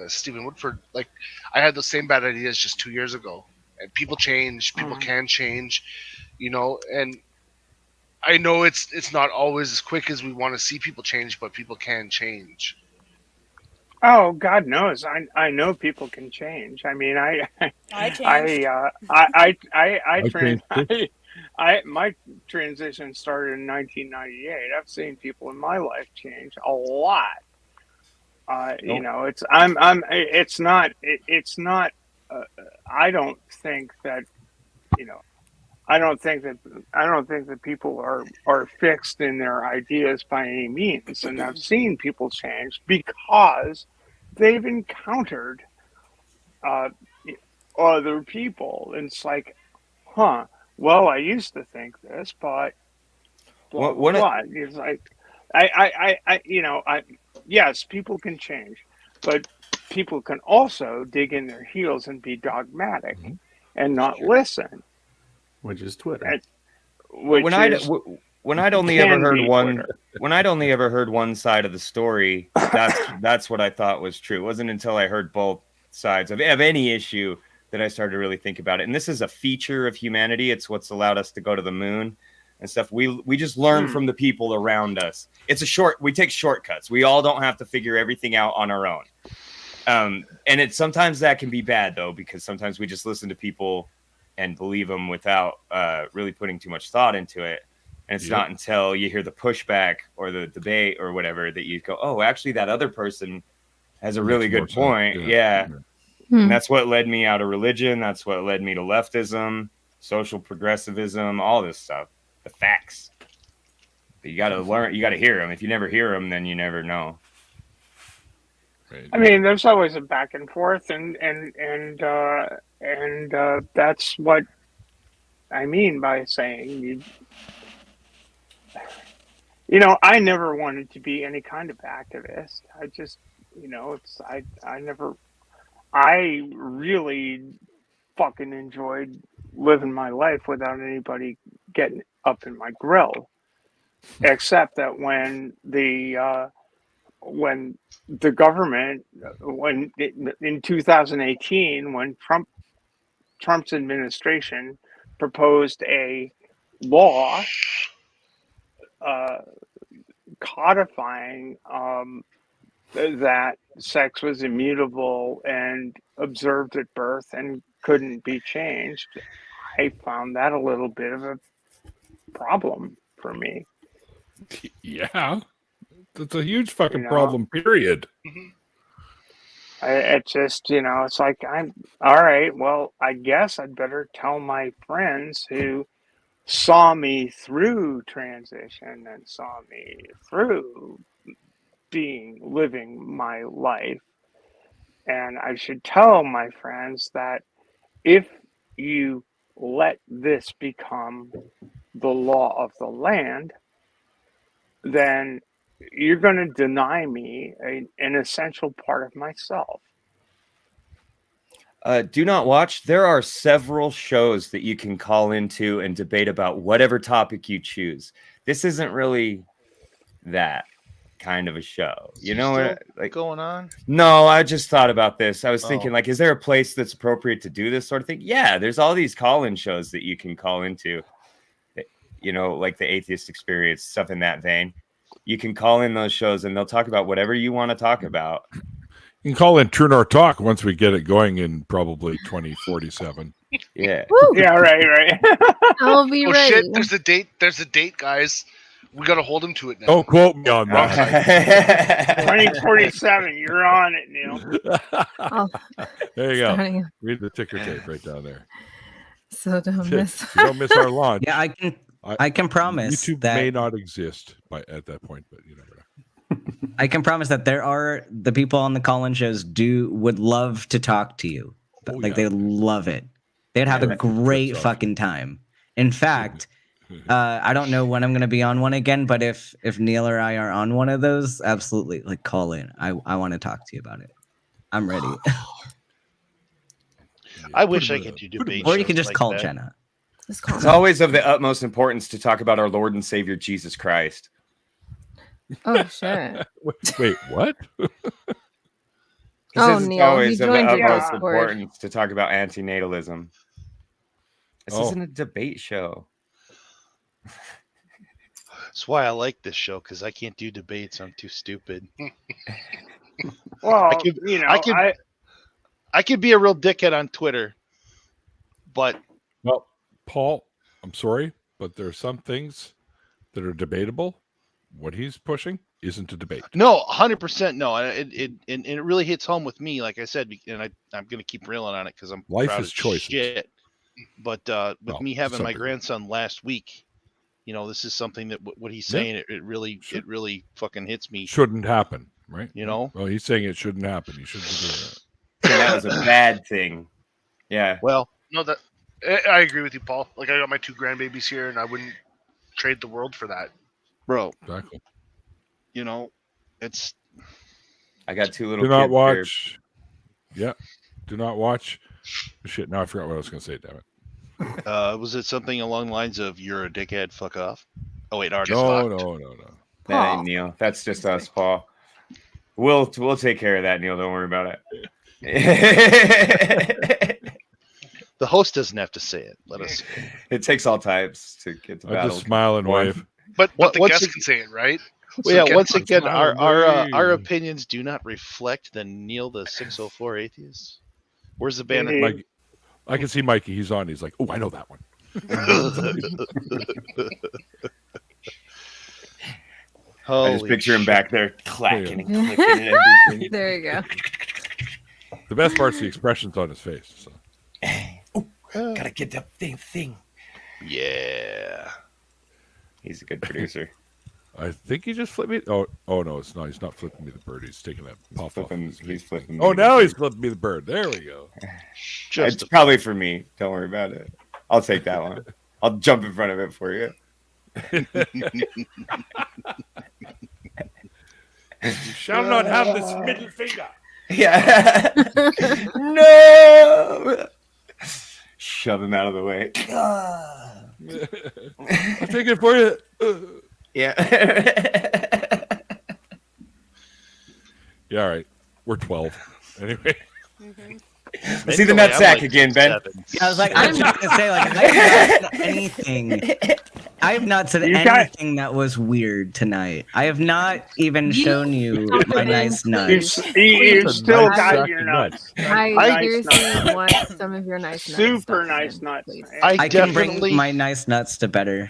Stephen Woodford. Like I had those same bad ideas just 2 years ago, and people change. People can change, and I know it's not always as quick as we want to see people change, but people can change. Oh, God knows. I know people can change. I mean, I changed. My transition started in 1998. I've seen people in my life change a lot. It's not. I don't think that, I don't think that people are fixed in their ideas by any means. And I've seen people change because they've encountered other people. And it's like, well, I used to think this, but blah, blah, blah. It's like, yes, people can change, but people can also dig in their heels and be dogmatic and not listen. Which is Twitter. When I'd only ever heard one side of the story, that's what I thought was true. It wasn't until I heard both sides of any issue that I started to really think about it. And this is a feature of humanity. It's what's allowed us to go to the moon and stuff. We just learn from the people around us. We take shortcuts. We all don't have to figure everything out on our own. And sometimes that can be bad though, because sometimes we just listen to people and believe them without really putting too much thought into it. And it's not until you hear the pushback or the debate or whatever that you go, oh, actually that other person has a really good point. Yeah. And that's what led me out of religion. That's what led me to leftism, social progressivism, all this stuff, the facts. But you got to learn, you got to hear them. If you never hear them, then you never know. I mean, there's always a back and forth, and that's what I mean by saying, I never wanted to be any kind of activist. I just, I really fucking enjoyed living my life without anybody getting up in my grill, except that when the government, in 2018, when Trump's administration proposed a law codifying that sex was immutable and observed at birth and couldn't be changed, I found that a little bit of a problem for me. Yeah. That's a huge fucking problem, period. It's just, it's like, I'm all right. Well, I guess I'd better tell my friends who saw me through transition and saw me through living my life. And I should tell my friends that if you let this become the law of the land, then you're going to deny me an essential part of myself. Do not watch. There are several shows that you can call into and debate about whatever topic you choose. This isn't really that kind of a show. You know what? Like going on? No, I just thought about this. I was thinking, like, is there a place that's appropriate to do this sort of thing? Yeah, there's all these call-in shows that you can call into. Like the Atheist Experience, stuff in that vein. You can call in those shows and they'll talk about whatever you want to talk about. You can call in True North Talk once we get it going in probably 2047. Yeah. Woo. Yeah, right. I'll be ready. Shit, there's a date, guys. We got to hold him to it now. Don't quote me on that. 2047, you're on it, Neil. There you go. Starting. Read the ticker tape right down there. So don't miss. You don't miss our launch. Yeah, I can promise YouTube that may not exist at that point, but you never know. I can promise that the people on the call-in shows would love to talk to you. They love it. They'd have a great fucking time. In fact, I don't know when I'm gonna be on one again, but if Neil or I are on one of those, absolutely, like call in. I want to talk to you about it. I'm ready. I wish I could do debate. Or you can just like call that. Jenna. It's always of the utmost importance to talk about our Lord and Savior Jesus Christ. Oh shit! Wait, what? Oh, It's Neil, always you of the joined your utmost Discord. importance to talk about anti-natalism. This Oh. isn't a debate show. That's why I like this show, because I can't do debates. I'm too stupid. Well, I could be a real dickhead on Twitter, but Well, Paul, I'm sorry, but there are some things that are debatable. What he's pushing isn't a debate. no, 100% no. And it really hits home with me, like I said, and I'm going to keep railing on it because I'm Life proud is as choices. shit. But with me having my something. grandson last week, this is something that what he's saying, it really fucking hits me. Shouldn't happen, right? You know? Well, he's saying it shouldn't happen. You shouldn't be doing that. And that was a bad thing. Yeah. Well, No, that I agree with you, Paul. Like I got my 2 grandbabies here, and I wouldn't trade the world for that, bro. Exactly. It's. I got 2 little Do not kids watch. Yeah. Do not watch. Shit. Now I forgot what I was going to say. Damn it. Was it something along the lines of "You're a dickhead, fuck off"? Oh wait, already. No. That ain't Neil. That's just us, Paul. We'll take care of that, Neil. Don't worry about it. The host doesn't have to say it. Let us. It takes all types to get to I battle. just smile and wave. but the once guest it- can say it, right? Well, So once again, our Smiley. opinions do not reflect the Neil the 604 atheist. Where's the banner? Mike, I can see Mikey. He's on. He's like, oh, I know that one. I just Holy picture him shit. back there clacking and clicking and everything. There you go. The best part's the expressions on his face. So. Gotta get that thing. Yeah. He's a good producer. I think he just flipped me. Oh no, it's not. He's not flipping me the bird. He's taking that pop off. He's flipping. Oh, me. now he's flipping me the bird. There we go. It's probably for me. Don't worry about it. I'll take that one. I'll jump in front of it for you. You shall not have this middle finger. Yeah. No. Shove him out of the way. I'll take it for you. Yeah. Yeah, all right. We're 12. Anyway. See the nutsack again, Ben. Yeah, I was like, I'm just gonna say, like, I have not said anything. I have not said anything that was weird tonight. I have not even shown you my nice nuts. You still got your nuts. I seriously want some of your nice nuts. Super nice nuts. I can bring my nice nuts to better.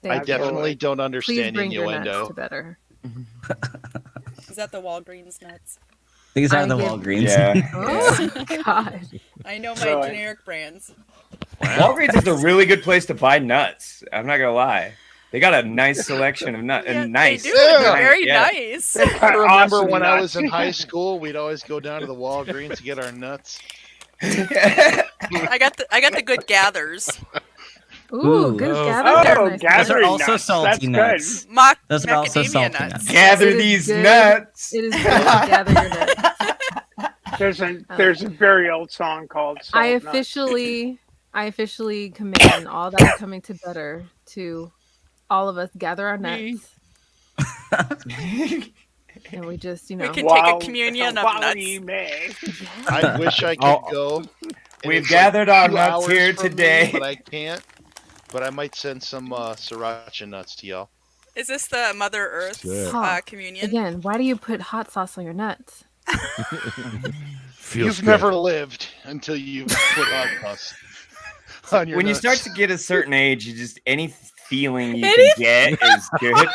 I definitely don't Please understand bring your nuts innuendo. to better. Is that the Walgreens nuts? These are I the give- Walgreens. Yeah. Oh God. I know my generic brands. Walgreens is a really good place to buy nuts. I'm not gonna lie. They got a nice selection of nuts. and nice. They do. They're very Yeah. nice. I remember Awesome when I nuts. was in high school, we'd always go down to the Walgreens to get our nuts. I got the good gathers. Ooh, good Oh. gather. Oh, Nice. Those are gathering also nuts. salty That's nuts. good. Those are also Macadamia salty nuts. nuts. Gather It is these good. nuts. It is good to gather your nuts. There's a very old song called Salt I Nuts. officially command all that are coming to better to all of us gather our nuts. And we just, We can Wow, take a communion of while nuts. we may. I wish I could go. and We've it's gathered our 2 nuts hours here from me, today. but I can't. But I might send some sriracha nuts to y'all. Is this the Mother Earth's Shit. communion? Again, why do you put hot sauce on your nuts? You've never lived until you put hot sauce on your When you nuts. start to get a certain age, you just any feeling you can get is good.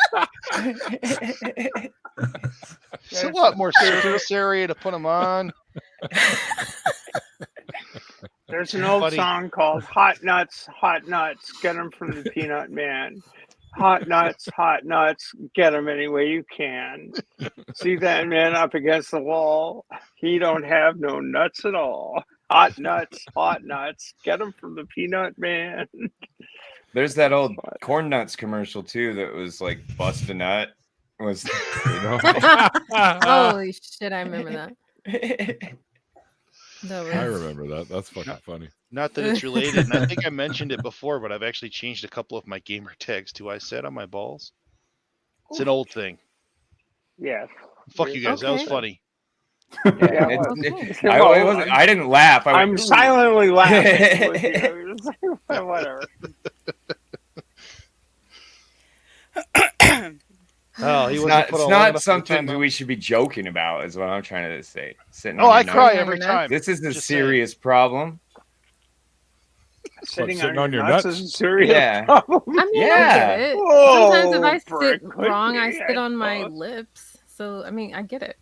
It's a lot more surface area to put them on. There's an old Buddy. song called Hot Nuts, Get 'em from the Peanut Man. Hot nuts, get 'em any way you can. See that man up against the wall? He don't have no nuts at all. Hot nuts, get 'em from the Peanut Man. There's that old Corn Nuts commercial too that was like bust a nut. Was Holy shit! I remember that. I remember that. That's fucking funny. Not that it's related, and I think I mentioned it before, but I've actually changed a couple of my gamer tags to "I said" on my balls. It's an old thing. Yeah. Fuck you guys. That was funny. I didn't laugh. I'm silently laughing. With you. Whatever. Oh, it's not something that we should be joking about, is what I'm trying to say. I cry every time. This is a serious problem. Sitting on your nuts is a serious problem. I mean, I get it. Sometimes if I sit wrong, I sit on my lips. So, I mean, I get it.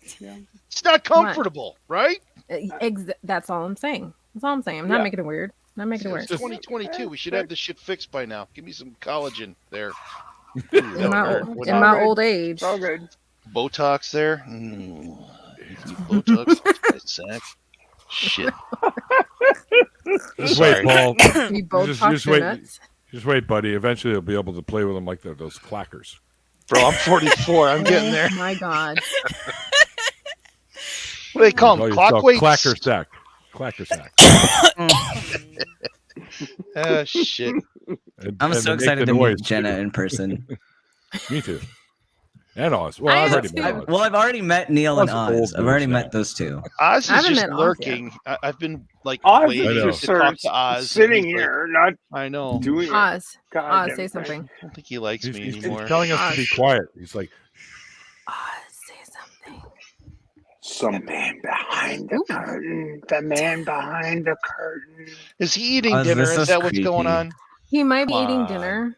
It's not comfortable, right? That's all I'm saying. That's all I'm saying. I'm not making it weird. Not making it weird. It's 2022. We should have this shit fixed by now. Give me some collagen there. In my old age. All good. Botox there. Botox on my sack. Shit. Just wait, Paul. You both just wait, buddy. Eventually, you'll be able to play with them like those clackers. Bro, I'm 44. I'm getting there. Oh my god. What do they call them? Clock weights? Clacker sack. Clacker sack. Oh, shit. I'm so excited to meet Jenna in person. Me too. And Oz. Well, I've already met Neil and Oz. I've already met those two. Oz is just lurking. I've been like waiting to talk to Oz. Sitting here, not I know. Doing Oz. Oz, say something. I don't think he likes me anymore. He's telling us to be quiet. He's like, Oz, say something. The man behind the curtain. The man behind the curtain. Is he eating dinner? Is that what's going on? He might be eating dinner.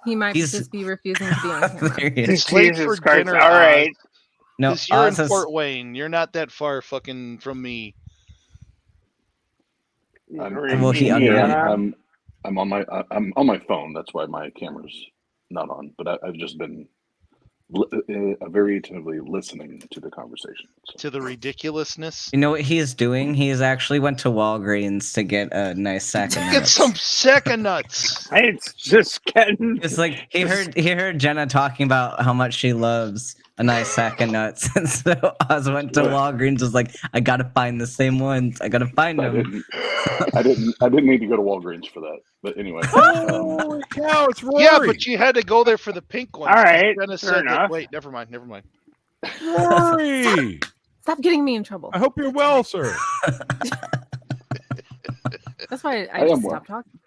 He might just be refusing to be on camera. He's late for dinner. All right. No, you're in Fort Wayne. You're not that far fucking from me. I'm on my phone. That's why my camera's not on. But I've just been very attentively listening to the conversation. To the ridiculousness. You know what he is doing? He has actually went to Walgreens to get a nice sack of nuts. Get some sack of nuts. It's just getting. It's like he heard Jenna talking about how much she loves a nice sack of nuts, and so Oz went to Walgreens. Was like, I gotta find the same ones. I gotta find them. I didn't need to go to Walgreens for that. But anyway. Holy cow, it's Rory. Yeah, but you had to go there for the pink one. All right. Fair enough. Wait, never mind. Rory. Stop getting me in trouble. I hope you're well, sir. That's why I just stopped talking.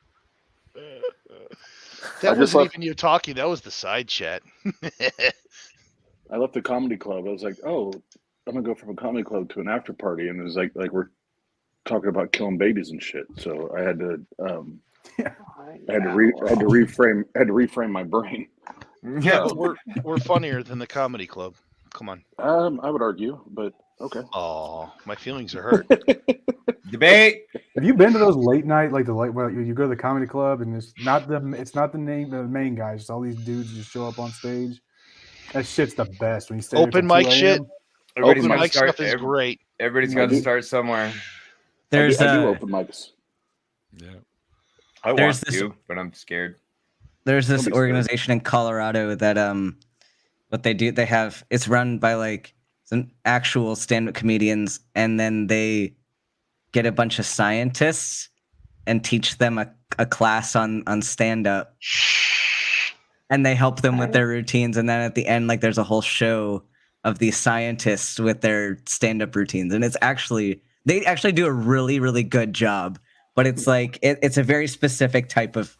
That wasn't even you talking. That was the side chat. I left the comedy club. I was like, oh, I'm gonna go from a comedy club to an after party, and it was like we're talking about killing babies and shit. So I had to reframe my brain. Yeah, but we're funnier than the comedy club. Come on. I would argue, but okay. Oh, my feelings are hurt. Debate. Have you been to those late night, like you go to the comedy club and it's not the main guys, it's all these dudes just show up on stage. That shit's the best when you stay open mic shit. Open mic stuff is great. Everybody's got to start somewhere. I do open mics. Yeah. I want to, but I'm scared. There's this organization in Colorado that what they do, it's run by like some actual stand-up comedians, and then they get a bunch of scientists and teach them a class on stand-up, and they help them with their routines, and then at the end, like, there's a whole show of these scientists with their stand-up routines, and they actually do a really, really good job. But it's like it's a very specific type of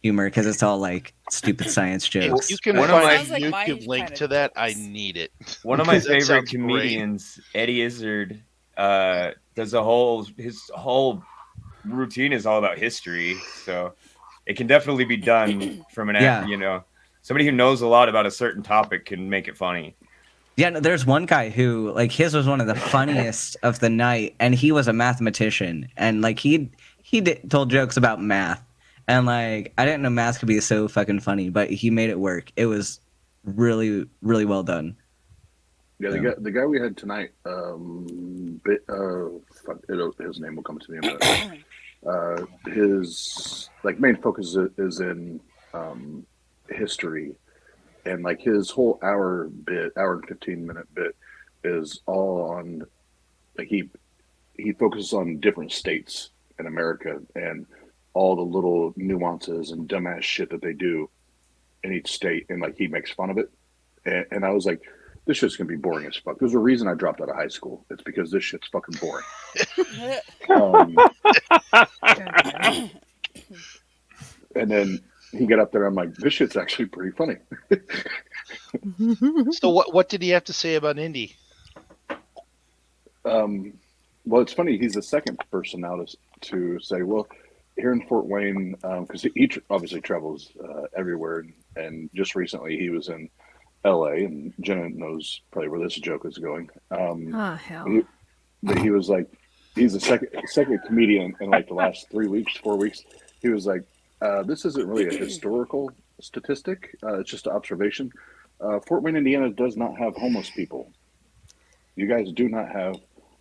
humor because it's all like stupid science jokes. If you can find a YouTube link to that, I need it. One of my favorite comedians, Eddie Izzard, does his whole routine is all about history. So it can definitely be done from somebody who knows a lot about a certain topic can make it funny. Yeah, no, there's one guy who, like, his was one of the funniest of the night, and he was a mathematician, and like he told jokes about math, and like I didn't know math could be so fucking funny, but he made it work. It was really, really well done. Yeah, the guy we had tonight, his name will come to me in a minute. his like main focus is in history, and like his whole hour and 15-minute bit is all on like he focuses on different states in America and all the little nuances and dumbass shit that they do in each state, and like he makes fun of it. And I was like, this shit's gonna be boring as fuck. There's a reason I dropped out of high school. It's because this shit's fucking boring. And then he got up there. I'm like, this shit's actually pretty funny. So what did he have to say about Indy? Well, it's funny. He's the second person now to say, well, here in Fort Wayne, because he obviously travels everywhere, and just recently he was in L.A. and Jenna knows probably where this joke is going. Hell. But he was like, he's the second comedian in like the last 4 weeks. He was like, this isn't really a historical statistic. It's just an observation. Fort Wayne, Indiana does not have homeless people. You guys do not have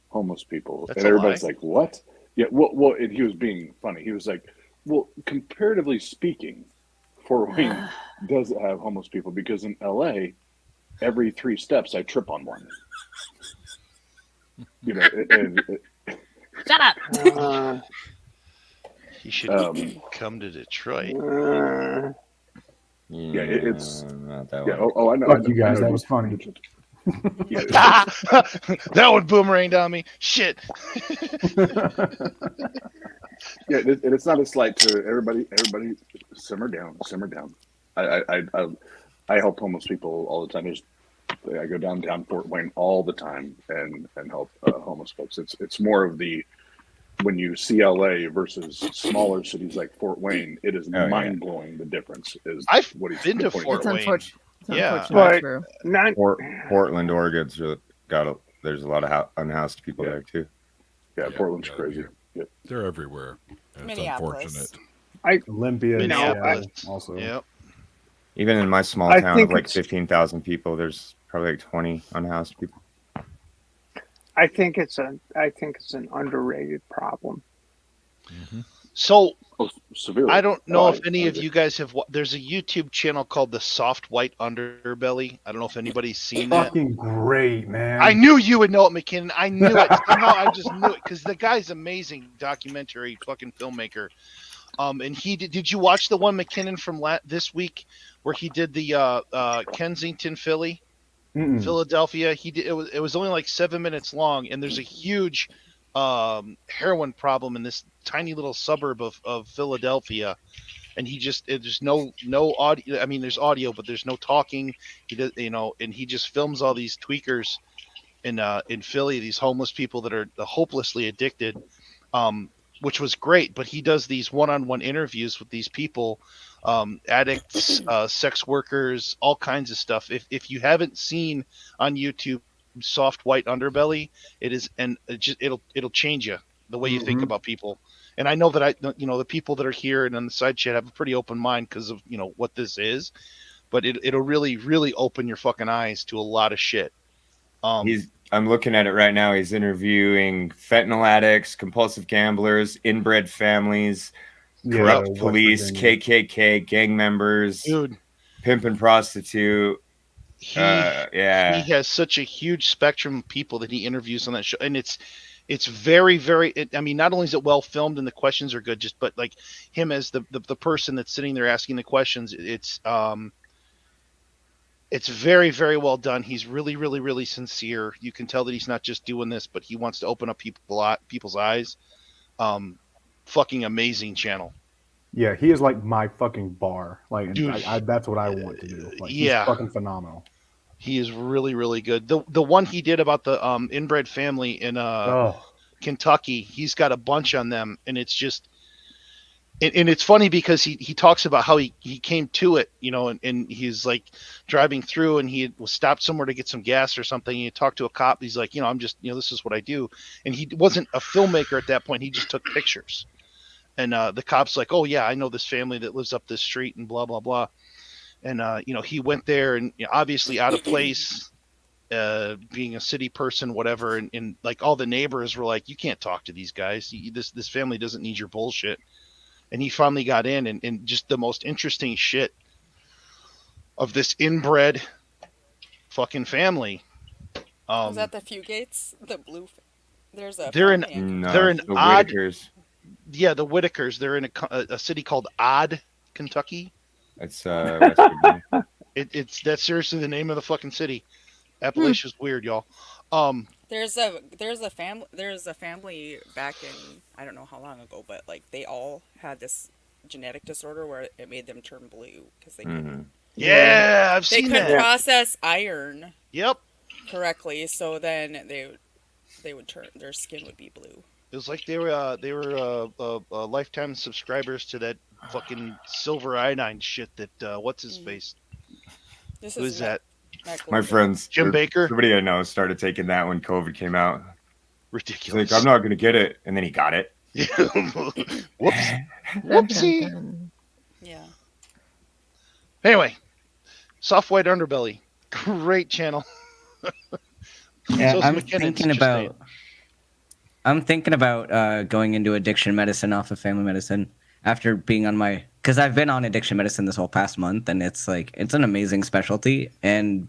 homeless people. That's and everybody's lie. like, what? Yeah, well, and he was being funny. He was like, well, comparatively speaking, Fort Wayne doesn't have homeless people because in LA, every 3 steps I trip on one. You know, Shut up. He should come to Detroit. Yeah, it's not that yeah. one. Oh, I know. Fuck you guys. That was funny. Yeah, That one boomeranged on me. Shit. yeah, and it's not a slight to everybody. Everybody, simmer down. I help homeless people all the time. I go downtown Fort Wayne all the time and help homeless folks. It's more of the when you see LA versus smaller cities like Fort Wayne, it is mind blowing. The difference is I've what he's been to pointing Fort out. Wayne. Yeah, But true. Portland, Oregon's there's a lot of unhoused people there too. Yeah, Portland's crazy. Yep. They're everywhere. And it's Minneapolis. unfortunate. Olympia, Minneapolis. yeah, also. Yep. Even in my small I town think of like it's- 15,000 people, there's probably like 20 unhoused people. I think it's an underrated problem. So severely. I don't know Oh, if any I of agree. you guys have. There's a YouTube channel called the Soft White Underbelly. I don't know if anybody's seen that. Fucking great, man. I knew you would know it, McKinnon. I knew it. Somehow I just knew it because the guy's amazing documentary fucking filmmaker. And he did you watch the one McKinnon from this week where he did the Kensington, Philadelphia? He did it was only like 7 minutes long, and there's a huge heroin problem in this tiny little suburb of Philadelphia. And there's no audio. I mean, there's audio, but there's no talking. He does, and he just films all these tweakers in Philly, these homeless people that are hopelessly addicted, which was great. But he does these one-on-one interviews with these people, addicts, sex workers, all kinds of stuff. If you haven't seen on YouTube Soft White Underbelly, it'll change you the way you think about people. And I know that the people that are here and on the side chat have a pretty open mind because of what this is, but it'll really, really open your fucking eyes to a lot of shit. I'm looking at it right now. He's interviewing fentanyl addicts, compulsive gamblers, inbred families, corrupt police, KKK, gang members, pimp and prostitute. He has such a huge spectrum of people that he interviews on that show, and it's very, very. I mean, not only is it well filmed and the questions are good, but like him as the person that's sitting there asking the questions, it's very, very well done. He's really, really, really sincere. You can tell that he's not just doing this, but he wants to open up people's eyes. Fucking amazing channel. Yeah, he is like my fucking bar. Like, Dude, that's what I want to do. Like, yeah. he's fucking phenomenal. He is really, really good. The one he did about the inbred family in Kentucky, he's got a bunch on them, and it's just, and it's funny because he talks about how he came to it, and he's like driving through, and he was stopped somewhere to get some gas or something. And he talked to a cop. He's like, I'm just, this is what I do, and he wasn't a filmmaker at that point. He just took pictures, and the cop's like, oh yeah, I know this family that lives up this street, and blah blah blah. And he went there, and obviously out of place, being a city person, whatever, and like all the neighbors were like, you can't talk to these guys. This family doesn't need your bullshit. And he finally got in, and just the most interesting shit of this inbred fucking family. Was that the Fugates? The blue? There's a. They're family in. No, They're in the odd. Whitakers. Yeah, the Whitakers. They're in a city called Odd, Kentucky. It's West Virginia. That's seriously the name of the fucking city. Appalachia's weird, y'all. There's a family back in, I don't know how long ago, but like they all had this genetic disorder where it made them turn blue because they couldn't. Yeah, I've seen that. They couldn't process iron. Yep. Correctly, so then they would turn, their skin would be blue. It was like they were lifetime subscribers to that fucking silver iodine shit that what's his face? Who is that? My friends, Jim Baker. Everybody I know started taking that when COVID came out. Ridiculous. He's like, I'm not going to get it, and then he got it. Whoops. Whoopsie. Yeah. Anyway, Soft White Underbelly, great channel. Yeah, So is I'm McKinnon's thinking just about. I'm thinking about going into addiction medicine off of family medicine after being on my, because I've been on addiction medicine this whole past month, and it's like it's an amazing specialty and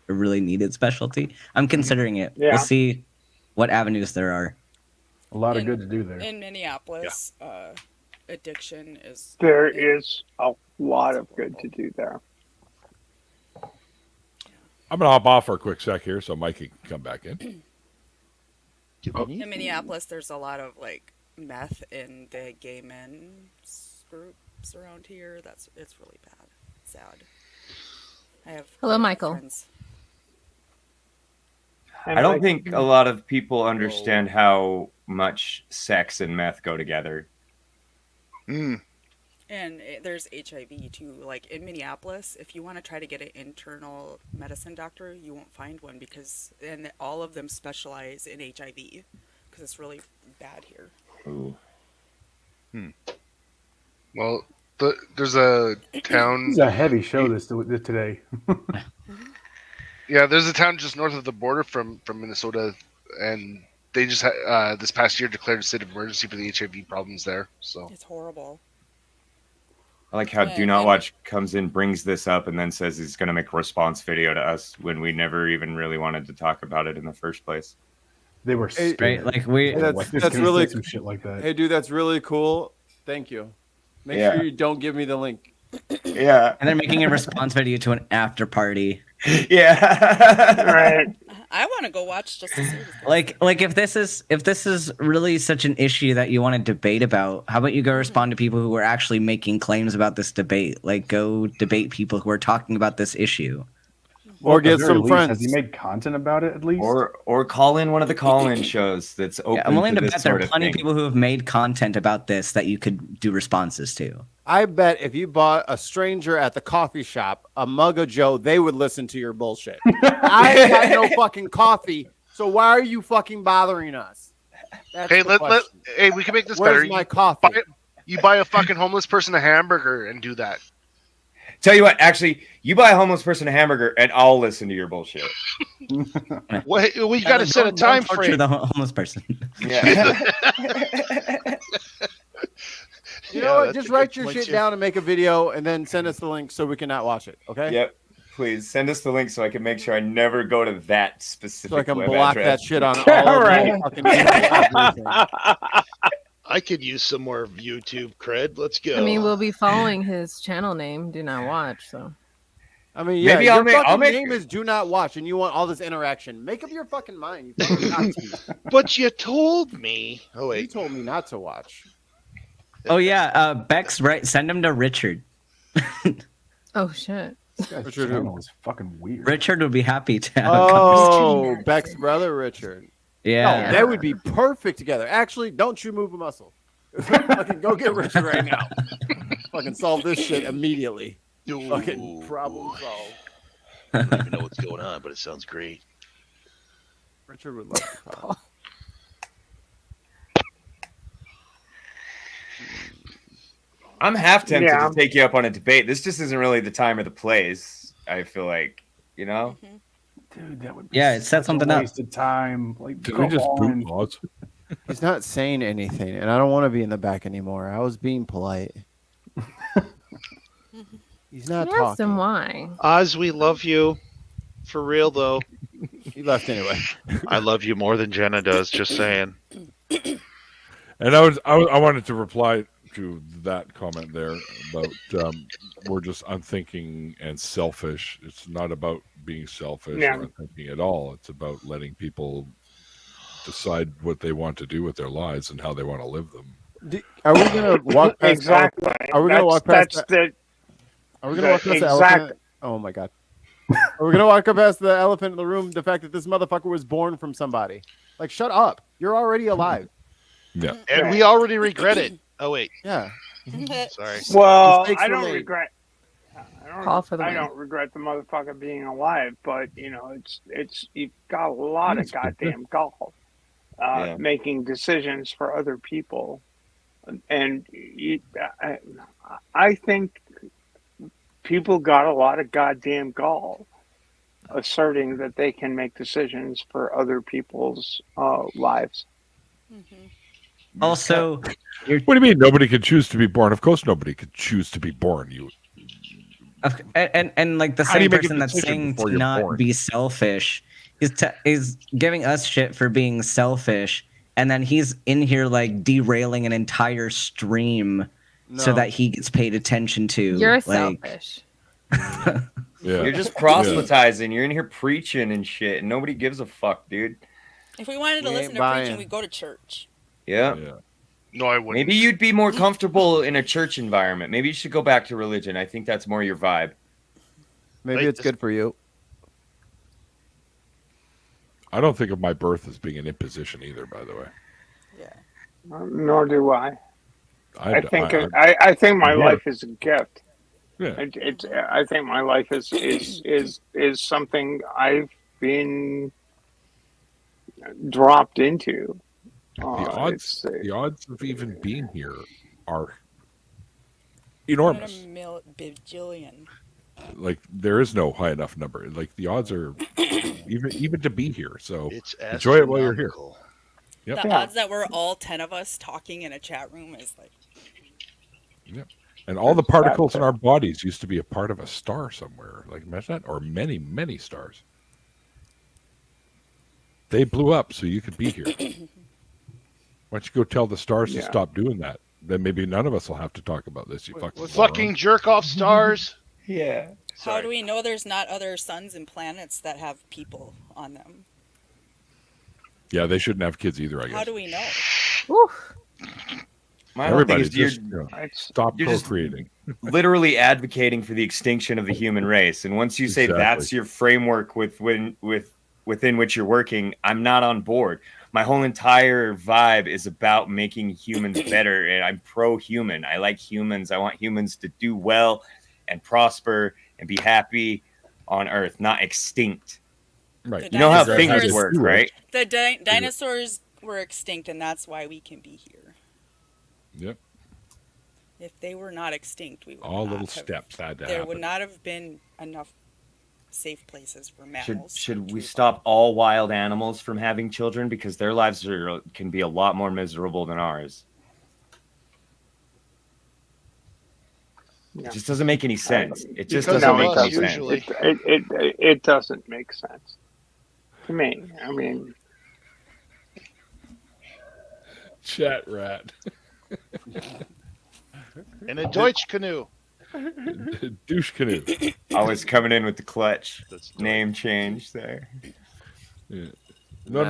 a really needed specialty. I'm considering it. Yeah. We'll see what avenues there are. A lot of good to do there. In Minneapolis, addiction is. There is a lot of good to do there. I'm gonna hop off for a quick sec here, so Mike can come back in. In Minneapolis, there's a lot of like meth in the gay men's groups around here. It's really bad. Sad. I have Hello, Michael. friends. I don't think a lot of people understand how much sex and meth go together. And there's HIV too. Like in Minneapolis, if you want to try to get an internal medicine doctor, you won't find one and all of them specialize in HIV because it's really bad here. Ooh. Well, there's a town. This is a heavy show this today. Yeah, there's a town just north of the border from Minnesota, and they just this past year declared a state of emergency for the HIV problems there. So it's horrible. I like how Do Not Watch comes in, brings this up, and then says he's going to make a response video to us when we never even really wanted to talk about it in the first place. They were right, like we. That's really some shit like that. Hey, dude, that's really cool. Thank you. Make sure you don't give me the link. Yeah. And they're making a response video to an after party. Yeah. Right. I want to go watch just to see. Like if this is really such an issue that you want to debate about, how about you go respond to people who are actually making claims about this debate? Like go debate people who are talking about this issue. Well, Or get some friends. Has he made content about it at least? Or call in one of the call-in shows that's open Yeah, I'm willing to this bet there sort are of plenty thing. of people who have made content about this that you could do responses to. I bet if you bought a stranger at the coffee shop a mug of Joe, they would listen to your bullshit. I ain't got no fucking coffee, so why are you fucking bothering us? That's hey, the question. hey, we can make this Where's better. my coffee? You buy a fucking homeless person a hamburger and do that. Tell you what, actually, you buy a homeless person a hamburger, and I'll listen to your bullshit. We got to set a time Torture frame. the homeless person. Yeah. You know what? Just write your shit down and make a video, and then send us the link so we can not watch it. Okay? Yep. Please send us the link so I can make sure I never go to that specific. So I can web block address. that shit on all of Right. the fucking everything. I could use some more YouTube cred. Let's go. I mean, we'll be following his channel name, Do Not Watch. So I mean, yeah, Maybe your I'll make- fucking I'll make- name is Do Not Watch, and you want all this interaction. Make up your fucking mind. You fucking Nazi. But you told me. Oh You wait. told me not to watch. Oh yeah, Beck's right. Send him to Richard. oh shit. This guy's Richard who? channel is fucking weird. Richard would be happy to have a conversation. Oh, Beck's brother, Richard. Yeah. No, they would be perfect together. Actually, don't you move a muscle. Fucking go get Richard right now. Fucking solve this shit immediately. Fucking problem solved. I don't even know what's going on, but it sounds great. Richard would love to talk. I'm half tempted Yeah. to take you up on a debate. This just isn't really the time or the place. I feel like, you know. Dude, that would be Yeah, it set such something a up. waste of time. Like, Did come we just boot on. laws? He's not saying anything, and I don't want to be in the back anymore. I was being polite. He's not Yes, talking. and why? Oz, we love you. For real, though. He left anyway. I love you more than Jenna does, just saying. And I wanted to reply to that comment there about we're just unthinking and selfish. It's not about being selfish Yeah. or unthinking at all. It's about letting people decide what they want to do with their lives and how they want to live them. Are we gonna walk past? Exactly. Are we gonna walk past? That's the. Are we gonna walk past the elephant? Oh my god. Are we gonna walk past the elephant in the room? The fact that this motherfucker was born from somebody. Like, shut up. You're already alive. Yeah. And we already regret it. Oh wait. Yeah. Sorry. Well, Mistakes I were don't made. regret. Call for the I win. don't regret the motherfucker being alive, but it's you've got a lot of goddamn gall, making decisions for other people, and I think people got a lot of goddamn gall, asserting that they can make decisions for other people's lives. Also, what do you mean nobody could choose to be born? Of course, nobody could choose to be born. And like the How do you same make a person that's decision saying before to you're not born? be selfish is giving us shit for being selfish, and then he's in here like derailing an entire stream so No. that he gets paid attention to. You're like, selfish. Yeah. You're just proselytizing. You're in here preaching and shit, and nobody gives a fuck, dude. If we wanted to We listen ain't to buying. preaching, we'd go to church. Yeah. No, I wouldn't. Maybe you'd be more comfortable in a church environment. Maybe you should go back to religion. I think that's more your vibe. Maybe it's good for you. I don't think of my birth as being an imposition either, by the way. Nor do I. I think my I'm life is a gift. Yeah. I think my life is something I've been dropped into. The odds of even being here are enormous. Bajillion. Like there is no high enough number. Like the odds are even to be here. So it's enjoy it while you're here. Yep. The odds that we're all 10 of us talking in a chat room is like. Yep. And all the particles in our bodies used to be a part of a star somewhere. Like imagine that, or many, many stars. They blew up so you could be here. Why don't you go tell the stars to stop doing that? Then maybe none of us will have to talk about this. You Fucking jerk off stars. Yeah. How do we know there's not other suns and planets that have people on them? Yeah, they shouldn't have kids either, I guess. How do we know? My whole thing Everybody is just stop you're just procreating. literally advocating for the extinction of the human race. And once you say Exactly. that's your framework within which you're working, I'm not on board. My whole entire vibe is about making humans better, and I'm pro-human. I like humans. I want humans to do well and prosper and be happy on Earth, not extinct. Right. You know how things work, right? The dinosaurs were extinct, and that's why we can be here. Yep. If they were not extinct, we would All not little have, steps had to there happen. would not have been enough safe places for mammals. Should we stop all wild animals from having children because their lives can be a lot more miserable than ours? It just doesn't make any sense. It just doesn't make any sense. It doesn't make sense to me. I mean, Chat rat. In a Deutsch canoe. Douche canoe. Always coming in with the clutch. Name change there. Yeah. No,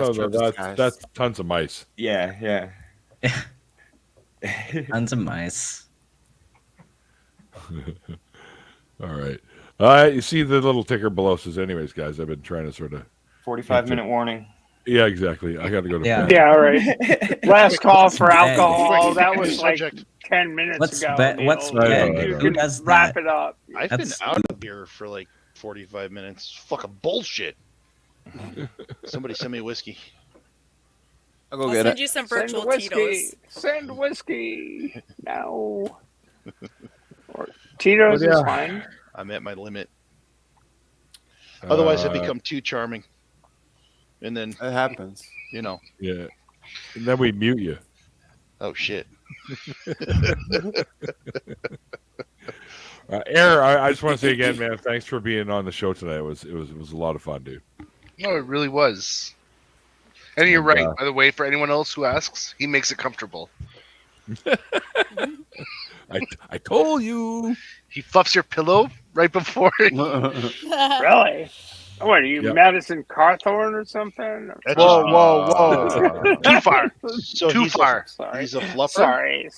that's tons of mice. Yeah. Tons of mice. All right. You see the little ticker below says, anyways, guys, I've been trying to sort of 45-minute warning. Yeah, exactly. I got to go to bed. Yeah, all right. Last call for alcohol. That was like 10 minutes ago. Who does wrap it up? I've been out of beer for like 45 minutes. Fucking bullshit. Somebody send me whiskey. I'll I'll send you some virtual Tito's. Send whiskey. No. Or Tito's is fine. I'm at my limit. Otherwise, I become too charming, and then it happens. Yeah, and then we mute you. Oh shit. Air, I just want to say again, man, thanks for being on the show tonight. It was a lot of fun, dude. No, it really was. And you're right, by the way, for anyone else who asks, he makes it comfortable. I told you. He fluffs your pillow right before. Really? What are you, Madison Cawthorn or something? Whoa. Too far. So Too far. He's a fluffer? Sorry. Is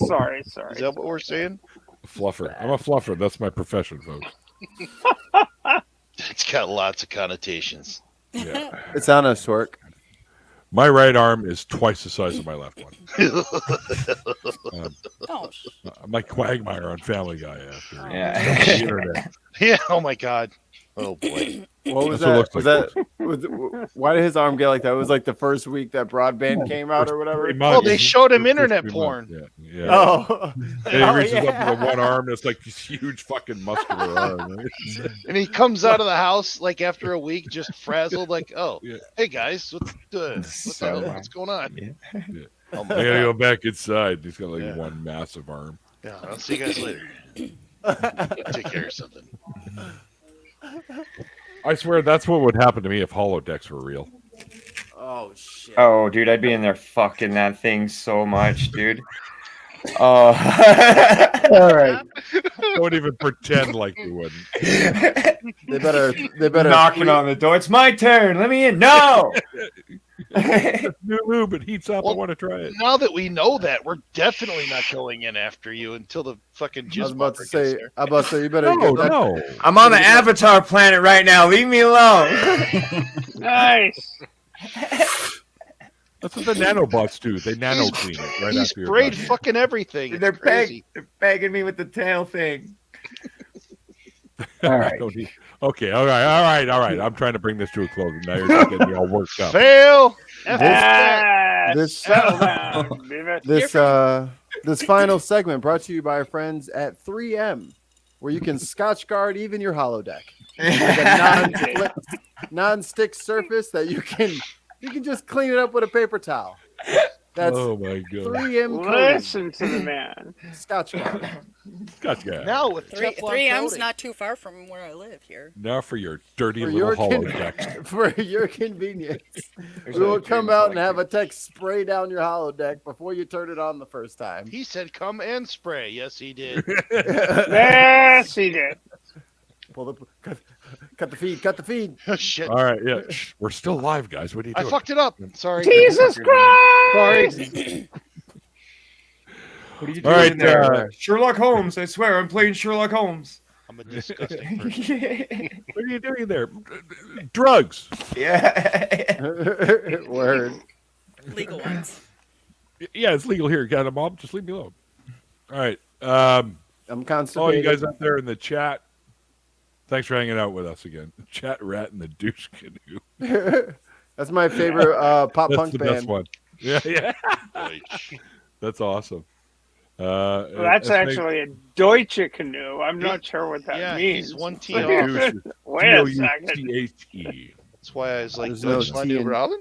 that what we're saying? Fluffer. I'm a fluffer. That's my profession, folks. It's got lots of connotations. Yeah. It's honest work. My right arm is twice the size of my left one. I'm like Quagmire on Family Guy after the internet. Yeah. Oh my God. Oh boy. What was That's that? what it looks like. Why did his arm get like that? It was like the first week that broadband came out or whatever. Oh, they showed him internet porn. Yeah. Oh. And he reaches up with one arm. It's like this huge fucking muscular arm. Right? And he comes out of the house like after a week, just frazzled, like, "Oh, hey guys, what's going on?" Yeah. Oh, I gotta go back inside. He's got like one massive arm. Yeah, I'll see you guys later. Take care of something. I swear that's what would happen to me if holodecks were real. Oh shit. Oh, dude, I'd be in there fucking that thing so much, dude. Oh. All right. Don't even pretend like you wouldn't. They better knocking on the door. It's my turn. Let me in. No. New lube, it heats up. I want to try it. Now that we know that, we're definitely not going in after you until the fucking jizz. I was about to say you better No. I'm on the Avatar planet right now. Leave me alone. Nice. That's what the nanobots do. They nano clean it right He after you're sprayed done. fucking everything. They're It's crazy. begging me with the tail thing. All right. Okay, all right. I'm trying to bring this to a close. And now you're just getting me all worked up. Fail. This Settle down, Beavis. this final segment brought to you by our friends at 3M, where you can Scotch guard even your holodeck. Like a non-stick surface that you can just clean it up with a paper towel. That's oh my god. 3M. Listen to the man. Scotch guard. Scotch guy. Now with 3M's coating. not too far from where I live here. Now for your dirty For little your holodeck. For your convenience, we will come out and have a tech spray down your holodeck before you turn it on the first time. He said, "Come and spray." Yes, he did. Yes, he did. Cut the feed. Cut the feed. Oh, shit. All right, yeah. Shh, we're still live, guys. What are you I doing? fucked it up. Sorry. Jesus Christ! Sorry. What are you All doing right, in there? Sherlock Holmes. I swear, I'm playing Sherlock Holmes. I'm a disgusting person. What are you doing there? Drugs. Yeah. Word. Legal ones. Yeah, it's legal here. Got a mob. Just leave me alone. All right. I'm Oh, constipated. you guys out there in the chat. Thanks for hanging out with us again. Chat rat in the douche canoe. That's my favorite pop That's punk the band. best one. Yeah. That's awesome. Well, that's actually a Deutsche canoe. I'm not sure what that means. He's one T off. Wait a second. D-O-U-C-H-E. That's why I was like, There's no Deutschland T in- Robin?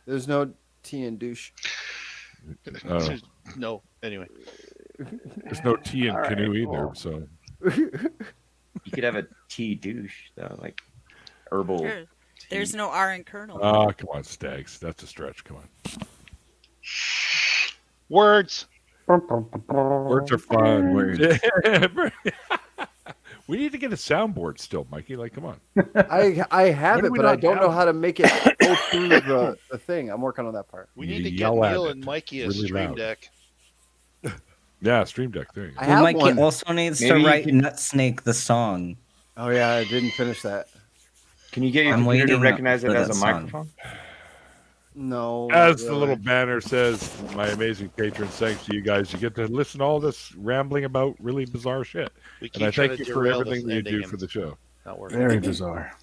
There's no T in douche. Oh. No. Anyway. There's no T in All right, canoe either. well. So You could have a tea douche, though, like herbal. Sure. There's no R in Colonel. come on, Stags. That's a stretch. Come on. Words. Words are fun. We need to get a soundboard still, Mikey. Like, come on. I have When it, do we but I not don't know have how to make it go through the thing. I'm working on that part. We need to get Yell at Neil it and Mikey a really stream loud. deck. Yeah, Stream Deck. There you go. I have Mikey one. also needs Maybe to you write can- Nut Snake the song. Oh yeah, I didn't finish that. Can you get your I'm computer to waiting recognize it for as that a song. microphone? No. As not the little banner says, my amazing patrons, thanks to you guys. You get to listen to all this rambling about really bizarre shit. We keep And I trying thank to you for derail everything this you do ending for the show. Not working. Very bizarre.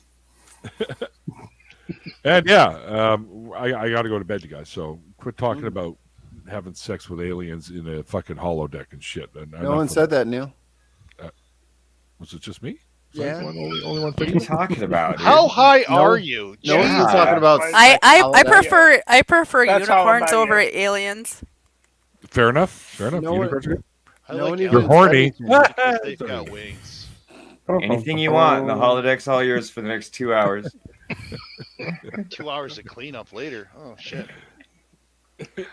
And yeah, I got to go to bed, you guys. So quit talking about having sex with aliens in a fucking holodeck and shit. And No one said that, Neil. Was it just me? Yeah. Only one What are you talking about? Dude? How high No. are you? No one's Jesus. talking about. I prefer That's all unicorns about over you. aliens. Fair enough. Fair enough. No Unicorns are good. I No like one it. even You're horny. Because they've got wings. Anything you want. The holodeck's all yours for the next 2 hours. 2 hours of cleanup later. Oh shit. Here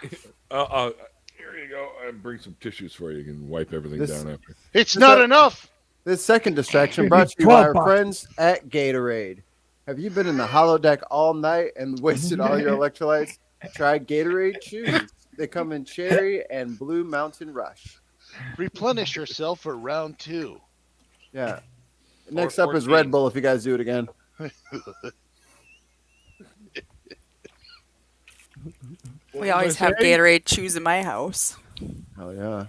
you go. I bring some tissues for you. You can wipe everything This- down after. It's not enough. This second distraction brought to you by our friends at Gatorade. Have you been in the holodeck all night and wasted all your electrolytes? Try Gatorade Chews. They come in cherry and blue Mountain Rush. Replenish yourself for round 2. Yeah. Next up is Red Bull if you guys do it again. We always have Gatorade Chews in my house. Oh yeah. I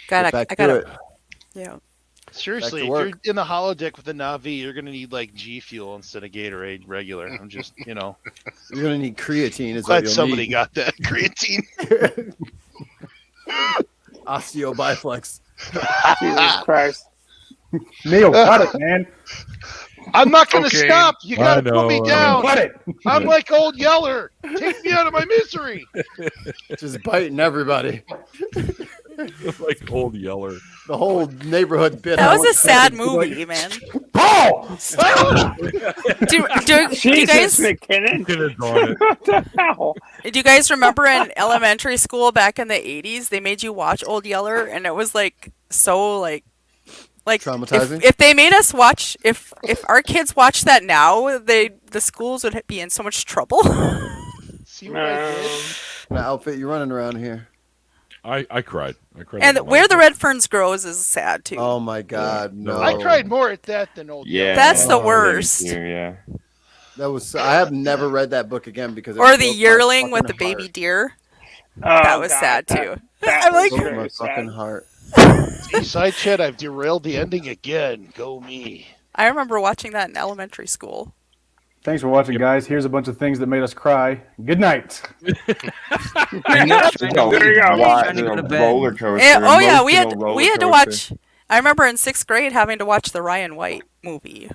Get back to gotta. it. Yeah. Seriously, Back if to you're work. in the holodeck with the Navi, you're gonna need like G Fuel instead of Gatorade regular. I'm just, You're gonna need creatine. Is what glad you'll somebody need. got that creatine. Osteobiflex. Jesus Christ. Neil, cut it, man. I'm not gonna Okay. stop. You gotta put me down. Cut it. I'm like Old Yeller. Take me out of my misery. Just biting everybody. Like Old Yeller. The whole neighborhood bit. That out. was a sad movie, man. Paul! Do you Jesus, guys McKinnon. Could have drawn it. What the hell? do you guys remember in elementary school back in the 80s they made you watch Old Yeller and it was like so like Traumatizing? if they made us watch if our kids watched that now the schools would be in so much trouble. See what I did? What outfit you running around here? I cried. I cried. And where the red ferns grows is sad too. Oh my God, no! I cried more at that than Old Yeah. Yeller. That's the Oh, worst. Yeah. That was. I have never read that book again because. It Or the broke my yearling with the fucking baby heart. deer. Oh, That was God, sad that- too. that I'm was like, Broke very my sad. fucking heart. See, side chat, I've derailed the ending again. Go me. I remember watching that in elementary school. Thanks for watching, guys. Here's a bunch of things that made us cry. Good night. There you go. Trying to go to bed. Roller coaster. Oh yeah, we emotional roller had to coaster. watch. I remember in 6th grade having to watch the Ryan White movie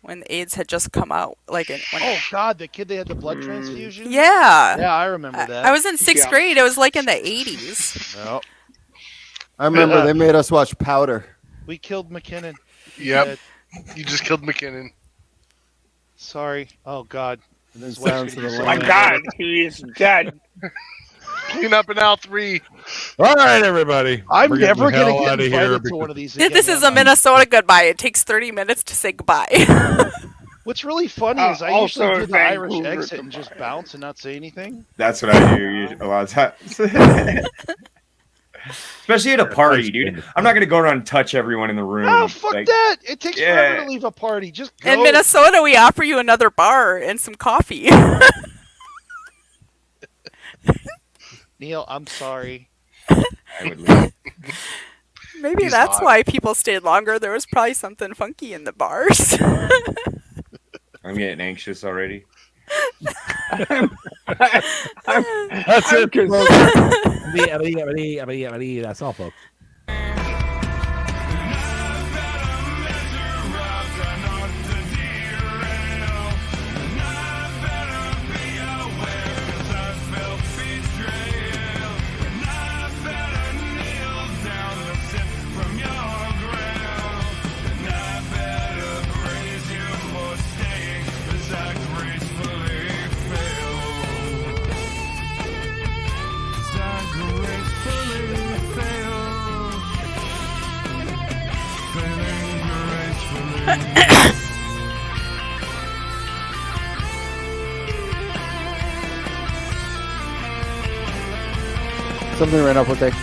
when AIDS had just come out. Like Oh God, the kid they had the blood transfusion. yeah. Yeah, I remember that. I was in 6th Yeah. grade. It was like in the 80s. No, I remember they made us watch Powder. we killed McKinnon. Yep. You just killed McKinnon. Sorry. Oh God. And then What's Sounds of the your- Oh my Land. God, he is dead. Clean up in Al 3. All right, everybody. I'm We're getting never the gonna hell get outta invited here to one because- of these. Again, This is a am I? Minnesota goodbye. It takes 30 minutes to say goodbye. What's really funny is I Also usually do the Irish Vancouver exit and just bounce and not say anything. That's what I do a lot of times. Especially at a party, dude. I'm not gonna go around and touch everyone in the room. Oh fuck Like, that! It takes forever Yeah. to leave a party. Just go. In Minnesota, we offer you another bar and some coffee. Neil, I'm sorry. I would leave. Maybe He's that's hot. why people stayed longer. There was probably something funky in the bars. I'm getting anxious already. That's I'm it. concerned. That's all, folks. Something ran up with it.